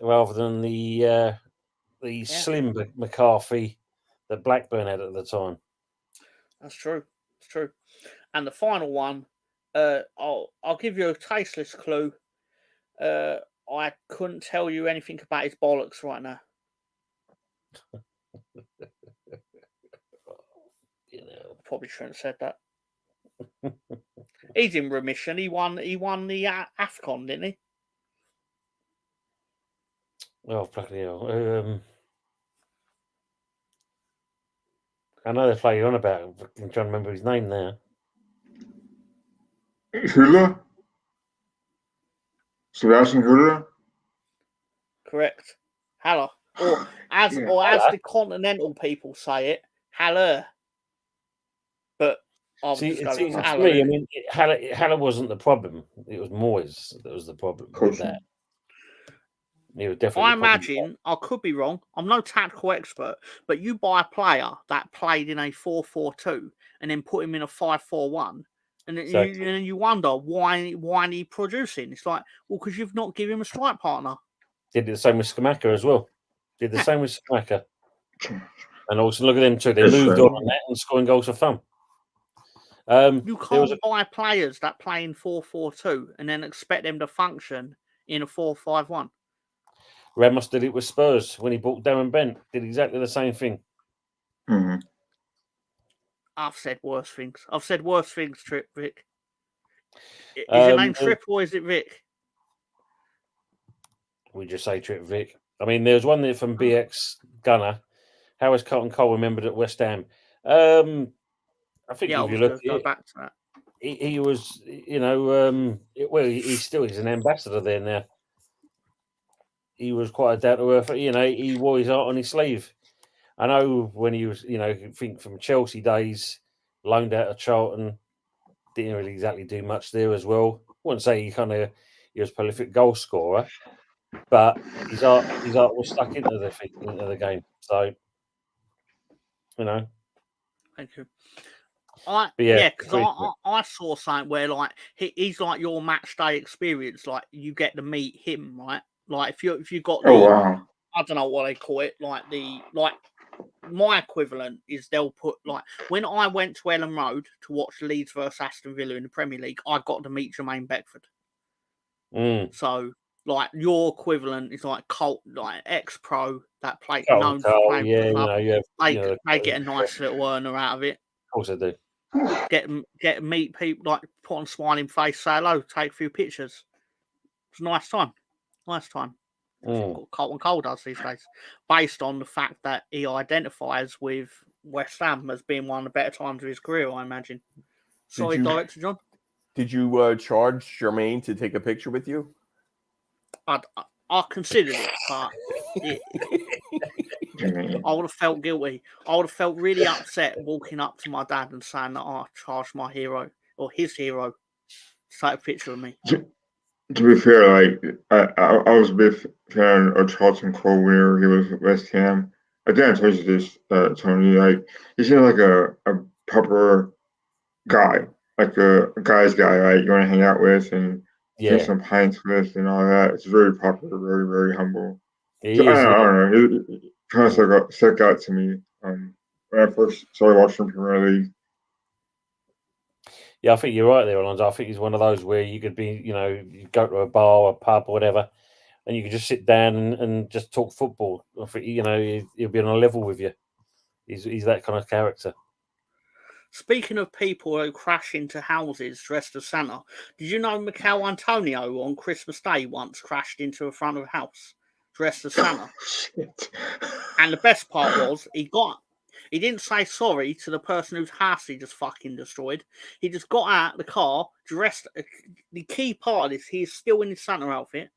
rather than the slim McCarthy that Blackburn had at the time. That's true. It's true. And the final one, I'll give you a tasteless clue. I couldn't tell you anything about his bollocks right now. Probably shouldn't have said that. He's in remission. He won the AFCON, didn't he? Oh, bloody hell. I know the player you're on about. I'm trying to remember his name now. Hula? Sebastian Hula? Correct. Haller. Or as the continental people say it, Haller. But to me, I mean, Haller wasn't the problem. It was Moyes that was the problem with that. He was definitely. I imagine, I could be wrong, I'm no tactical expert, but you buy a player that played in a 4-4-2 and then put him in a 5-4-1, and then Exactly. you wonder why ain't he producing? It's like, well, because you've not given him a strike partner. Did the same with Skamaka as well. Did the Yeah. same with Skamaka. And also look at them too. They It's moved true. on that and scoring goals for fun. You can't buy players that play in 4-4-2 and then expect them to function in a 4-5-1. Ramos did it with Spurs when he bought Darren Bent. Did exactly the same thing. Hmm. I've said worse things. I've said worse things, Vic. Is your name Trip or is it Vic? We just say Trip Vic. I mean, there's one there from BX Gunner. How is Carlton Cole remembered at West Ham? I think Yeah, if I you was look going to go at back to that. he was, well, he still is an ambassador there now. He was quite a down to earth. He wore his heart on his sleeve. I know when he was, think from Chelsea days, loaned out of Charlton, didn't really exactly do much there as well. Wouldn't say he was a prolific goal scorer, but his art was stuck into the game. So, Thank you. Because I saw something where like he's like your match day experience. Like you get to meet him, right? Like if you got the wow. I don't know what they call it, like my equivalent is they'll put like when I went to Ellen Road to watch Leeds versus Aston Villa in the Premier League, I got to meet Jermaine Beckford. So like your equivalent is like Colt, like ex-pro that played known for playing for the club. They get a nice little earner out of it. Of course I do. Get to meet people, like put on a smiling face, say hello, take a few pictures. It's a nice time. Nice time. What Colton Cole does these days, based on the fact that he identifies with West Ham as being one of the better times of his career, I imagine. Sorry, Director John. Did you charge Jermaine to take a picture with you? I considered it, but I would have felt guilty. I would have felt really upset walking up to my dad and saying that I charged my hero or his hero to take a picture of me. To be fair, like I was a big fan of Charlton Cole when he was at West Ham. I think I told you this, Tony. Like he seemed like a proper guy, like a guy's guy, right? You want to hang out with and drink some pints with and all that. It's very proper, very very humble. I don't know. It kind of stuck out to me when I first started watching Premier League. Yeah, I think you're right there, Alonso. I think he's one of those where you could be, you go to a bar or a pub or whatever, and you could just sit down and just talk football. I think, he'll be on a level with you. He's that kind of character. Speaking of people who crash into houses dressed as Santa, did you know Mikel Antonio on Christmas Day once crashed into the front of a house dressed as Santa? And the best part was he didn't say sorry to the person whose house he just fucking destroyed. He just got out of the car, dressed. The key part of this, he's still in his Santa outfit.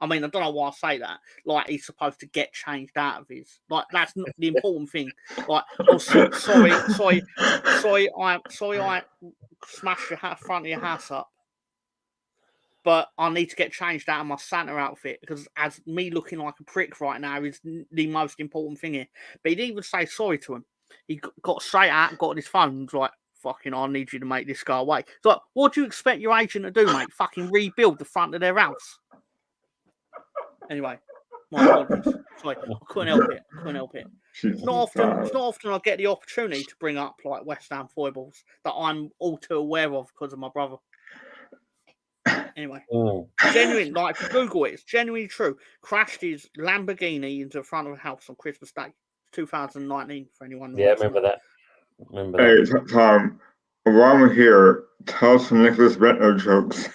I mean, I don't know why I say that. Like, he's supposed to get changed out of his. Like, that's not the important thing. Like, oh, sorry, I smashed your front of your house up. But I need to get changed out of my Santa outfit because as me looking like a prick right now is the most important thing here. But he didn't even say sorry to him. He got straight out, got on his phone, and was like, fucking, I need you to make this go away. It's like, what do you expect your agent to do, mate? Fucking rebuild the front of their house. Anyway, my apologies. Sorry, I couldn't help it. It's not often I get the opportunity to bring up like West Ham foibles that I'm all too aware of because of my brother. Anyway, genuine, like if you Google it, it's genuinely true. Crashed his Lamborghini into the front of a house on Christmas Day, 2019. For anyone, yeah, remember that. Hey, Tom, while we're here, tell us some Nicholas Bentner jokes.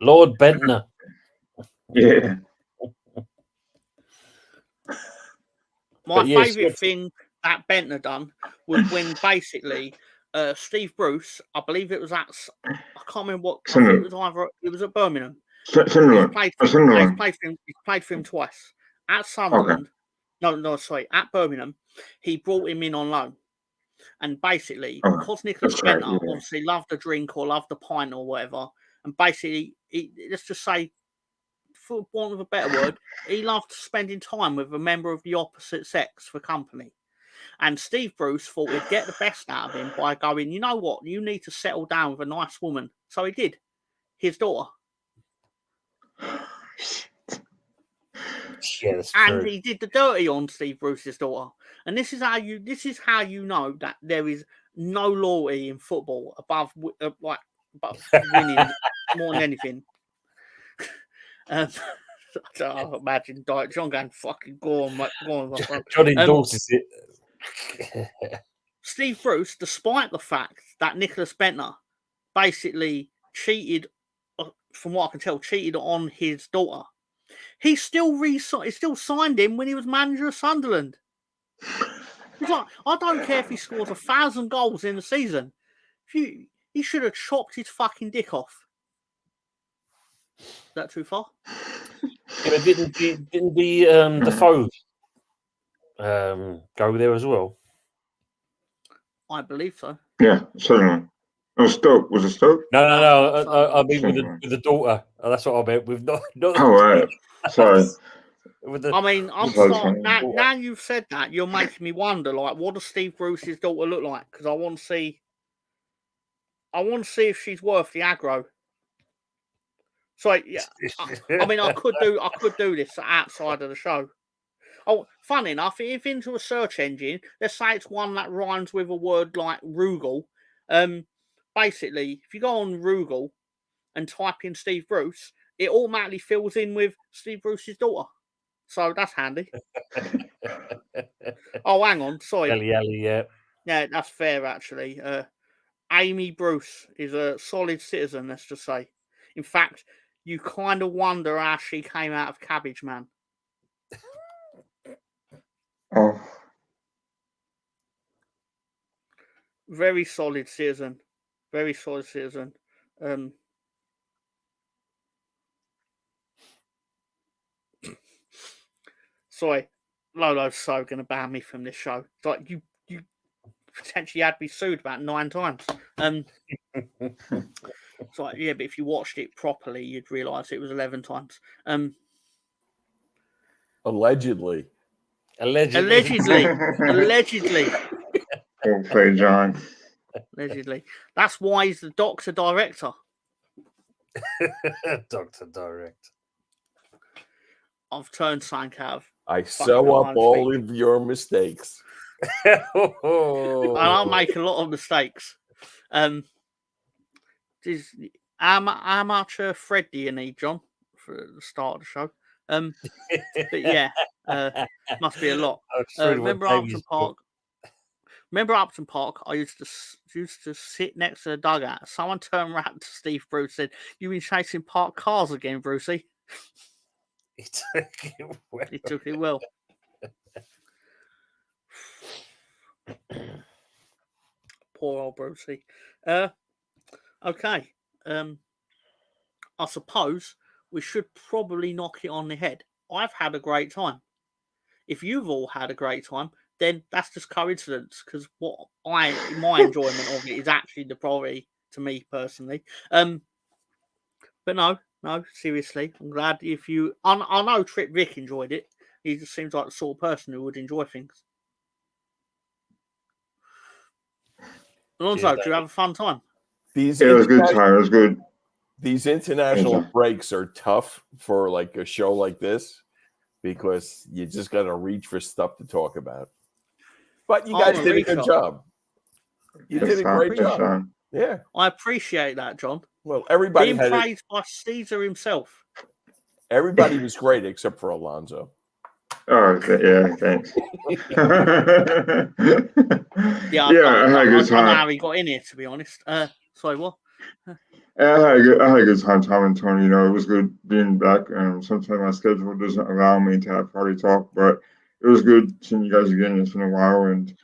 Lord Bentner. Yeah. My favourite thing that Bentner done was when basically Steve Bruce, I believe it was at, I can't remember what, I think it was at Birmingham. He's played for him twice. At Sunderland, at Birmingham, he brought him in on loan. And basically, because Nicholas Bentner obviously loved the drink or loved the pint or whatever, and basically, let's just say for want of a better word, he loved spending time with a member of the opposite sex for company. And Steve Bruce thought he'd get the best out of him by going, you know what, you need to settle down with a nice woman. So he did. His daughter. Yeah, that's and true. he did the dirty on Steve Bruce's daughter. And this is how you know that there is no loyalty in football above winning more than anything. I imagine John going, fucking go on, my son. John endorses it. Steve Bruce, despite the fact that Nicholas Bentner basically cheated, from what I can tell, cheated on his daughter, he still signed him when he was manager of Sunderland. He's like, I don't care if he scores 1,000 goals in the season. He should have chopped his fucking dick off. Is that too far? Yeah, but didn't the Defoe go there as well? I believe so. Yeah, certainly. Oh, Stoop. Was it Stoop? No. I mean with the daughter. Oh, that's what I meant. With not. Oh, right. Sorry. I mean, I'm starting now. You've said that, you're making me wonder. Like, what does Steve Bruce's daughter look like? Because I want to see. I want to see if she's worth the aggro. So yeah, I mean, I could do this outside of the show. Oh, funny enough, if into a search engine, let's say it's one that rhymes with a word like Rugal. Basically, if you go on Rugal and type in Steve Bruce, it automatically fills in with Steve Bruce's daughter. So that's handy. Oh, hang on, sorry. Yeah, that's fair actually. Amy Bruce is a solid citizen, let's just say. In fact, you kind of wonder how she came out of Cabbage Man. Oh. Very solid citizen. Very solid citizen. Sorry, Lolo's so going to ban me from this show. It's like you potentially had me sued about 9 times. It's like, yeah, but if you watched it properly, you'd realise it was 11 times. Allegedly. Allegedly. Okay, John. Allegedly. That's why he's the Doctor Director. Doctor Direct. I've turned something out of. I sew up all of your mistakes. And I'll make a lot of mistakes. How much Fred do you need, John, for the start of the show? But yeah, must be a lot. Remember Upton Park? I used to sit next to the dugout. Someone turned around to Steve Bruce and said, "You've been chasing parked cars again, Brucey." He took it well. Poor old Brucey. Okay. I suppose we should probably knock it on the head. I've had a great time. If you've all had a great time, then that's just coincidence, because my enjoyment of it is actually the priority to me personally. But no, seriously, I'm glad if you. I know Trip Vic enjoyed it. He just seems like the sort of person who would enjoy things. Alonso, do you have a fun time? It was a good time. It was good. These international breaks are tough for like a show like this because you just got to reach for stuff to talk about. But you guys did a good job. You did a great job. Yeah, I appreciate that, John. Well, everybody being praised by Caesar himself. Everybody was great except for Alonso. Oh, yeah, thanks. Yeah, I had a good time. I don't know how he got in here, to be honest. Sorry, what? I had a good time, Tom and Tony. You know, it was good being back. Sometimes my schedule doesn't allow me to have party talk, but it was good seeing you guys again. It's been a while, and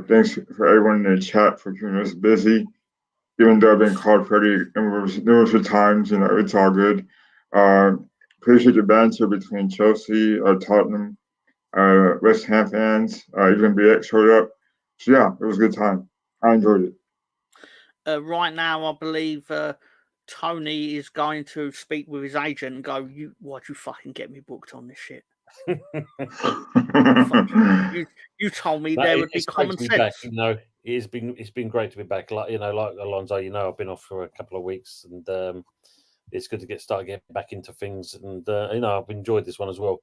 thanks for everyone in the chat for keeping us busy. Even though I've been called pretty numerous times, you know, it's all good. Appreciate the banter between Chelsea, Tottenham, West Ham fans, even BX showed up. So yeah, it was a good time. I enjoyed it. Right now, I believe Tony is going to speak with his agent and go, why'd you fucking get me booked on this shit? You told me there would be common sense. Back, it's been great to be back. Like Alonso, I've been off for a couple of weeks, and it's good to get back into things. And I've enjoyed this one as well.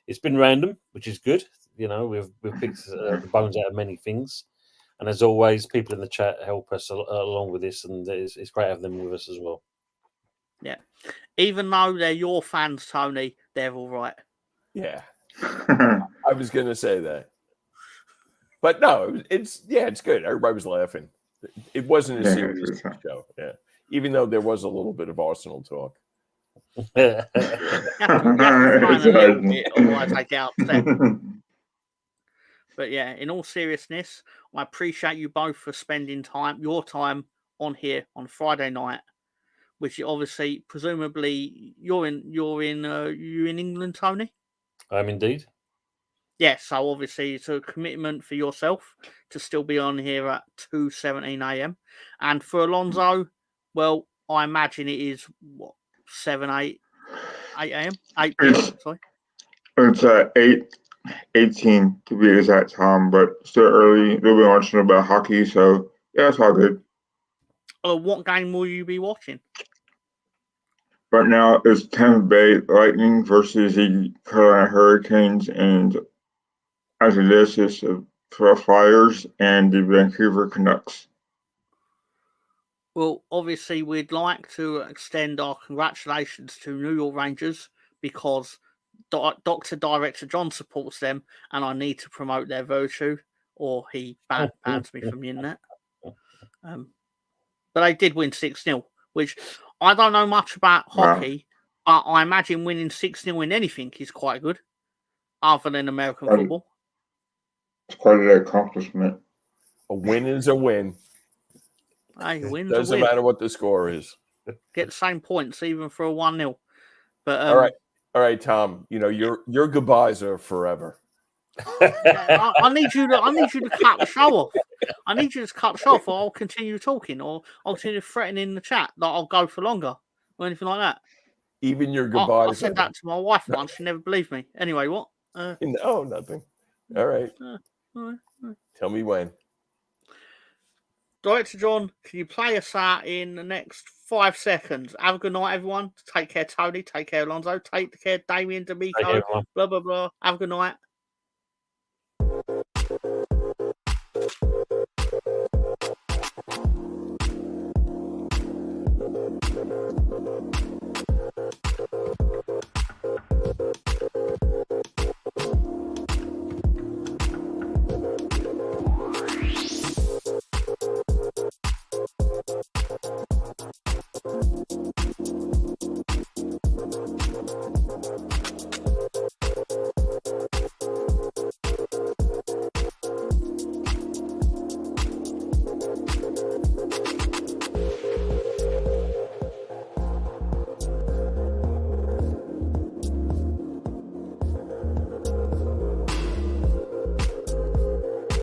It's been random, which is good. We've picked the bones out of many things, and as always, people in the chat help us along with this, and it's great having them with us as well. Yeah, even though they're your fans, Tony, they're all right. Yeah, I was going to say that, but no, it's good. Everybody was laughing. It wasn't a serious show. Yeah, even though there was a little bit of Arsenal talk. You have to find a little bit, otherwise I get upset. But yeah, in all seriousness, I appreciate you both for spending your time on here on Friday night, which obviously, presumably, you're in England, Tony. I'm indeed. Yeah, so obviously it's a commitment for yourself to still be on here at 2:17 a.m. And for Alonso, well, I imagine it is 8 a.m. 8 p.m. Sorry. It's 8:18 to be exact, Tom, but still early. They'll be watching about hockey, so yeah, it's all good. What game will you be watching? Right now, it's Tampa Bay Lightning versus the Carolina Hurricanes, and as it is, it's the Flyers and the Vancouver Canucks. Well, obviously, we'd like to extend our congratulations to New York Rangers because Dr. Director John supports them, and I need to promote their virtue, or he bans me from the internet. But they did win 6-0, which I don't know much about hockey, but I imagine winning 6-0 in anything is quite good, other than American football. It's quite an accomplishment. A win is a win. Hey, win's doesn't a win. matter what the score is. Get the same points even for a 1-0. But all right, Tom. Your goodbyes are forever. I need you to cut the show off. I need you to cut the show off, or I'll continue talking, or I'll continue threatening in the chat that I'll go for longer, or anything like that. Even your goodbyes. I said that to my wife once. She never believed me. Anyway, what? No, nothing. All right. All right. Tell me when. Director John, can you play us out in the next 5 seconds? Have a good night, everyone. Take care, Tony. Take care, Alonso. Take care, Damien, D'Amico. Blah, blah, blah. Have a good night.